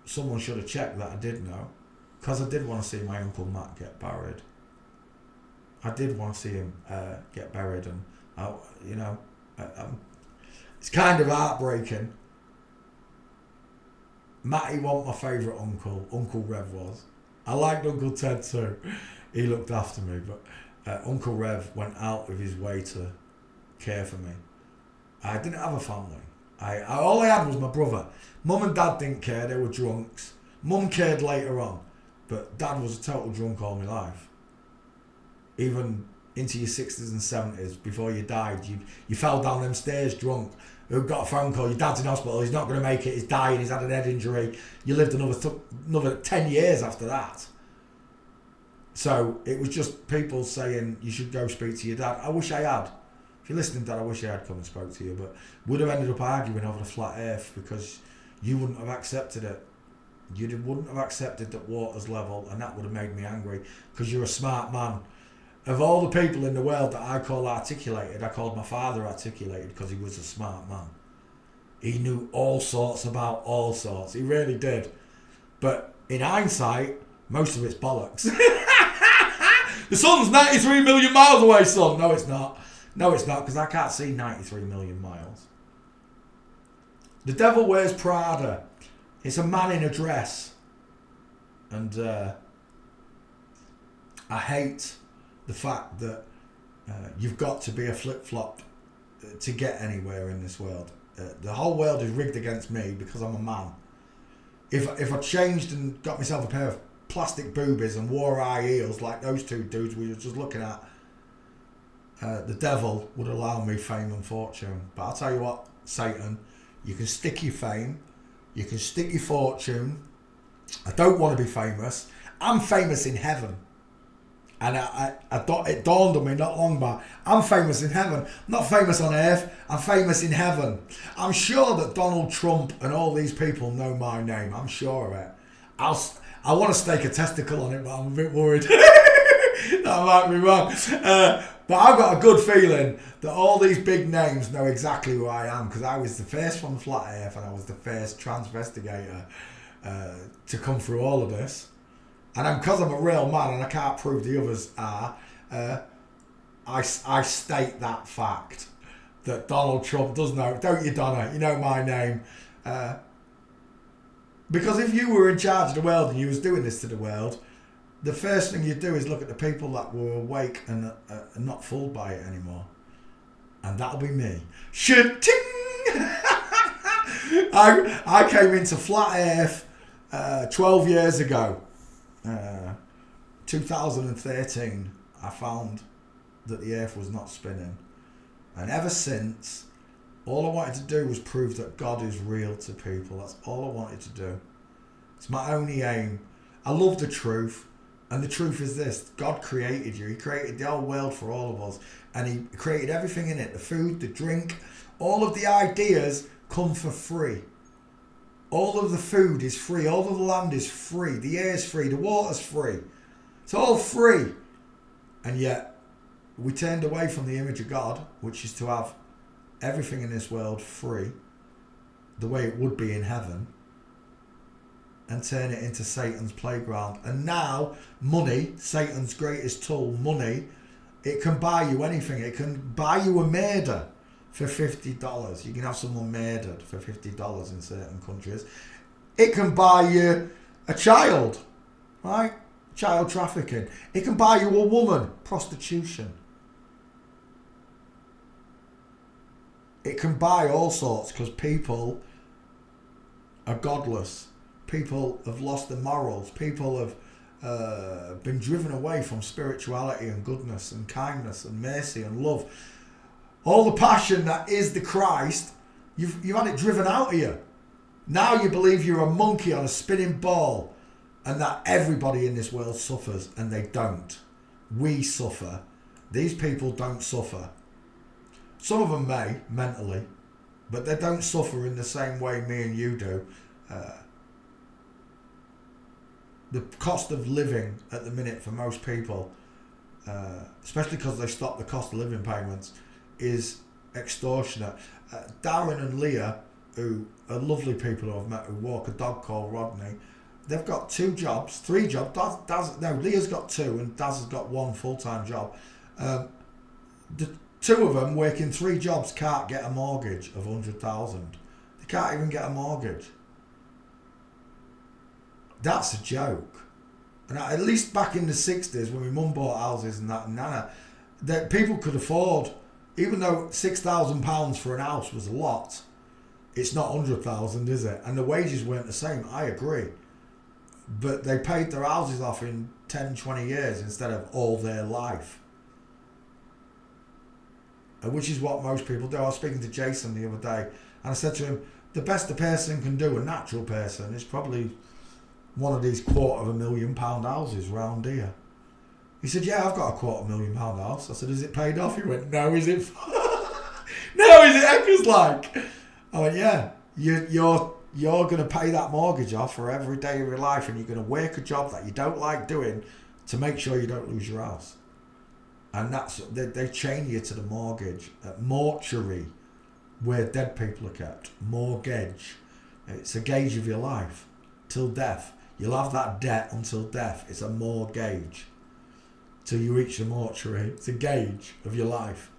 someone should have checked that I did know, because I did want to see my Uncle Matt get buried. I did want to see him get buried, and it's kind of heartbreaking. Matty wasn't my favourite uncle. Uncle Rev was. I liked Uncle Ted too. He looked after me, but Uncle Rev went out of his way to care for me. I didn't have a family. All I had was my brother. Mum and Dad didn't care, they were drunks. Mum cared later on, but Dad was a total drunk all my life. Even into your 60s and 70s, before you died, you fell down them stairs drunk. You got a phone call, your dad's in hospital, he's not going to make it, he's dying, he's had an head injury. You lived another 10 years after that. So it was just people saying you should go speak to your dad. I wish I had. If you're listening, Dad, I wish I had come and spoke to you, but would have ended up arguing over the flat earth because you wouldn't have accepted it. You wouldn't have accepted that water's level, and that would have made me angry because you're a smart man. Of all the people in the world that I call articulated, I called my father articulated because he was a smart man. He knew all sorts about all sorts. He really did. But in hindsight, most of it's bollocks. The sun's 93 million miles away, son. No, it's not. No, it's not, because I can't see 93 million miles. The Devil Wears Prada. It's a man in a dress. And I hate the fact that you've got to be a flip-flop to get anywhere in this world. The whole world is rigged against me because I'm a man. If I changed and got myself a pair of plastic boobies and wore high heels like those two dudes we were just looking at, the devil would allow me fame and fortune. But I'll tell you what, Satan, you can stick your fame, you can stick your fortune. I don't want to be famous. I'm famous in heaven. And it dawned on me not long back. I'm famous in heaven. I'm not famous on earth. I'm famous in heaven. I'm sure that Donald Trump and all these people know my name. I'm sure of it. I want to stake a testicle on it, but I'm a bit worried. That might be wrong. But I've got a good feeling that all these big names know exactly who I am, because I was the first from Flat Earth and I was the first transvestigator to come through all of this. And because I'm a real man and I can't prove the others are, I state that fact that Donald Trump does know. Don't you, Donna? You know my name. Because if you were in charge of the world and you was doing this to the world, the first thing you do is look at the people that were awake and not fooled by it anymore. And that'll be me. Shitting! I came into Flat Earth 12 years ago. 2013, I found that the earth was not spinning, and ever since, all I wanted to do was prove that God is real to people. That's all I wanted to do. It's my only aim. I love the truth, and the truth is this: God created you. He created the whole world for all of us, and He created everything in it, the food, the drink, all of the ideas come for free. All of the food is free. All of the land is free. The air is free. The water's free. It's all free. And yet, we turned away from the image of God, which is to have everything in this world free, the way it would be in heaven, and turn it into Satan's playground. And now, money, Satan's greatest tool, money, it can buy you anything. It can buy you a murder for $50. You can have someone murdered for $50 in certain countries. It can buy you a child, right? Child trafficking. It can buy you a woman, prostitution. It can buy all sorts, because people are godless. People have lost their morals. People have been driven away from spirituality and goodness and kindness and mercy and love. All the passion that is the Christ, you've had it driven out of you. Now you believe you're a monkey on a spinning ball, and that everybody in this world suffers, and they don't. We suffer. These people don't suffer. Some of them may, mentally, but they don't suffer in the same way me and you do. The cost of living at the minute for most people, especially because they stopped the cost of living payments, is extortionate. Darren and Leah, who are lovely people who I've met, who walk a dog called Rodney, they've got 3 jobs. Leah's got 2 and Daz has got 1 full-time job. The 2 of them working 3 jobs can't get a mortgage of $100,000. They can't even get a mortgage. That's a joke. And at least back in the 60s, when my mum bought houses and that and Nana, that people could afford. Even though £6,000 for an house was a lot, it's not 100,000, is it? And the wages weren't the same. I agree, but they paid their houses off in 10, 20 years instead of all their life, which is what most people do. I was speaking to Jason the other day, and I said to him, the best a person can do, a natural person, is probably one of these £250,000 houses round here. He said, yeah, I've got a £250,000 house. I said, is it paid off? He went, no, is it? No, is it Eckers like? I went, yeah, you're going to pay that mortgage off for every day of your life, and you're going to work a job that you don't like doing to make sure you don't lose your house. And that's, they chain you to the mortgage. Mortuary, where dead people are kept. Mortgage. It's a gauge of your life till death. You'll have that debt until death. It's a mortgage. Till you reach the mortuary. It's a gauge of your life.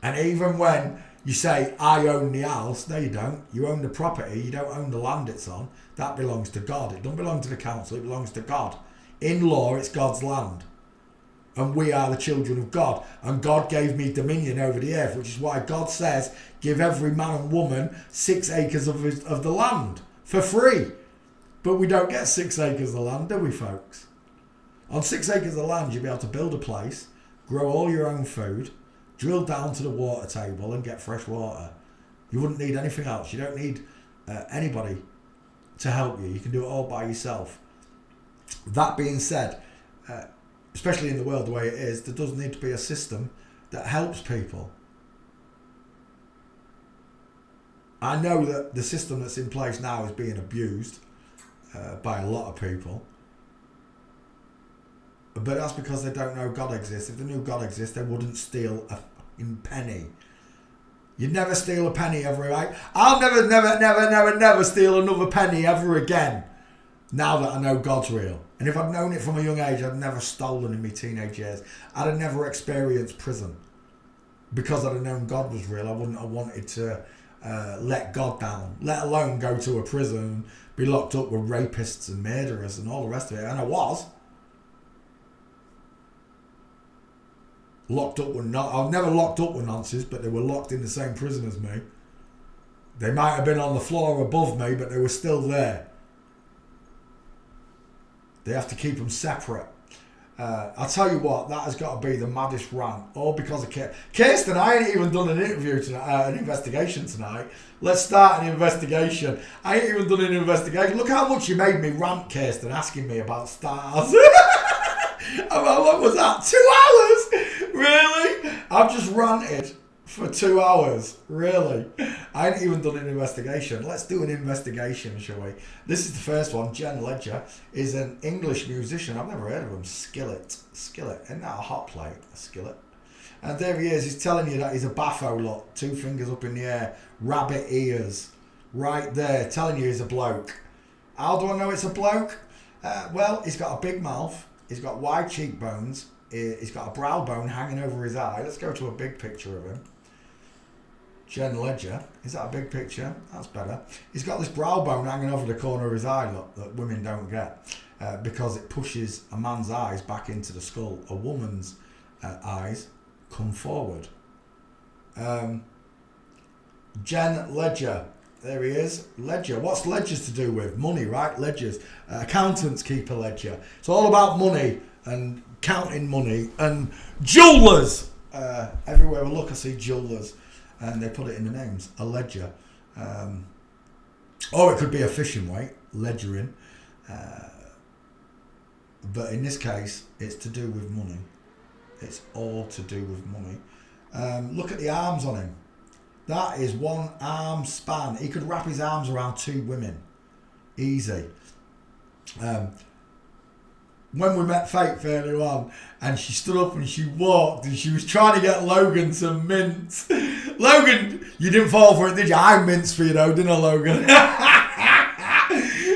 And even when you say, I own the house, no you don't. You own the property, you don't own the land it's on. That belongs to God. It doesn't belong to the council, it belongs to God. In law, it's God's land. And we are the children of God. And God gave me dominion over the earth, which is why God says, give every man and woman 6 acres of the land for free. But we don't get 6 acres of land, do we, folks? On 6 acres of land, you'd be able to build a place, grow all your own food, drill down to the water table and get fresh water. You wouldn't need anything else. You don't need anybody to help you. You can do it all by yourself. That being said, especially in the world the way it is, there does need to be a system that helps people. I know that the system that's in place now is being abused by a lot of people. But that's because they don't know God exists. If they knew God exists, they wouldn't steal a fucking penny. You'd never steal a penny ever, right? I'll never steal another penny ever again. Now that I know God's real. And if I'd known it from a young age, I'd never stolen in my teenage years. I'd have never experienced prison. Because I'd have known God was real, I wouldn't have wanted to let God down. Let alone go to a prison, be locked up with rapists and murderers and all the rest of it. And I was. Locked up with I was never locked up with nonces, but they were locked in the same prison as me. They might have been on the floor above me, but they were still there. They have to keep them separate. I'll tell you what, that has got to be the maddest rant, all because of Kirsten. I ain't even done an interview tonight, an investigation tonight. Let's start an investigation. I ain't even done an investigation. Look how much you made me rant, Kirsten, asking me about stars. What was that? 2 hours? Really? I've just ranted for 2 hours. Really? I ain't even done an investigation. Let's do an investigation, shall we? This is the first one. Jen Ledger is an English musician. I've never heard of him. Skillet. Isn't that a hot plate? A skillet. And there he is. He's telling you that he's a baffo lot. 2 fingers up in the air. Rabbit ears. Right there. Telling you he's a bloke. How do I know it's a bloke? Well, he's got a big mouth. He's got wide cheekbones. He's got a brow bone hanging over his eye. Let's go to a big picture of him. Jen Ledger. Is that a big picture? That's better. He's got this brow bone hanging over the corner of his eye, look, that women don't get. Because it pushes a man's eyes back into the skull. A woman's eyes come forward. Jen Ledger. There he is. Ledger. What's ledgers to do with? Money, right? Ledgers. Accountants keep a ledger. It's all about money and counting money. And jewellers. Everywhere I look, I see jewellers. And they put it in the names. A ledger. Or it could be a fishing weight. Ledgering. But in this case, it's to do with money. It's all to do with money. Look at the arms on him. That is 1 arm span. He could wrap his arms around 2 women. Easy. When we met Faith earlier on, and she stood up and she walked and she was trying to get Logan some mints. Logan, you didn't fall for it, did you? I minced for you though, didn't I, Logan?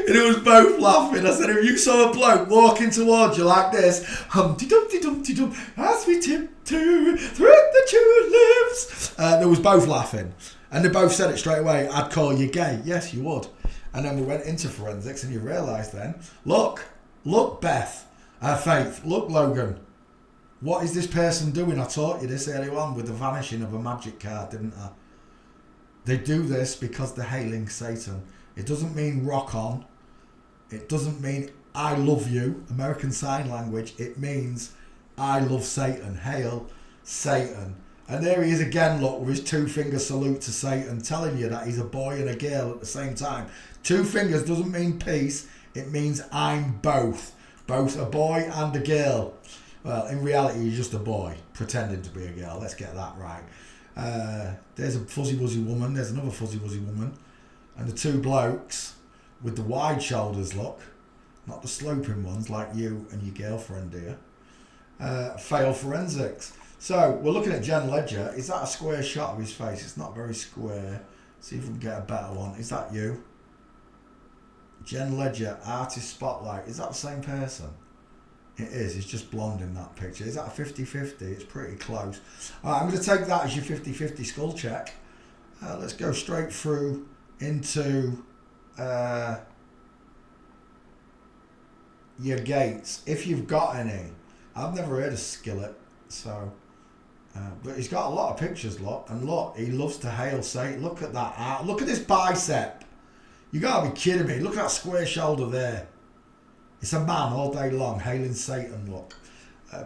And it was both laughing. I said, if you saw a bloke walking towards you like this, Humpty Dumpty Dumpty Dum, as we tiptoe through the tulips. They was both laughing. And they both said it straight away, I'd call you gay. Yes, you would. And then we went into forensics and you realised then, look Beth, Faith, look Logan. What is this person doing? I taught you this earlier on with the vanishing of a magic card, didn't I? They do this because they're hailing Satan. It doesn't mean rock on. It doesn't mean I love you, American Sign Language. It means I love Satan. Hail Satan. And there he is again, look, with his 2 finger salute to Satan, telling you that he's a boy and a girl at the same time. 2 fingers doesn't mean peace. It means I'm both. Both a boy and a girl. Well, in reality, he's just a boy pretending to be a girl. Let's get that right. There's a fuzzy wuzzy woman. There's another fuzzy wuzzy woman. And the 2 blokes with the wide shoulders, look. Not the sloping ones like you and your girlfriend, dear. Fail forensics. So, we're looking at Jen Ledger. Is that a square shot of his face? It's not very square. See if we can get a better one. Is that you? Jen Ledger, artist spotlight. Is that the same person? It is. It's just blonde in that picture. Is that a 50-50? It's pretty close. All right, I'm going to take that as your 50-50 skull check. Let's go straight through into your gates, if you've got any. I've never heard of Skillet, so... but he's got a lot of pictures, look. And look, he loves to hail Satan. Look at that art. Look at this bicep. You gotta be kidding me. Look at that square shoulder there. It's a man all day long, hailing Satan, look.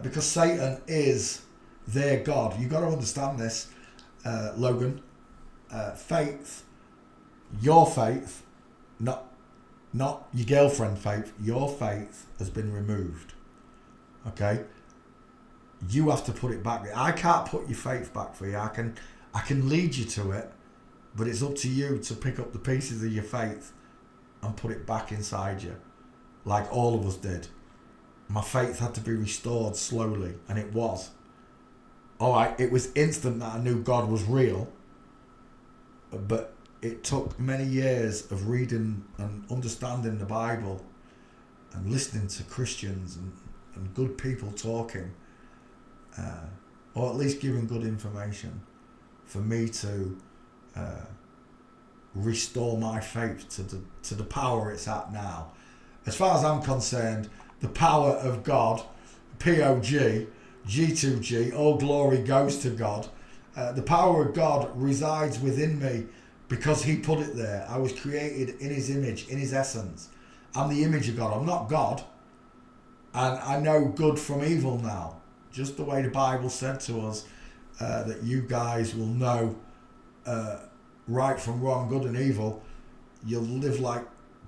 Because Satan is their God. You've got to understand this, Logan. Faith, your faith, not your girlfriend faith, your faith has been removed. Okay? You have to put it back. I can't put your faith back for you. I can lead you to it, but it's up to you to pick up the pieces of your faith and put it back inside you, like all of us did. My faith had to be restored slowly, and it was. Alright, it was instant that I knew God was real, but it took many years of reading and understanding the Bible and listening to Christians and good people talking, or at least giving good information, for me to restore my faith to the power it's at now. As far as I'm concerned, the power of God, P-O-G, G2G, all glory goes to God. The power of God resides within me because he put it there. I was created in his image, in his essence. I'm the image of God. I'm not God. And I know good from evil now. Just the way the Bible said to us that you guys will know right from wrong, good and evil. You'll live like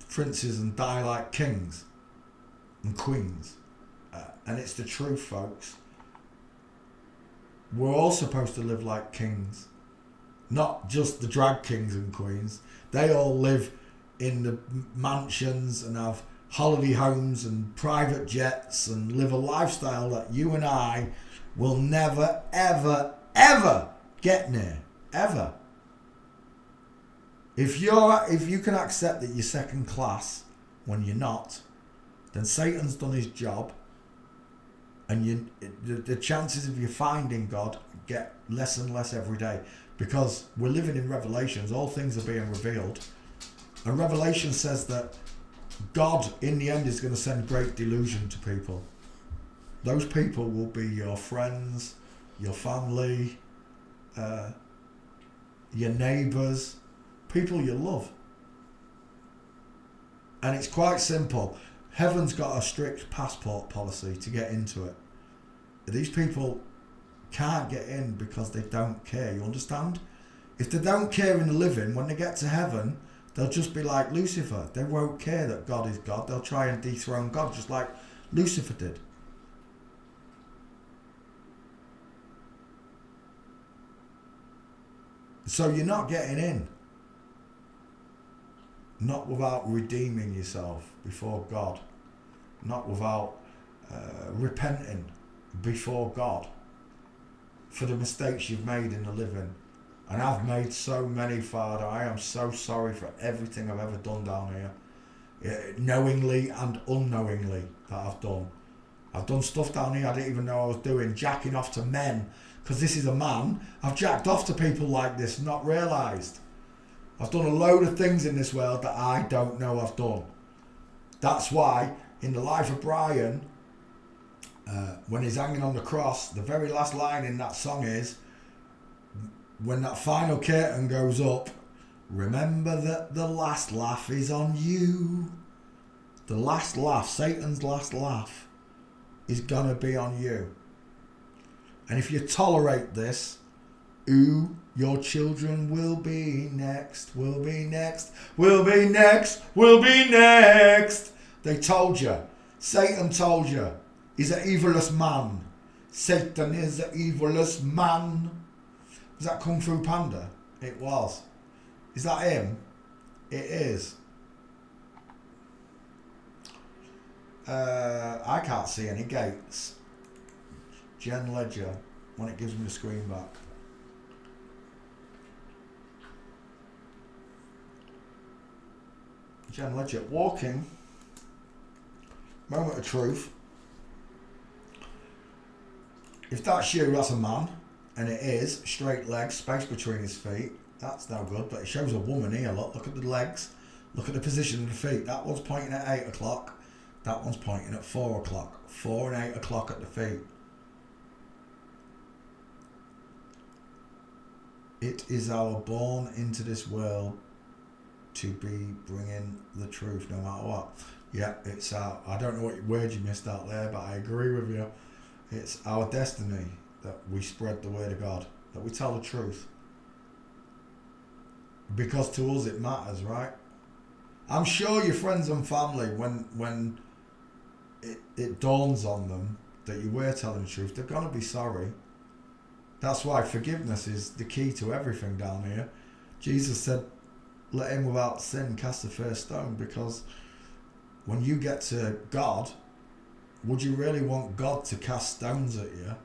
princes and die like kings and queens. And it's the truth, folks. We're all supposed to live like kings, not just the drag kings and queens. They all live in the mansions and have holiday homes and private jets and live a lifestyle that you and I will never, ever, ever get near. Ever. If you can accept that you're second class when you're not, then Satan's done his job. And the chances of you finding God get less and less every day, because we're living in Revelations. All things are being revealed. And Revelation says that God, in the end, is going to send great delusion to people. Those people will be your friends, your family, your neighbours, people you love. And it's quite simple. Heaven's got a strict passport policy to get into it. These people can't get in because they don't care, you understand? If they don't care in the living, when they get to heaven, they'll just be like Lucifer. They won't care that God is God. They'll try and dethrone God just like Lucifer did. So you're not getting in. Not without redeeming yourself before God. Not without repenting before God for the mistakes you've made in the living. And I've made so many, Father. I am so sorry for everything I've ever done down here. Knowingly and unknowingly that I've done. I've done stuff down here I didn't even know I was doing. Jacking off to men. Because this is a man. I've jacked off to people like this and not realised. I've done a load of things in this world that I don't know I've done. That's why in the life of Brian, when he's hanging on the cross, the very last line in that song is, when that final curtain goes up, remember that the last laugh is on you. The last laugh, Satan's last laugh, is gonna be on you. And if you tolerate this, your children will be next, will be next, will be next, will be next. They told you. Satan told you. He's an evilest man. Satan is an evilest man. Was that Kung Fu Panda? It was. Is that him? It is. I can't see any gates. Jen Ledger, when it gives me the screen back. Jen Ledger, walking. Moment of truth. If that's you, that's a man. And it is. Straight legs, space between his feet. That's no good. But it shows a woman here. Look at the legs. Look at the position of the feet. That one's pointing at 8 o'clock. That one's pointing at 4 o'clock. 4 and 8 o'clock at the feet. It is our born into this world to be bringing the truth no matter what. Yeah, it's our, I don't know what word you missed out there, but I agree with you. It's our destiny that we spread the word of God, that we tell the truth. Because to us it matters, right? I'm sure your friends and family, when it dawns on them that you were telling the truth, they're going to be sorry. That's why forgiveness is the key to everything down here. Jesus said, let him without sin cast the first stone, because when you get to God, would you really want God to cast stones at you?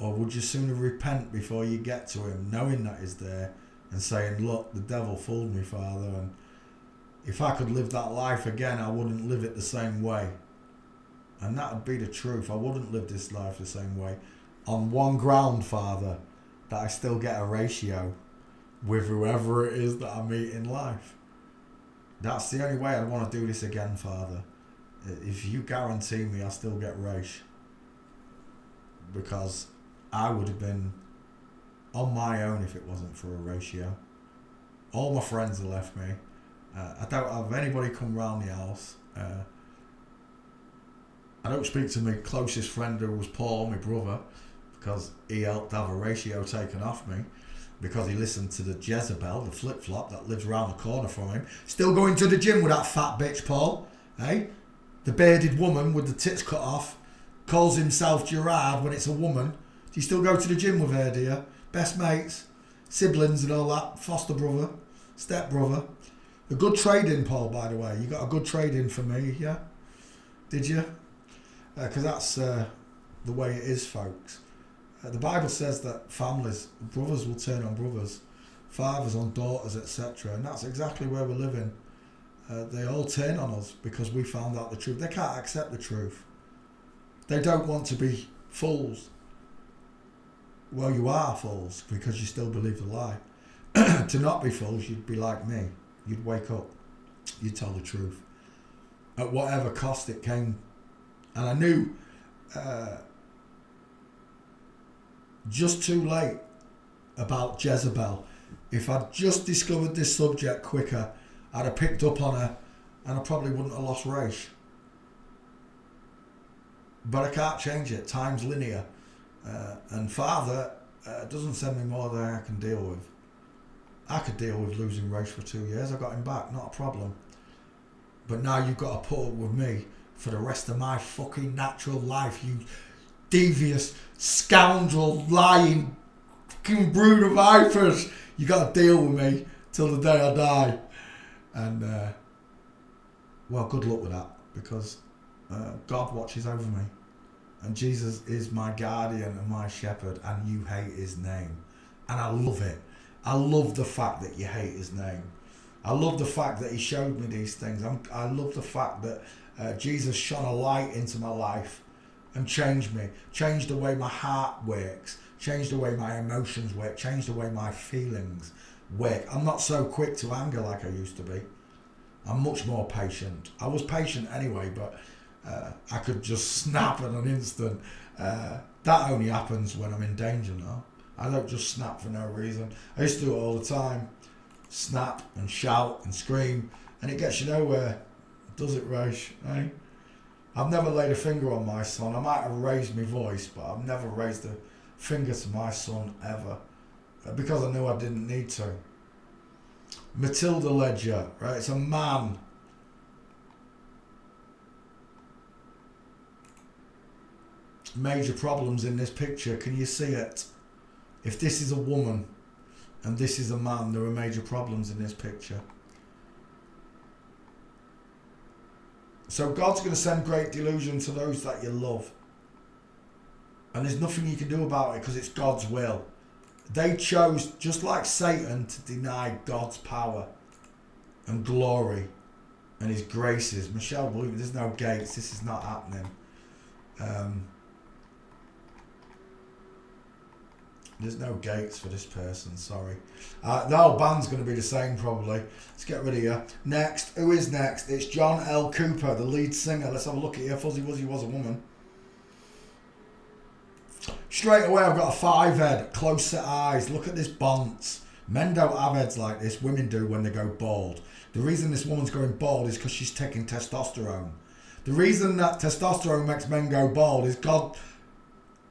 Or would you sooner repent before you get to him, knowing that he's there and saying, look, the devil fooled me, Father, and if I could live that life again, I wouldn't live it the same way. And that would be the truth. I wouldn't live this life the same way. On one ground, Father, that I still get a ratio with whoever it is that I meet in life. That's the only way I'd want to do this again, Father. If you guarantee me I still get race. Because I would have been on my own if it wasn't for a ratio. All my friends have left me. I don't have anybody come round the house. I don't speak to my closest friend who was Paul, my brother, because he helped have a ratio taken off me, because he listened to the Jezebel, the flip-flop that lives round the corner from him. Still going to the gym with that fat bitch, Paul. Eh? The bearded woman with the tits cut off calls himself Gerard when it's a woman. Do you still go to the gym with her, do you? Best mates, siblings and all that, foster brother, step brother. A good trade-in, Paul, by the way. You got a good trade-in for me, yeah? Did you? Because that's the way it is, folks. The Bible says that families, brothers will turn on brothers, fathers on daughters, etc. And that's exactly where we're living. They all turn on us because we found out the truth. They can't accept the truth. They don't want to be fools. Well, you are fools because you still believe the lie. To not be fools, you'd be like me. You'd wake up. You'd tell the truth. At whatever cost it came. And I knew just too late about Jezebel. If I'd just discovered this subject quicker, I'd have picked up on her and I probably wouldn't have lost race. But I can't change it. Time's linear. And Father doesn't send me more than I can deal with. I could deal with losing race for 2 years. I got him back, not a problem. But now you've got to put up with me for the rest of my fucking natural life, you devious, scoundrel, lying, fucking brood of vipers. You got to deal with me till the day I die. And, well, good luck with that, because God watches over me. And Jesus is my guardian and my shepherd, and you hate his name. And I love it. I love the fact that you hate his name. I love the fact that he showed me these things. I love the fact that Jesus shone a light into my life and changed me. Changed the way my heart works. Changed the way my emotions work. Changed the way my feelings work. I'm not so quick to anger like I used to be. I'm much more patient. I was patient anyway, but I could just snap in an instant. That only happens when I'm in danger now. I don't just snap for no reason. I used to do it all the time. Snap and shout and scream, and it gets you nowhere. Does it, Raish? Eh? I've never laid a finger on my son. I might have raised my voice, but I've never raised a finger to my son ever, because I knew I didn't need to. Matilda Ledger, right? It's a man. Major problems in this picture. Can you see it? If this is a woman and this is a man, there are major problems in this picture. So God's going to send great delusion to those that you love. And there's nothing you can do about it because it's God's will. They chose, just like Satan, to deny God's power and glory and his graces. Michelle Bloom, there's no gates. This is not happening. There's no gates for this person, sorry. The whole band's going to be the same probably. Let's get rid of you. Next, who is next? It's John L. Cooper, the lead singer. Let's have a look at you. Fuzzy Wuzzy was a woman. Straight away I've got a 5 head, close set eyes. Look at this bonce. Men don't have heads like this. Women do when they go bald. The reason this woman's going bald is because she's taking testosterone. The reason that testosterone makes men go bald is God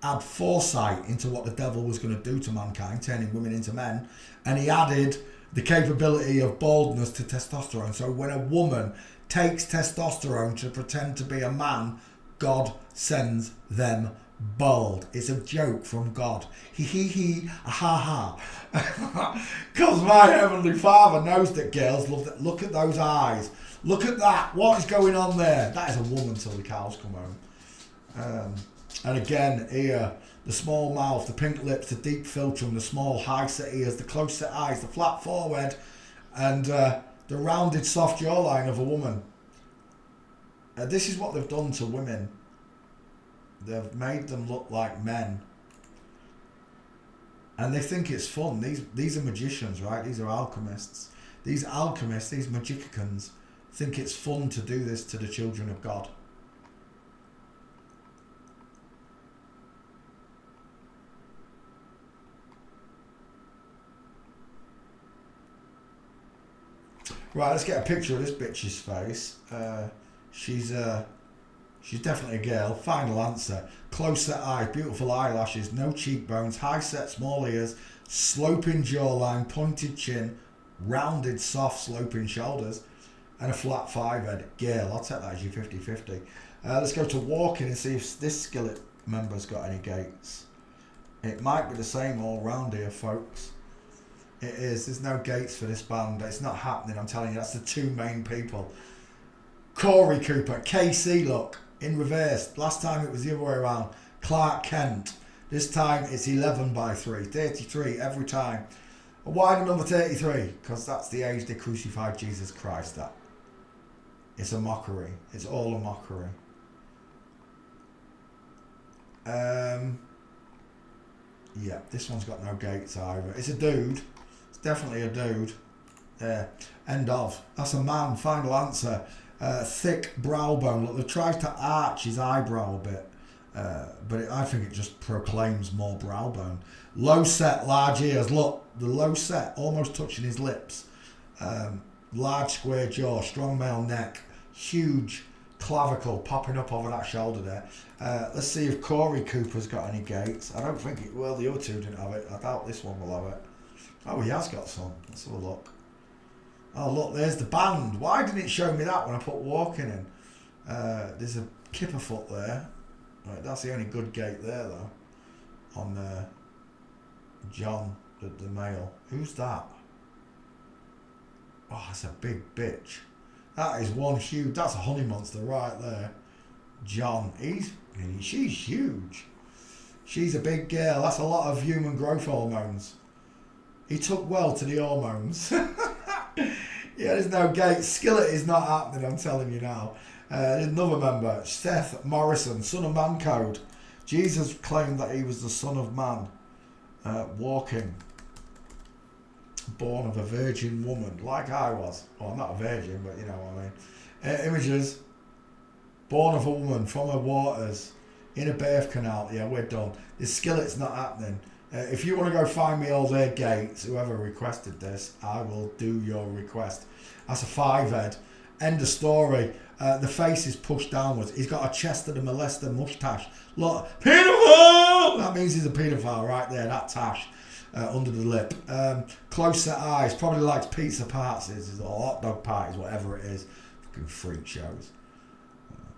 had foresight into what the devil was going to do to mankind, turning women into men, and he added the capability of baldness to testosterone. So when a woman takes testosterone to pretend to be a man, God sends them bald. It's a joke from God. He, ha ha. Because my Heavenly Father knows that girls love that. Look at those eyes. Look at that. What is going on there? That is a woman till the cows come home. And again, here, the small mouth, the pink lips, the deep philtrum, the small high-set ears, the close-set eyes, the flat forehead, and the rounded soft jawline of a woman. This is what they've done to women. They've made them look like men. And they think it's fun. These are magicians, right? These are alchemists. These alchemists, these magicians, think it's fun to do this to the children of God. Right, let's get a picture of this bitch's face. She's definitely a girl. Final answer. Close set eyes, beautiful eyelashes, no cheekbones, high set small ears, sloping jawline, pointed chin, rounded soft sloping shoulders, and a flat five-head. Girl, I'll take that as your 50-50. Let's go to walking and see if this skillet member's got any gaits. It might be the same all round here, folks. It is. There's no gates for this band. It's not happening, I'm telling you. That's the two main people. Corey Cooper, KC, look, in reverse. Last time it was the other way around. Clark Kent. This time it's 11 by 3. 33 every time. Why the number 33? Because that's the age they crucified Jesus Christ at. It's a mockery. It's all a mockery. Yeah, this one's got no gates either. It's a dude. Definitely a dude. There. End of. That's a man. Final answer. Thick brow bone. Look, they've tried to arch his eyebrow a bit. But I think it just proclaims more brow bone. Low set, large ears. Look, the low set almost touching his lips. Large square jaw. Strong male neck. Huge clavicle popping up over that shoulder there. Let's see if Corey Cooper's got any gaits. I don't think it. Well, the other two didn't have it. I doubt this one will have it. Oh, he has got some. Let's have a look. Oh, look, there's the band. Why didn't it show me that when I put walking in? There's a kipper foot there. Right, that's the only good gait there, though. On John, the male. Who's that? Oh, that's a big bitch. That is one huge. That's a honey monster right there. John. She's huge. She's a big girl. That's a lot of human growth hormones. He took well to the hormones. Yeah, there's no gate. Skillet is not happening, I'm telling you now. Another member, Seth Morrison, son of man code. Jesus claimed that he was the son of man. Walking. Born of a virgin woman, like I was. Well, I'm not a virgin, but you know what I mean. Images. Born of a woman, from her waters, in a birth canal. Yeah, we're done. This skillet's not happening. If you want to go find me all their gates, whoever requested this, I will do your request. That's a 5-head. End of story. The face is pushed downwards. He's got a chest of a molester mustache. Look, paedophile! That means he's a paedophile right there, that tash. Under the lip. Close set eyes. Probably likes pizza parties or hot dog parties, whatever it is. Fucking freak shows.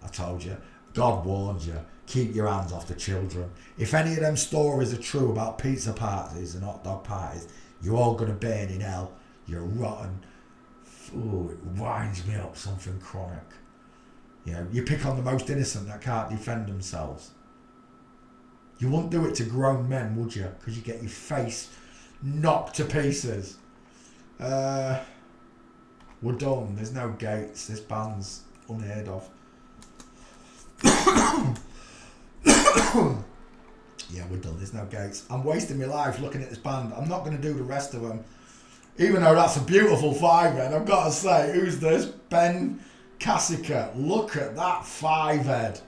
I told you. God warns you. Keep your hands off the children. If any of them stories are true about pizza parties and hot dog parties, you're all going to burn in hell. You're rotten. Ooh, it winds me up something chronic. You know, you pick on the most innocent that can't defend themselves. You wouldn't do it to grown men, would you? Because you get your face knocked to pieces. We're done. There's no gates. This band's unheard of. Yeah, we're done. There's no gates. I'm wasting my life looking at this band. I'm not going to do the rest of them. Even though that's a beautiful 5-head, I've got to say, who's this? Ben Cassica. Look at that 5-head.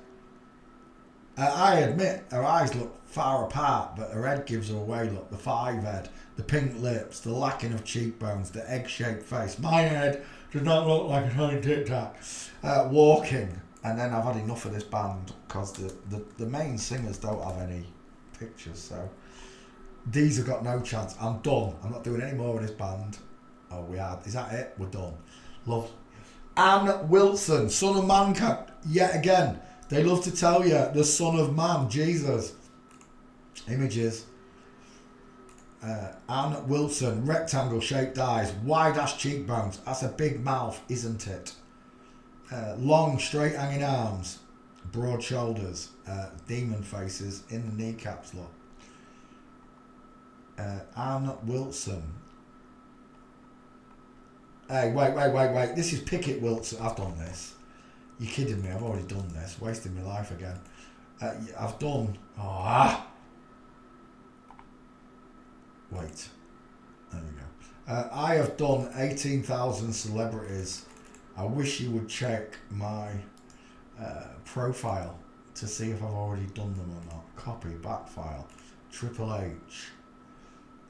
I admit her eyes look far apart, but her head gives her away. Look, the 5 head, the pink lips, the lacking of cheekbones, the egg-shaped face. My head does not look like it's on Tic Tac. Walking, and then I've had enough of this band because the main singers don't have any pictures, so these have got no chance. I'm done. I'm not doing any more of this band. Oh, we are. Is that it? We're done. Love. Anne Wilson, Son of Man. Yet again, they love to tell you the Son of Man, Jesus. Images. Anne Wilson, rectangle shaped eyes, wide ass cheekbones. That's a big mouth, isn't it? Long, straight hanging arms, broad shoulders, demon faces in the kneecaps. Look. Anne Wilson. Hey, wait. This is Pickett Wilson. I've done this. You're kidding me. I've already done this. Wasting my life again. I've done... Wait. There we go. I have done 18,000 celebrities. I wish you would check my profile to see if I've already done them or not. Copy, back file. Triple H.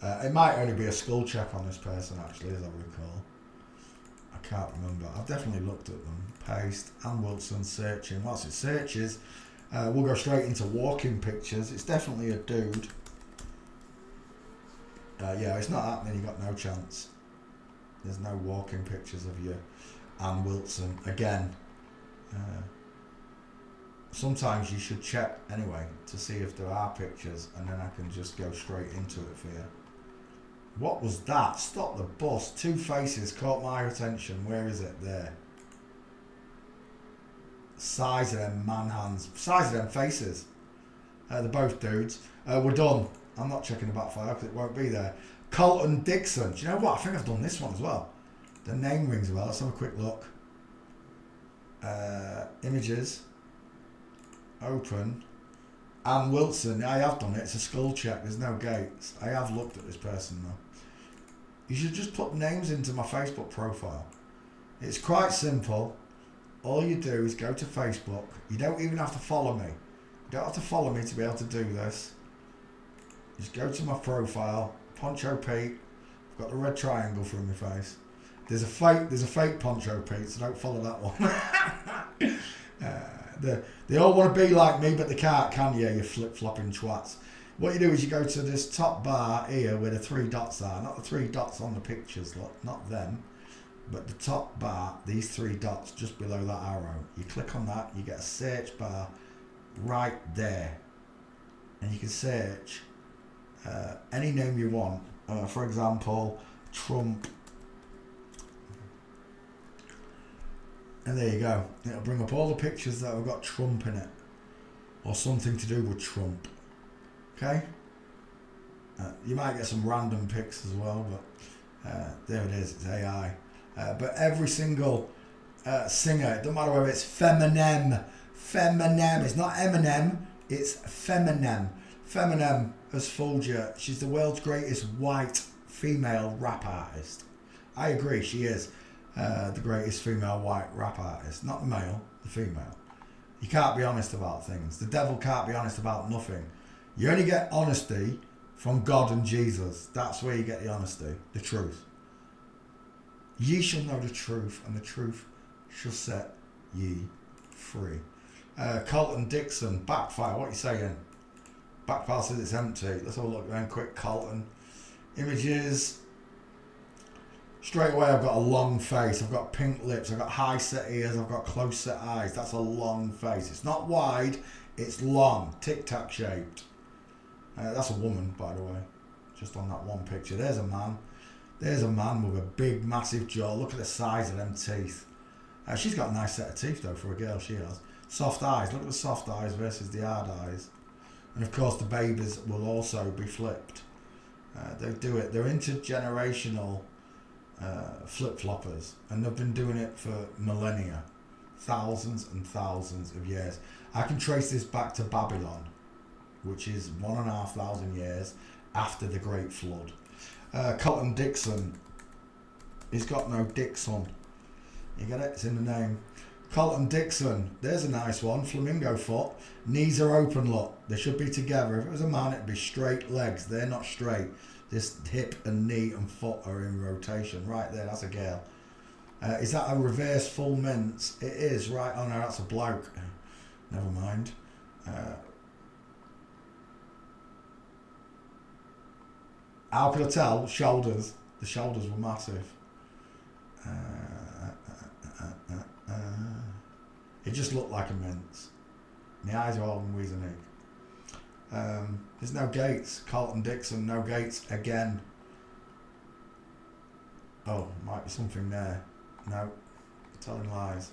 It might only be a skull check on this person, actually, as I recall. I can't remember. I've definitely looked at them. Paste. Anne Wilson, searching. Whilst it searches, we'll go straight into walking pictures. It's definitely a dude. Yeah, it's not happening. You got no chance. There's no walking pictures of you. Anne Wilson. Again. Sometimes you should check anyway to see if there are pictures, and then I can just go straight into it for you. What was that? Stop the bus. 2 faces caught my attention. Where is it? There. Size of them man hands. Size of them faces. They're both dudes. We're done. I'm not checking the back file because it won't be there. Colton Dixon. Do you know what? I think I've done this one as well. The name rings a bell. Let's have a quick look. Images. Open. Anne Wilson. I have done it. It's a skull check. There's no gates. I have looked at this person though. You should just put names into my Facebook profile. It's quite simple. All you do is go to Facebook. You don't even have to follow me. You don't have to follow me to be able to do this. Just go to my profile. Poncho Pete. I've got the red triangle through my face. There's a fake Poncho Pete, so don't follow that one. They all want to be like me, but they can't, can you? You flip-flopping twats. What you do is you go to this top bar here where the 3 dots are. Not the 3 dots on the pictures, look, not them. But the top bar, these 3 dots just below that arrow. You click on that, you get a search bar right there. And you can search any name you want. For example, Trump. And there you go. It'll bring up all the pictures that have got Trump in it. Or something to do with Trump. Okay? You might get some random pics as well, but there it is. It's AI. But every single singer, it doesn't matter whether it's Feminem. It's not Eminem, it's Feminem. Feminem has fooled you. She's the world's greatest white female rap artist. I agree, she is. The greatest female white rap artist. Not the male, the female. You can't be honest about things. The devil can't be honest about nothing. You only get honesty from God and Jesus. That's where you get the honesty, the truth. Ye shall know the truth, and the truth shall set ye free. Colton Dixon, backfire, what are you saying? Backfire says it's empty. Let's have a look then quick. Colton. Images. Straight away I've got a long face. I've got pink lips. I've got high set ears. I've got close set eyes. That's a long face. It's not wide. It's long. Tic Tac shaped. That's a woman, by the way. Just on that one picture. There's a man. There's a man with a big, massive jaw. Look at the size of them teeth. She's got a nice set of teeth, though, for a girl, she has. Soft eyes. Look at the soft eyes versus the hard eyes. And, of course, the babies will also be flipped. They do it. They're intergenerational flip-floppers. And they've been doing it for millennia. Thousands and thousands of years. I can trace this back to Babylon, which is 1,500 years after the Great Flood. Colton Dixon. He's got no Dixon. You get it? It's in the name. Colton Dixon, there's a nice one. Flamingo foot. Knees are open, look. They should be together. If it was a man, it'd be straight legs. They're not straight. This hip and knee and foot are in rotation. Right there, that's a girl. Is that a reverse full mince? It is, right. Oh no, that's a bloke. Never mind. How could I tell? Shoulders. The shoulders were massive. It just looked like a mince. My eyes are all in Weezenig. There's no gates. Colton Dixon, no gates again. Oh, might be something there. No, telling lies.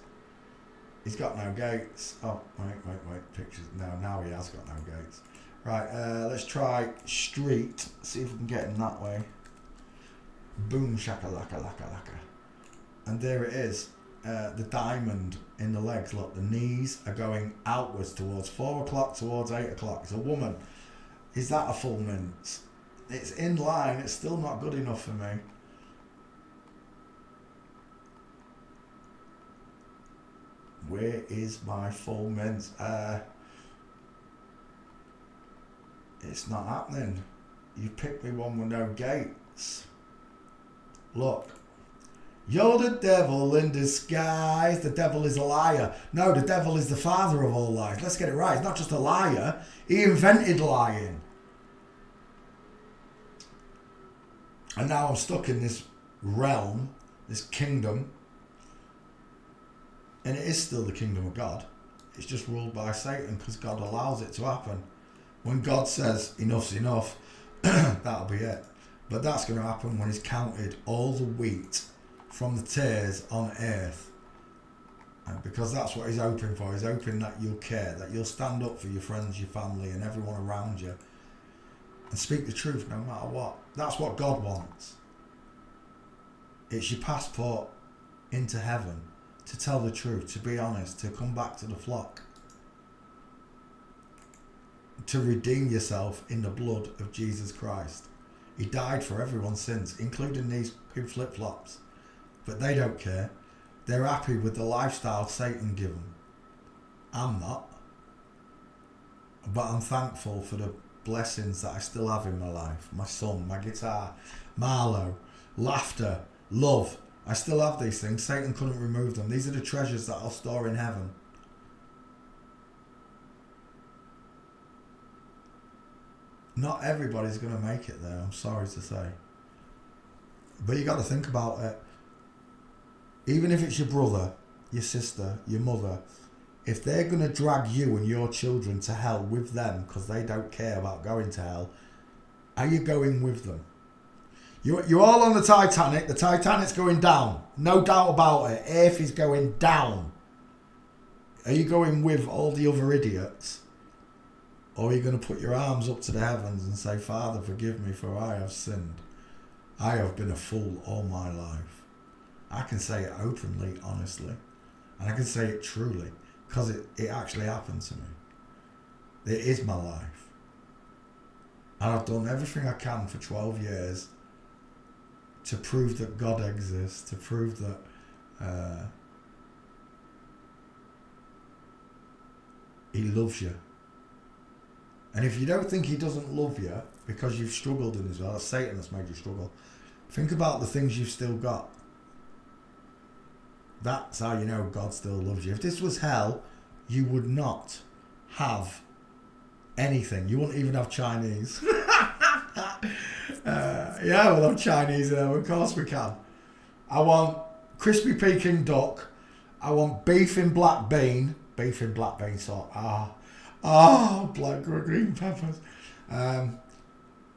He's got no gates. Oh, wait. Pictures. No, now he has got no gates. Right, let's try street. See if we can get him that way. Boom shakalaka laka laka. And there it is. The diamond in the legs. Look, the knees are going outwards towards 4 o'clock, towards 8 o'clock. It's a woman. Is that a full mince? It's in line. It's still not good enough for me. Where is my full mince? It's not happening. You picked me one with no gates. Look. You're the devil in disguise. The devil is a liar. No, the devil is the father of all lies. Let's get it right. He's not just a liar. He invented lying. And now I'm stuck in this realm, this kingdom. And it is still the kingdom of God. It's just ruled by Satan because God allows it to happen. When God says enough's enough, that'll be it. But that's going to happen when he's counted all the wheat from the tares on earth. Because that's what he's hoping for. He's hoping that you'll care, that you'll stand up for your friends, your family and everyone around you and speak the truth no matter what. That's what God wants. It's your passport into heaven, to tell the truth, to be honest, to come back to the flock, to redeem yourself in the blood of Jesus Christ. He died for everyone's sins, including these who flip-flops. But they don't care. They're happy with the lifestyle Satan gives them. I'm not. But I'm thankful for the blessings that I still have in my life. My son, my guitar, Marlo, laughter, love. I still have these things. Satan couldn't remove them. These are the treasures that I'll store in heaven. Not everybody's going to make it there, I'm sorry to say. But you got to think about it. Even if it's your brother, your sister, your mother, if they're going to drag you and your children to hell with them because they don't care about going to hell, are you going with them? You're all on the Titanic. The Titanic's going down. No doubt about it. Earth is going down. Are you going with all the other idiots? Or are you going to put your arms up to the heavens and say, Father, forgive me for I have sinned. I have been a fool all my life. I can say it openly, honestly. And I can say it truly. Because it actually happened to me. It is my life. And I've done everything I can for 12 years to prove that God exists, to prove that he loves you. And if you don't think he doesn't love you because you've struggled in his world, Satan has made you struggle, think about the things you've still got. That's how you know God still loves you. If this was hell, you would not have anything. You wouldn't even have Chinese. Yeah, we'll have Chinese now. Of course we can. I want crispy Peking duck. I want beef in black bean. Beef in black bean sauce. Black green peppers. I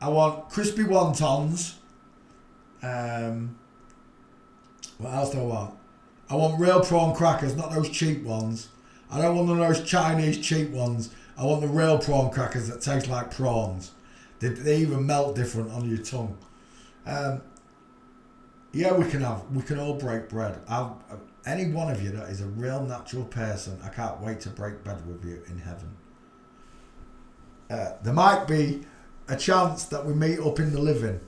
want crispy wontons. What else do I want? I want real prawn crackers, not those cheap ones. I don't want one of those Chinese cheap ones. I want the real prawn crackers that taste like prawns. They even melt different on your tongue. Yeah, we can all break bread. Any one of you that is a real natural person, I can't wait to break bread with you in heaven. There might be a chance that we meet up in the living.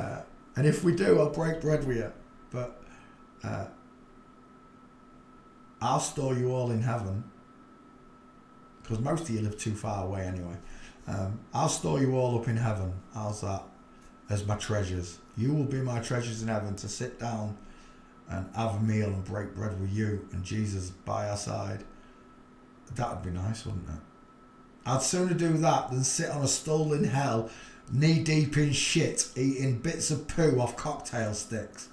And if we do, I'll break bread with you. But I'll store you all in heaven, because most of you live too far away anyway. I'll store you all up in heaven. How's that? As my treasures. You will be my treasures in heaven, to sit down and have a meal and break bread with you and Jesus by our side. That'd be nice, wouldn't it? I'd sooner do that than sit on a stool in hell, knee deep in shit, eating bits of poo off cocktail sticks.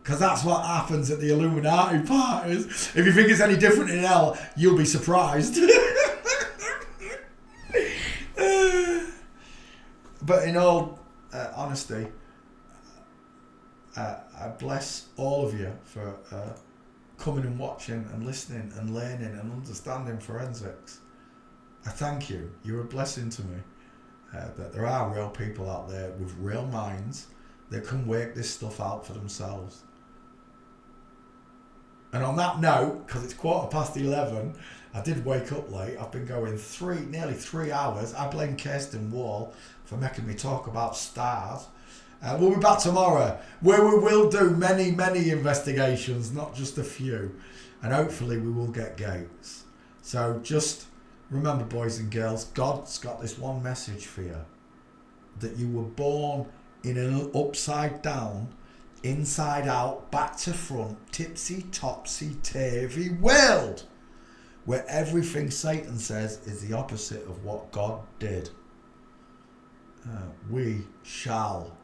Because that's what happens at the Illuminati parties. If you think it's any different in hell, you'll be surprised. But in all honesty, I bless all of you for coming and watching and listening and learning and understanding forensics. I thank you. You're a blessing to me. That there are real people out there with real minds that can work this stuff out for themselves. And on that note, because it's 11:15, I did wake up late. I've been going nearly 3 hours. I blame Kirsten Wall for making me talk about stars. We'll be back tomorrow, where we will do many, many investigations, not just a few. And hopefully we will get Gates. So just remember, boys and girls, God's got this one message for you. That you were born in an upside down, inside out, back to front, tipsy, topsy, turvy world, where everything Satan says is the opposite of what God did. We shall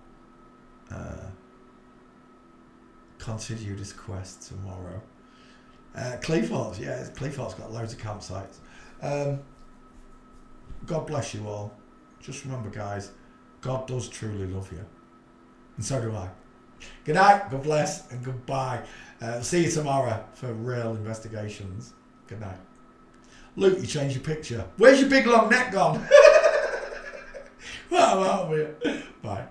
continue this quest tomorrow. Cleethorpes, yeah, Cleethorpes got loads of campsites. God bless you all. Just remember, guys, God does truly love you, and so do I. Good night, God bless, and goodbye. See you tomorrow for real investigations. Good night. Luke, you changed your picture. Where's your big long neck gone? Well, aren't we? Bye.